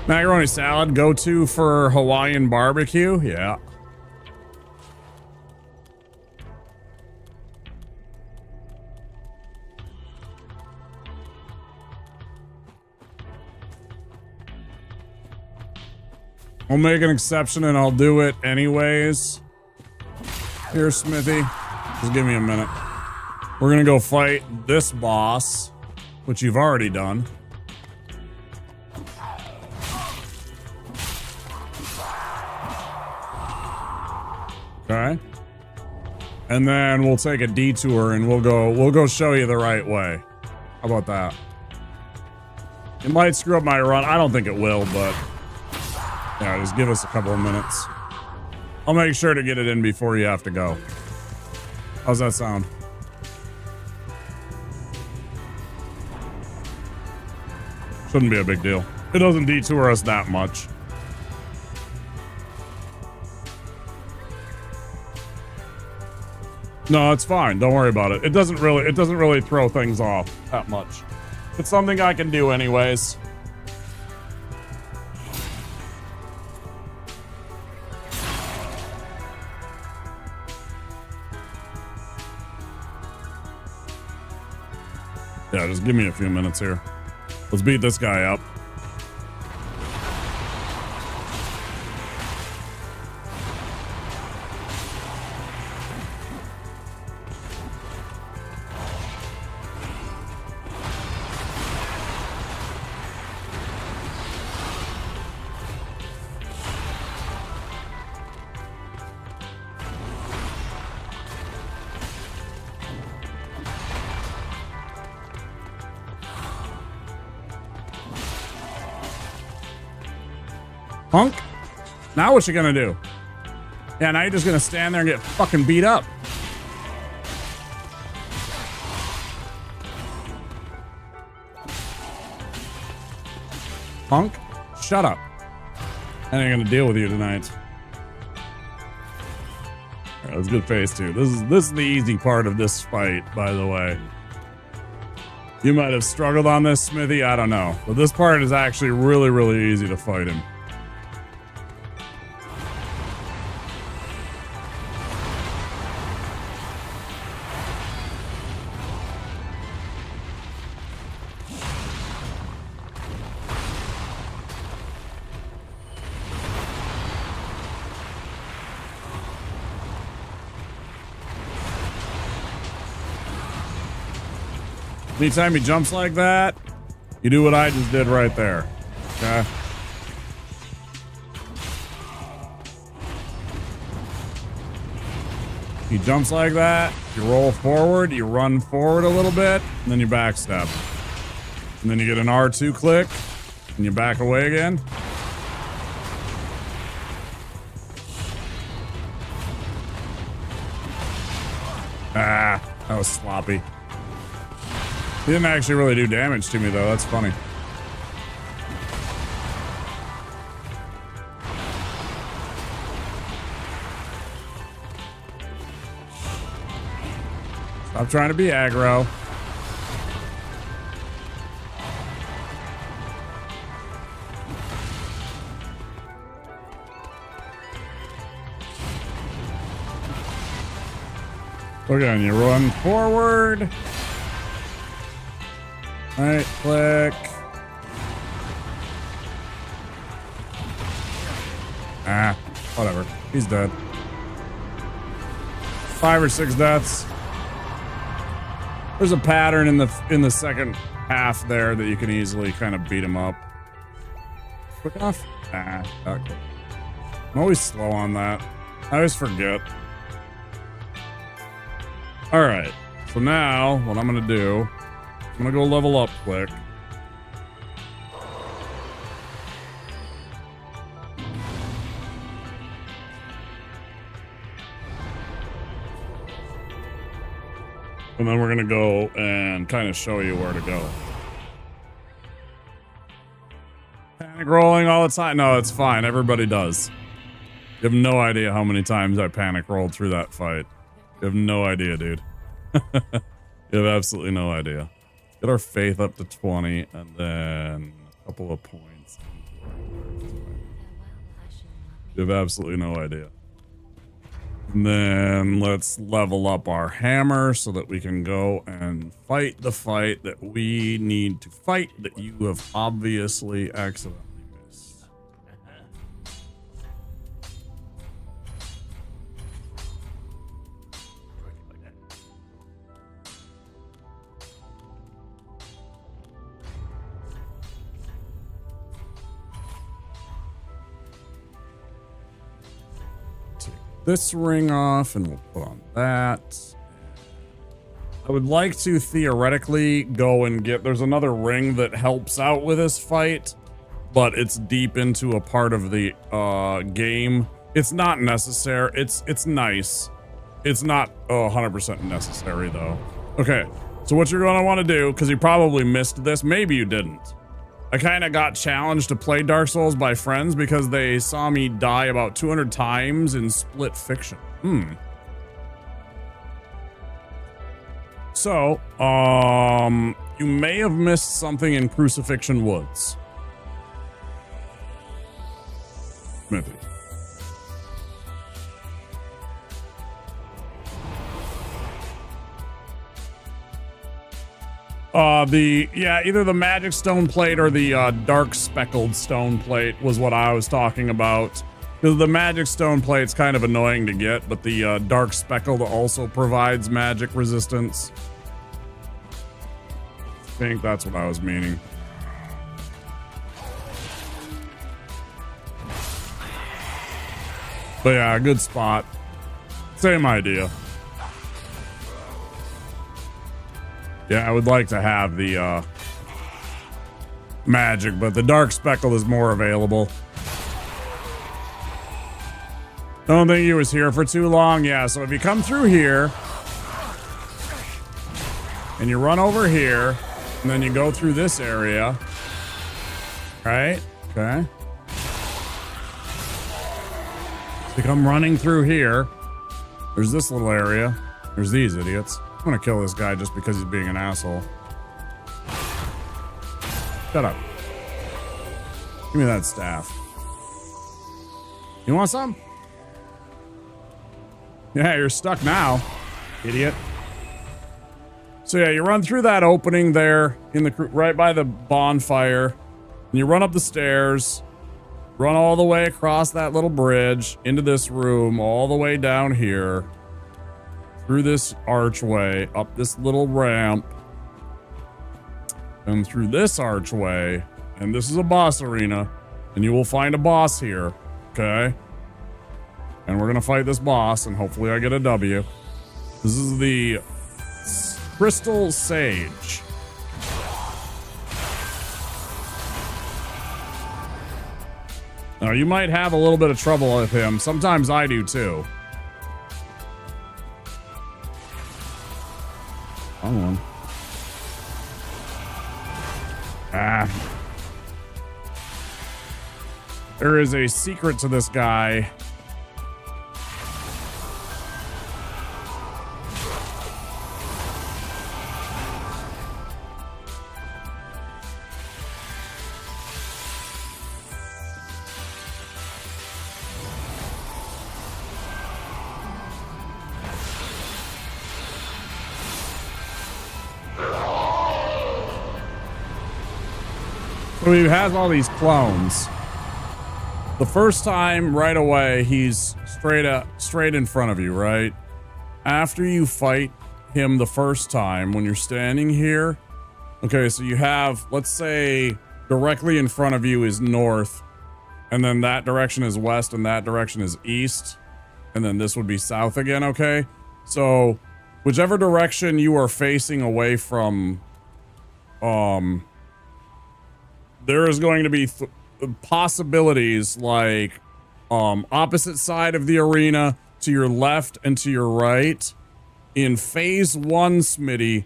Macaroni salad, go-to for Hawaiian barbecue? Yeah. I'll make an exception and I'll do it anyways. Here, Smithy. Just give me a minute. We're gonna go fight this boss, which you've already done. Okay. And then we'll take a detour and we'll go show you the right way. How about that? It might screw up my run. I don't think it will, but yeah, just give us a couple of minutes. I'll make sure to get it in before you have to go. How's that sound? Shouldn't be a big deal. It doesn't detour us that much. No, it's fine. Don't worry about it. It doesn't really throw things off that much. It's something I can do anyways. Yeah, just give me a few minutes here. Let's beat this guy up. Punk? Now what you gonna do? Yeah, now you're just gonna stand there and get fucking beat up. Punk? Shut up. I ain't gonna deal with you tonight. Alright, let's get phase 2. This is the easy part of this fight, by the way. You might have struggled on this, Smithy, I don't know. But this part is actually really, really easy to fight him. Anytime he jumps like that, you do what I just did right there. Okay? He jumps like that, you roll forward, you run forward a little bit, and then you backstep. And then you get an R2 click, and you back away again. Ah, that was sloppy. He didn't actually really do damage to me, though. That's funny. Stop trying to be aggro. Again, you run forward. Right click. Ah, whatever. He's dead. 5 or 6 deaths. There's a pattern in the second half there that you can easily kind of beat him up. Quick enough? Nah, not quick. I'm always slow on that. I always forget. Alright, so now what I'm gonna do, I'm gonna go level up quick. And then we're gonna go and kind of show you where to go. Panic rolling all the time. No, it's fine. Everybody does. You have no idea how many times I panic rolled through that fight. You have no idea, dude. You have absolutely no idea. Get our faith up to 20 and then a couple of points. You have absolutely no idea. And then let's level up our hammer so that we can go and fight the fight that we need to fight that you have obviously accidentally missed. This ring off and we'll put on that. I would like to theoretically go and get, there's another ring that helps out with this fight, but it's deep into a part of the game. It's not necessary. It's nice. It's not 100% necessary though. Okay, so what you're gonna want to do, because you probably missed this, maybe you didn't. I kind of got challenged to play Dark Souls by friends because they saw me die about 200 times in Split Fiction. So, you may have missed something in Crucifixion Woods. Maybe. Either the magic stone plate or the dark speckled stone plate was what I was talking about. Because the magic stone plate's kind of annoying to get, but the dark speckled also provides magic resistance. I think that's what I was meaning. But yeah, good spot. Same idea. Yeah, I would like to have the magic, but the dark speckle is more available. Don't think he was here for too long. Yeah, so if you come through here and you run over here and then you go through this area, right? Okay. So you come running through here. There's this little area. There's these idiots. I'm gonna kill this guy just because he's being an asshole. Shut up. Give me that staff. You want some? Yeah, you're stuck now, idiot. So yeah, you run through that opening there in the right by the bonfire, and you run up the stairs, run all the way across that little bridge into this room, all the way down here. Through this archway, up this little ramp, and through this archway, and this is a boss arena, and you will find a boss here, okay? And we're gonna fight this boss, and hopefully I get a W. This is the Crystal Sage. Now, you might have a little bit of trouble with him. Sometimes I do, too. Come on. There is a secret to this guy. So he has all these clones. The first time, right away, he's straight in front of you, right? After you fight him the first time, when you're standing here, okay, so you have, let's say, directly in front of you is north, and then that direction is west, and that direction is east, and then this would be south again, okay? So, whichever direction you are facing away from, there is going to be possibilities like opposite side of the arena to your left and to your right. In phase 1, Smitty,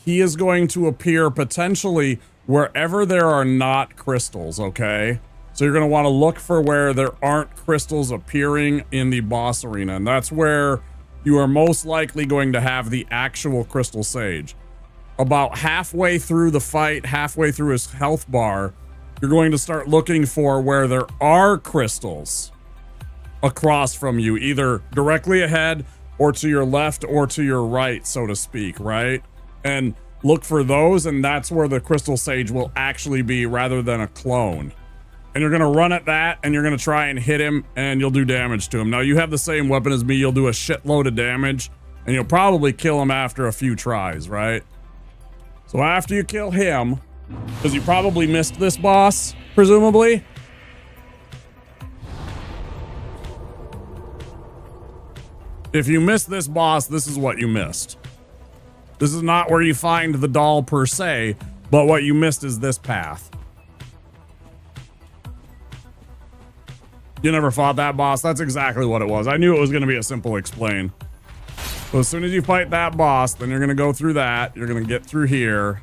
he is going to appear potentially wherever there are not crystals, okay? So you're going to want to look for where there aren't crystals appearing in the boss arena. And that's where you are most likely going to have the actual crystal sage. About halfway through the fight, halfway through his health bar, you're going to start looking for where there are crystals across from you, either directly ahead or to your left or to your right, so to speak, right? And look for those, and that's where the crystal sage will actually be rather than a clone. And you're going to run at that, and you're going to try and hit him, and you'll do damage to him. Now, you have the same weapon as me. You'll do a shitload of damage, and you'll probably kill him after a few tries, right? So after you kill him, because you probably missed this boss, presumably. If you missed this boss, this is what you missed. This is not where you find the doll per se, but what you missed is this path. You never fought that boss? That's exactly what it was. I knew it was going to be a simple explain. So as soon as you fight that boss, then you're going to go through that. You're going to get through here.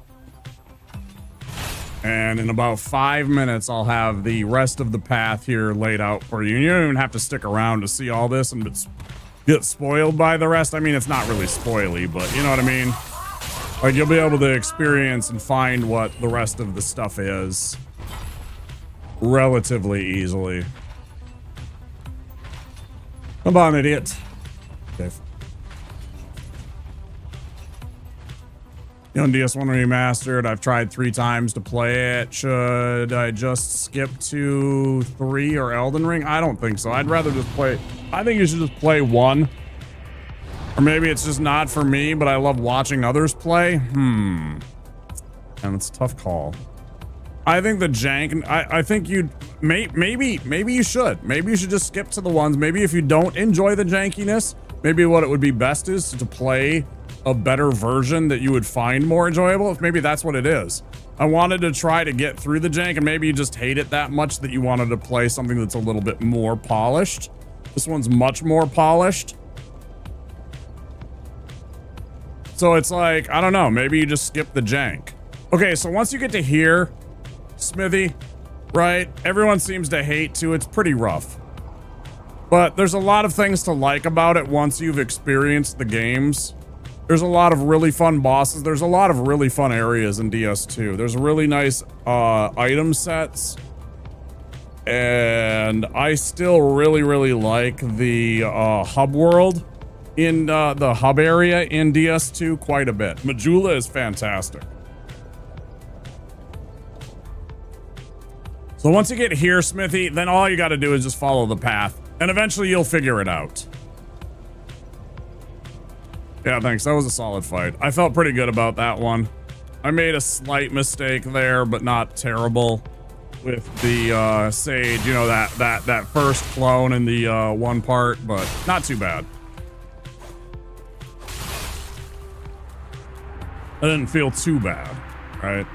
And in about 5 minutes, I'll have the rest of the path here laid out for you. And you don't even have to stick around to see all this and get spoiled by the rest. I mean, it's not really spoily, but you know what I mean? Like, you'll be able to experience and find what the rest of the stuff is relatively easily. Come on, idiot. Okay. You know, DS1 Remastered, I've tried 3 times to play it. Should I just skip to 3 or Elden Ring? I don't think so. I'd rather just play... I think you should just play 1. Or maybe it's just not for me, but I love watching others play. And it's a tough call. I think the jank... I think you'd... Maybe you should. Maybe you should just skip to the ones. Maybe if you don't enjoy the jankiness, maybe what it would be best is to play a better version that you would find more enjoyable. If maybe that's what it is. I wanted to try to get through the jank, and maybe you just hate it that much that you wanted to play something that's a little bit more polished. This one's much more polished. So it's like, I don't know, maybe you just skip the jank. Okay, so once you get to here, Smithy, right? Everyone seems to hate to. It's pretty rough. But there's a lot of things to like about it once you've experienced the games. There's a lot of really fun bosses. There's a lot of really fun areas in DS2. There's really nice item sets. And I still really like the hub world in the hub area in DS2 quite a bit. Majula is fantastic. So once you get here, Smithy, then all you got to do is just follow the path. And eventually you'll figure it out. Yeah, thanks. That was a solid fight. I felt pretty good about that one. I made a slight mistake there, but not terrible. With the Sage, you know, that first clone in the one part, but not too bad. I didn't feel too bad, right?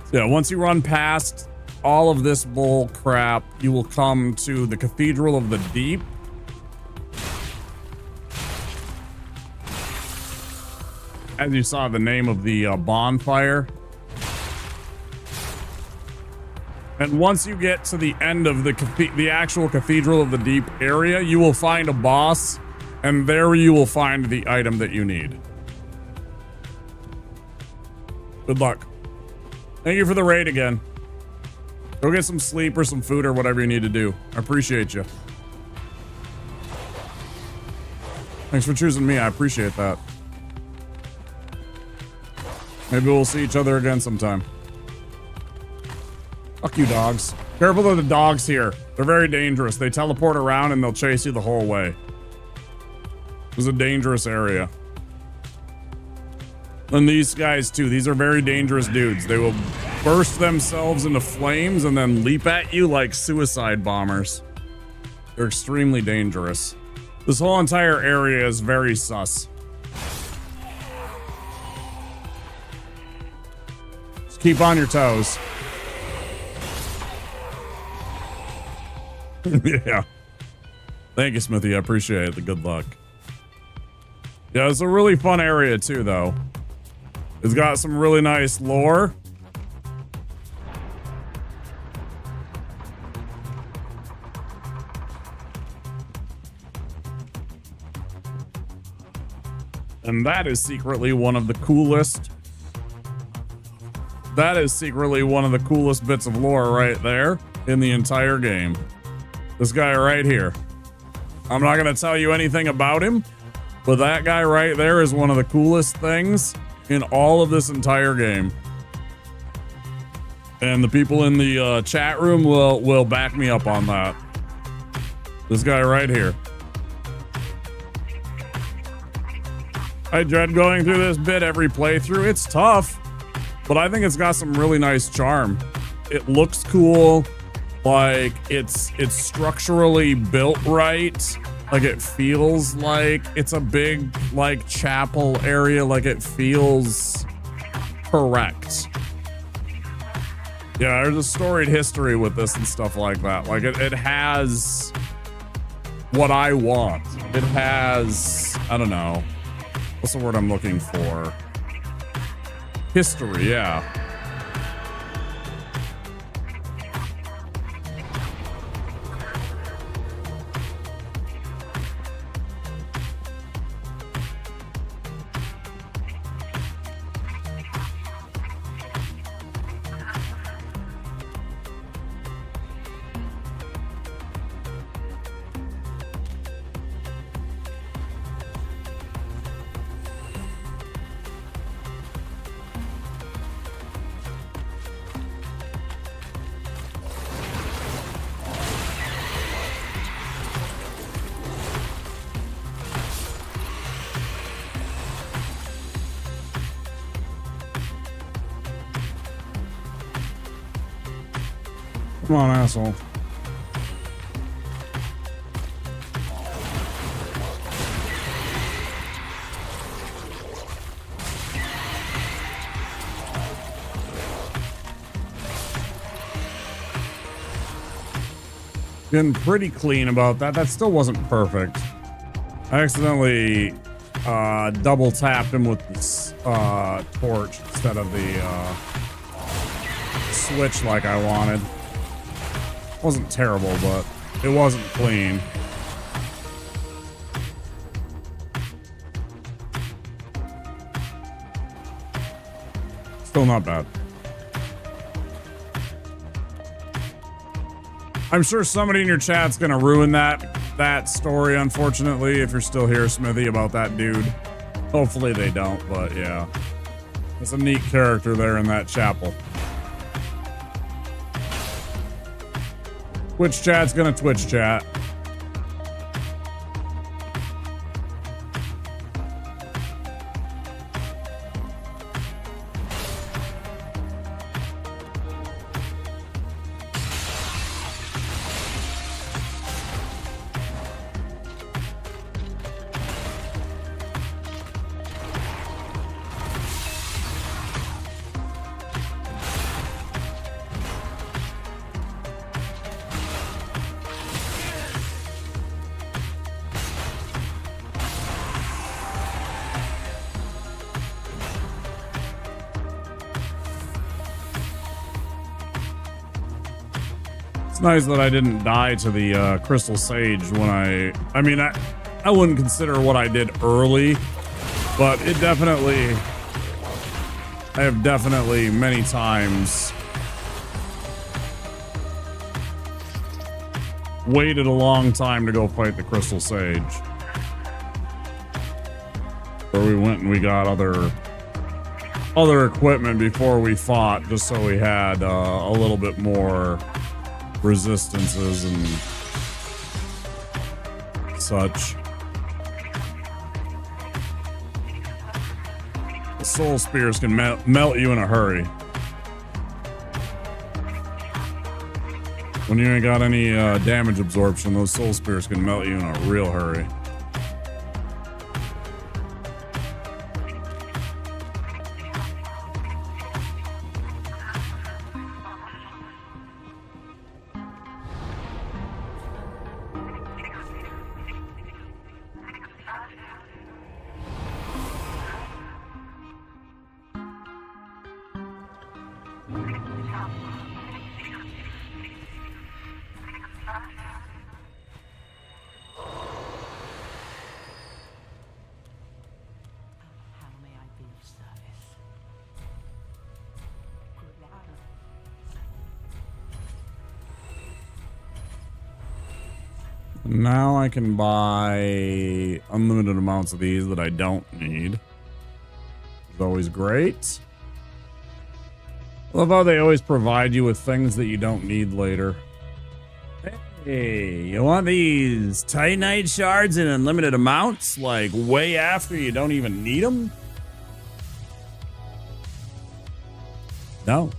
So yeah, once you run past all of this bull crap, you will come to the Cathedral of the Deep. As you saw, the name of the bonfire. And once you get to the end of the actual Cathedral of the Deep area, you will find a boss, and there you will find the item that you need. Good luck. Thank you for the raid again. Go get some sleep or some food or whatever you need to do. I appreciate you. Thanks for choosing me. I appreciate that. Maybe we'll see each other again sometime. Fuck you, dogs. Careful of the dogs here. They're very dangerous. They teleport around and they'll chase you the whole way. This is a dangerous area. And these guys too. These are very dangerous dudes. They will burst themselves into flames and then leap at you like suicide bombers. They're extremely dangerous. This whole entire area is very sus. Just keep on your toes. Yeah. Thank you, Smithy. I appreciate it. The good luck. Yeah, it's a really fun area too, though. It's got some really nice lore. And that is secretly one of the coolest. That is secretly one of the coolest bits of lore right there in the entire game. This guy right here. I'm not going to tell you anything about him, but that guy right there is one of the coolest things in all of this entire game. And the people in the chat room will back me up on that. This guy right here. I dread going through this bit every playthrough. It's tough, but I think it's got some really nice charm. It looks cool. Like it's structurally built right. Like it feels like it's a big like chapel area. Like it feels correct. Yeah, there's a storied history with this and stuff like that. Like it has what I want. It has, I don't know. What's the word I'm looking for? History, yeah. Come on, asshole. Been pretty clean about that. That still wasn't perfect. I accidentally double tapped him with this torch instead of the switch like I wanted. Wasn't terrible, but it wasn't clean. Still not bad. I'm sure somebody in your chat's gonna ruin that story, unfortunately, if you're still here, Smithy, about that dude. Hopefully they don't, but yeah. It's a neat character there in that chapel. Twitch chat's gonna Twitch chat. Nice that I didn't die to the crystal sage when I mean I wouldn't consider what I did early, but it definitely, I have definitely many times waited a long time to go fight the crystal sage, where we went and we got other equipment before we fought, just so we had a little bit more resistances and such. The soul spears can melt you in a hurry. When you ain't got any damage absorption, those soul spears can melt you in a real hurry. Now I can buy unlimited amounts of these that I don't need. It's always great. I love how they always provide you with things that you don't need later. Hey, you want these Titanite shards in unlimited amounts? Like way after you don't even need them? No.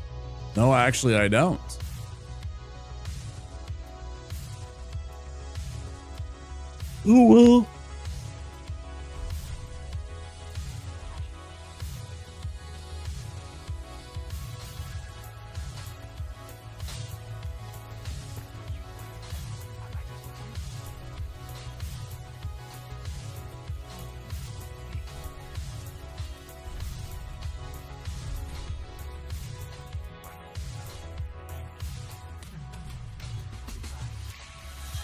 No, actually I don't. Oh well.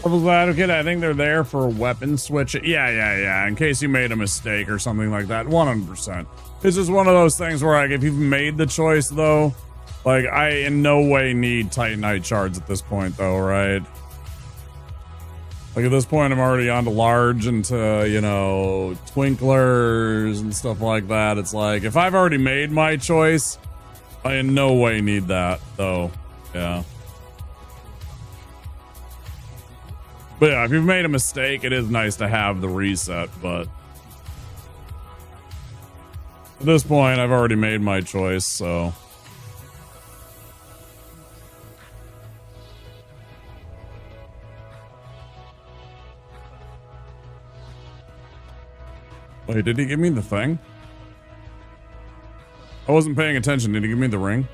Level Advocate, I think they're there for weapon switch. Yeah. In case you made a mistake or something like that. 100%. This is one of those things where, like, if you've made the choice, though, like, I in no way need Titanite shards at this point, though, right? Like, at this point, I'm already on to large and to, you know, twinklers and stuff like that. It's like, if I've already made my choice, I in no way need that, though. Yeah. But yeah, if you've made a mistake, it is nice to have the reset, but at this point, I've already made my choice, so. Wait, did he give me the thing? I wasn't paying attention. Did he give me the ring?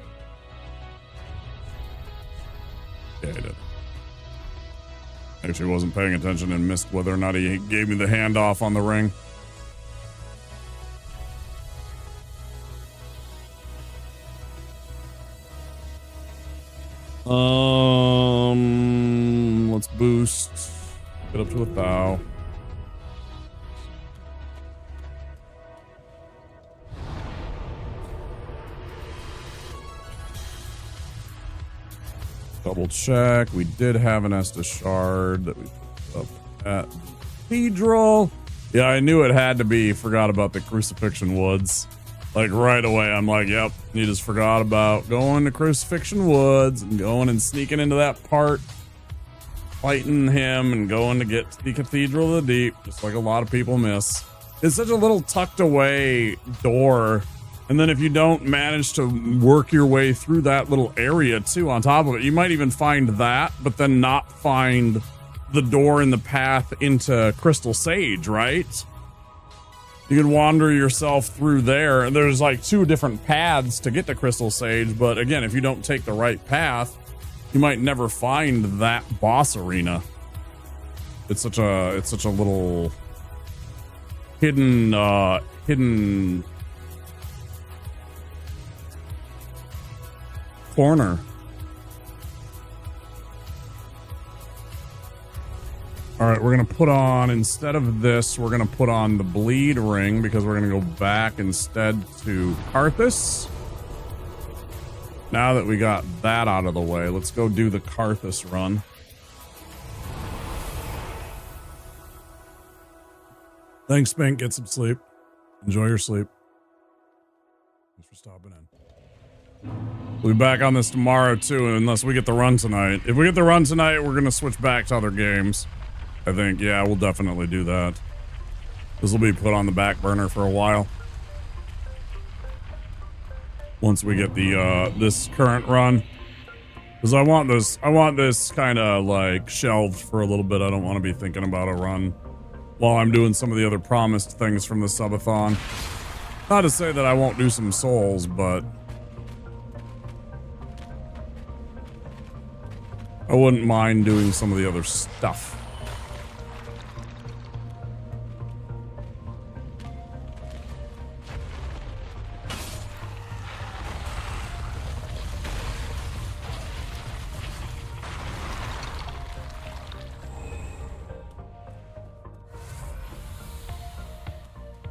Yeah, he did. Actually wasn't paying attention and missed whether or not he gave me the handoff on the ring. Let's boost. Get up to 1,000. Double check. We did have an Estus shard that we put up at the cathedral. Yeah, I knew it had to be. Forgot about the Crucifixion Woods. Like right away, I'm like, yep, you just forgot about going to Crucifixion Woods and going and sneaking into that part, fighting him and going to get to the Cathedral of the Deep, just like a lot of people miss. It's such a little tucked away door. And then if you don't manage to work your way through that little area too, on top of it, you might even find that, but then not find the door in the path into Crystal Sage, right? You can wander yourself through there, and there's like 2 different paths to get to Crystal Sage, but again, if you don't take the right path, you might never find that boss arena. It's such a little hidden corner. All right, we're going to put on, instead of this, we're going to put on the bleed ring because we're going to go back instead to Karthus. Now that we got that out of the way, let's go do the Karthus run. Thanks, Spink. Get some sleep. Enjoy your sleep. Thanks for stopping in. We'll be back on this tomorrow too, unless we get the run tonight. If we get the run tonight, we're gonna switch back to other games. I think, yeah, we'll definitely do that. This will be put on the back burner for a while. Once we get the this current run. Because I want this kind of like shelved for a little bit. I don't want to be thinking about a run while I'm doing some of the other promised things from the subathon. Not to say that I won't do some souls, but I wouldn't mind doing some of the other stuff.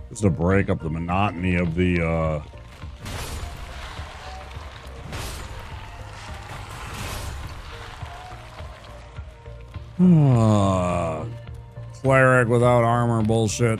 Just to break up the monotony of the cleric without armor bullshit.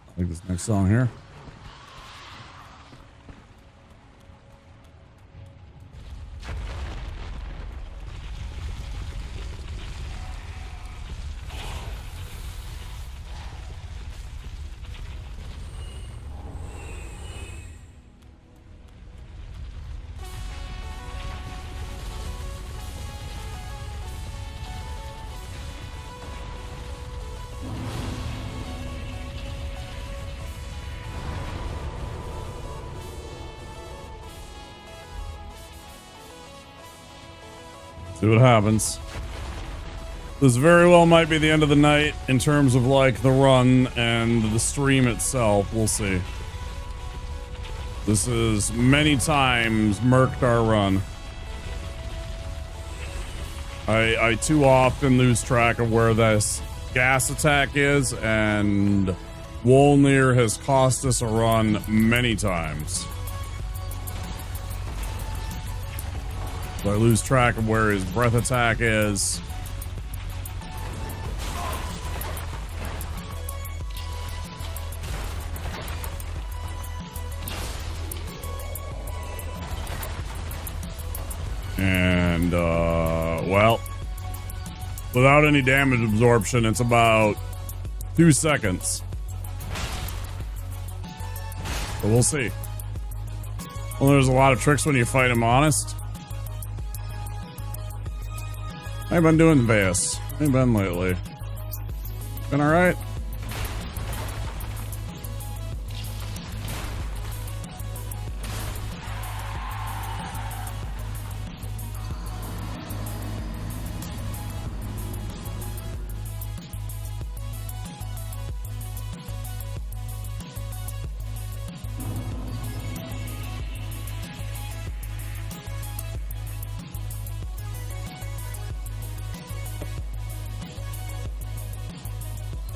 I like this next song here. See what happens. This very well might be the end of the night in terms of like the run and the stream itself. We'll see. This is many times murked our run. I too often lose track of where this gas attack is, and Wolnir has cost us a run many times. So I lose track of where his breath attack is. And, well, without any damage absorption, it's about 2 seconds. But we'll see. Well, there's a lot of tricks when you fight him honest. I've been doing this. I've been lately. Been alright?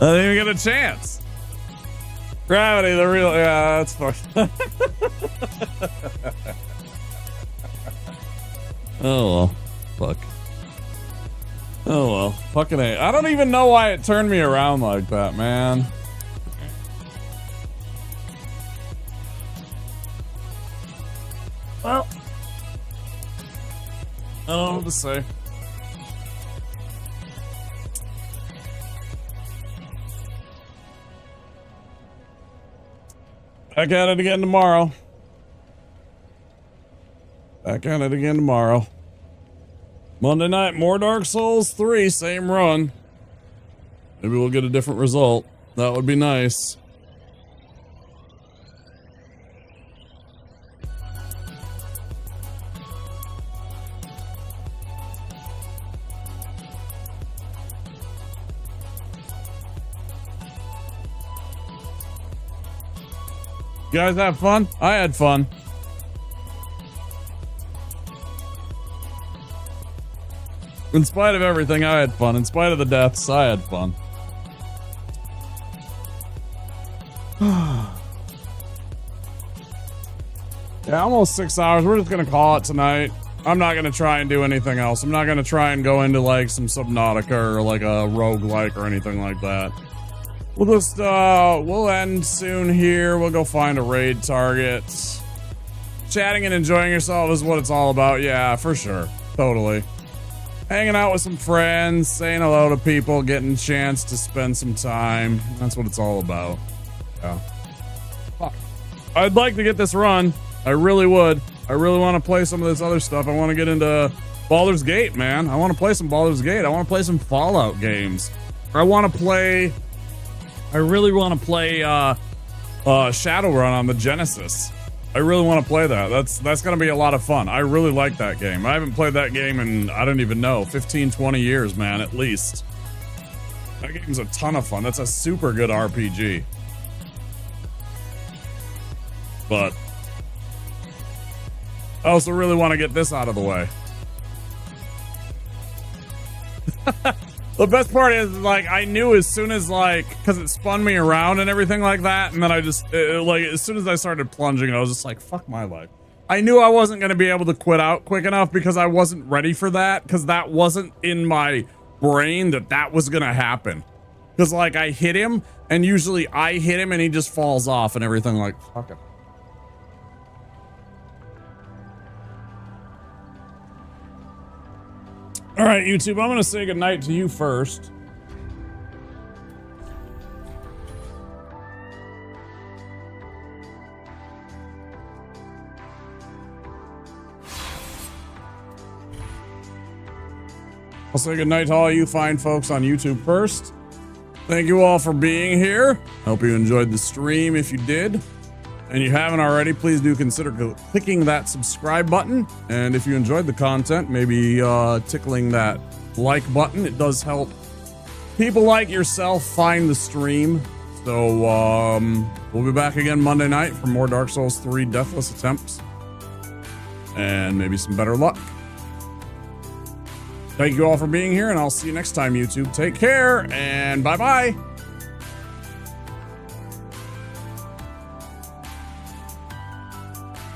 I didn't even get a chance. Gravity, the real, yeah, that's fine. Oh well, fuck. Oh well, fucking A. I don't even know why it turned me around like that, man. Well, I don't know what to say. Back at it again tomorrow. Back at it again tomorrow. Monday night, more Dark Souls 3, same run. Maybe we'll get a different result. That would be nice. You guys have fun? I had fun. In spite of everything, I had fun. In spite of the deaths, I had fun. Yeah, almost 6 hours. We're just gonna call it tonight. I'm not gonna try and do anything else. I'm not gonna try and go into like some Subnautica or like a roguelike or anything like that. We'll just, we'll end soon here. We'll go find a raid target. Chatting and enjoying yourself is what it's all about. Yeah, for sure. Totally. Hanging out with some friends, saying hello to people, getting a chance to spend some time. That's what it's all about. Yeah. Fuck. I'd like to get this run. I really would. I really want to play some of this other stuff. I want to get into Baldur's Gate, man. I want to play some Baldur's Gate. I want to play some Fallout games. I want to play... I really want to play Shadowrun on the Genesis. I really want to play that. That's going to be a lot of fun. I really like that game. I haven't played that game in, I don't even know, 15, 20 years, man, at least. That game's a ton of fun. That's a super good RPG. But I also really want to get this out of the way. The best part is, like, I knew as soon as, like, because it spun me around and everything like that, and then I just, like, as soon as I started plunging, I was just like, fuck my life. I knew I wasn't going to be able to quit out quick enough because I wasn't ready for that, because that wasn't in my brain that was going to happen. Because, like, I hit him, and usually I hit him, and he just falls off and everything, like, fuck it. All right, YouTube, I'm going to say goodnight to you first. I'll say goodnight to all you fine folks on YouTube first. Thank you all for being here. Hope you enjoyed the stream. If you did, and you haven't already, please do consider clicking that subscribe button. And if you enjoyed the content, maybe tickling that like button. It does help people like yourself find the stream. So we'll be back again Monday night for more Dark Souls 3 Deathless attempts. And maybe some better luck. Thank you all for being here, and I'll see you next time, YouTube. Take care, and bye-bye.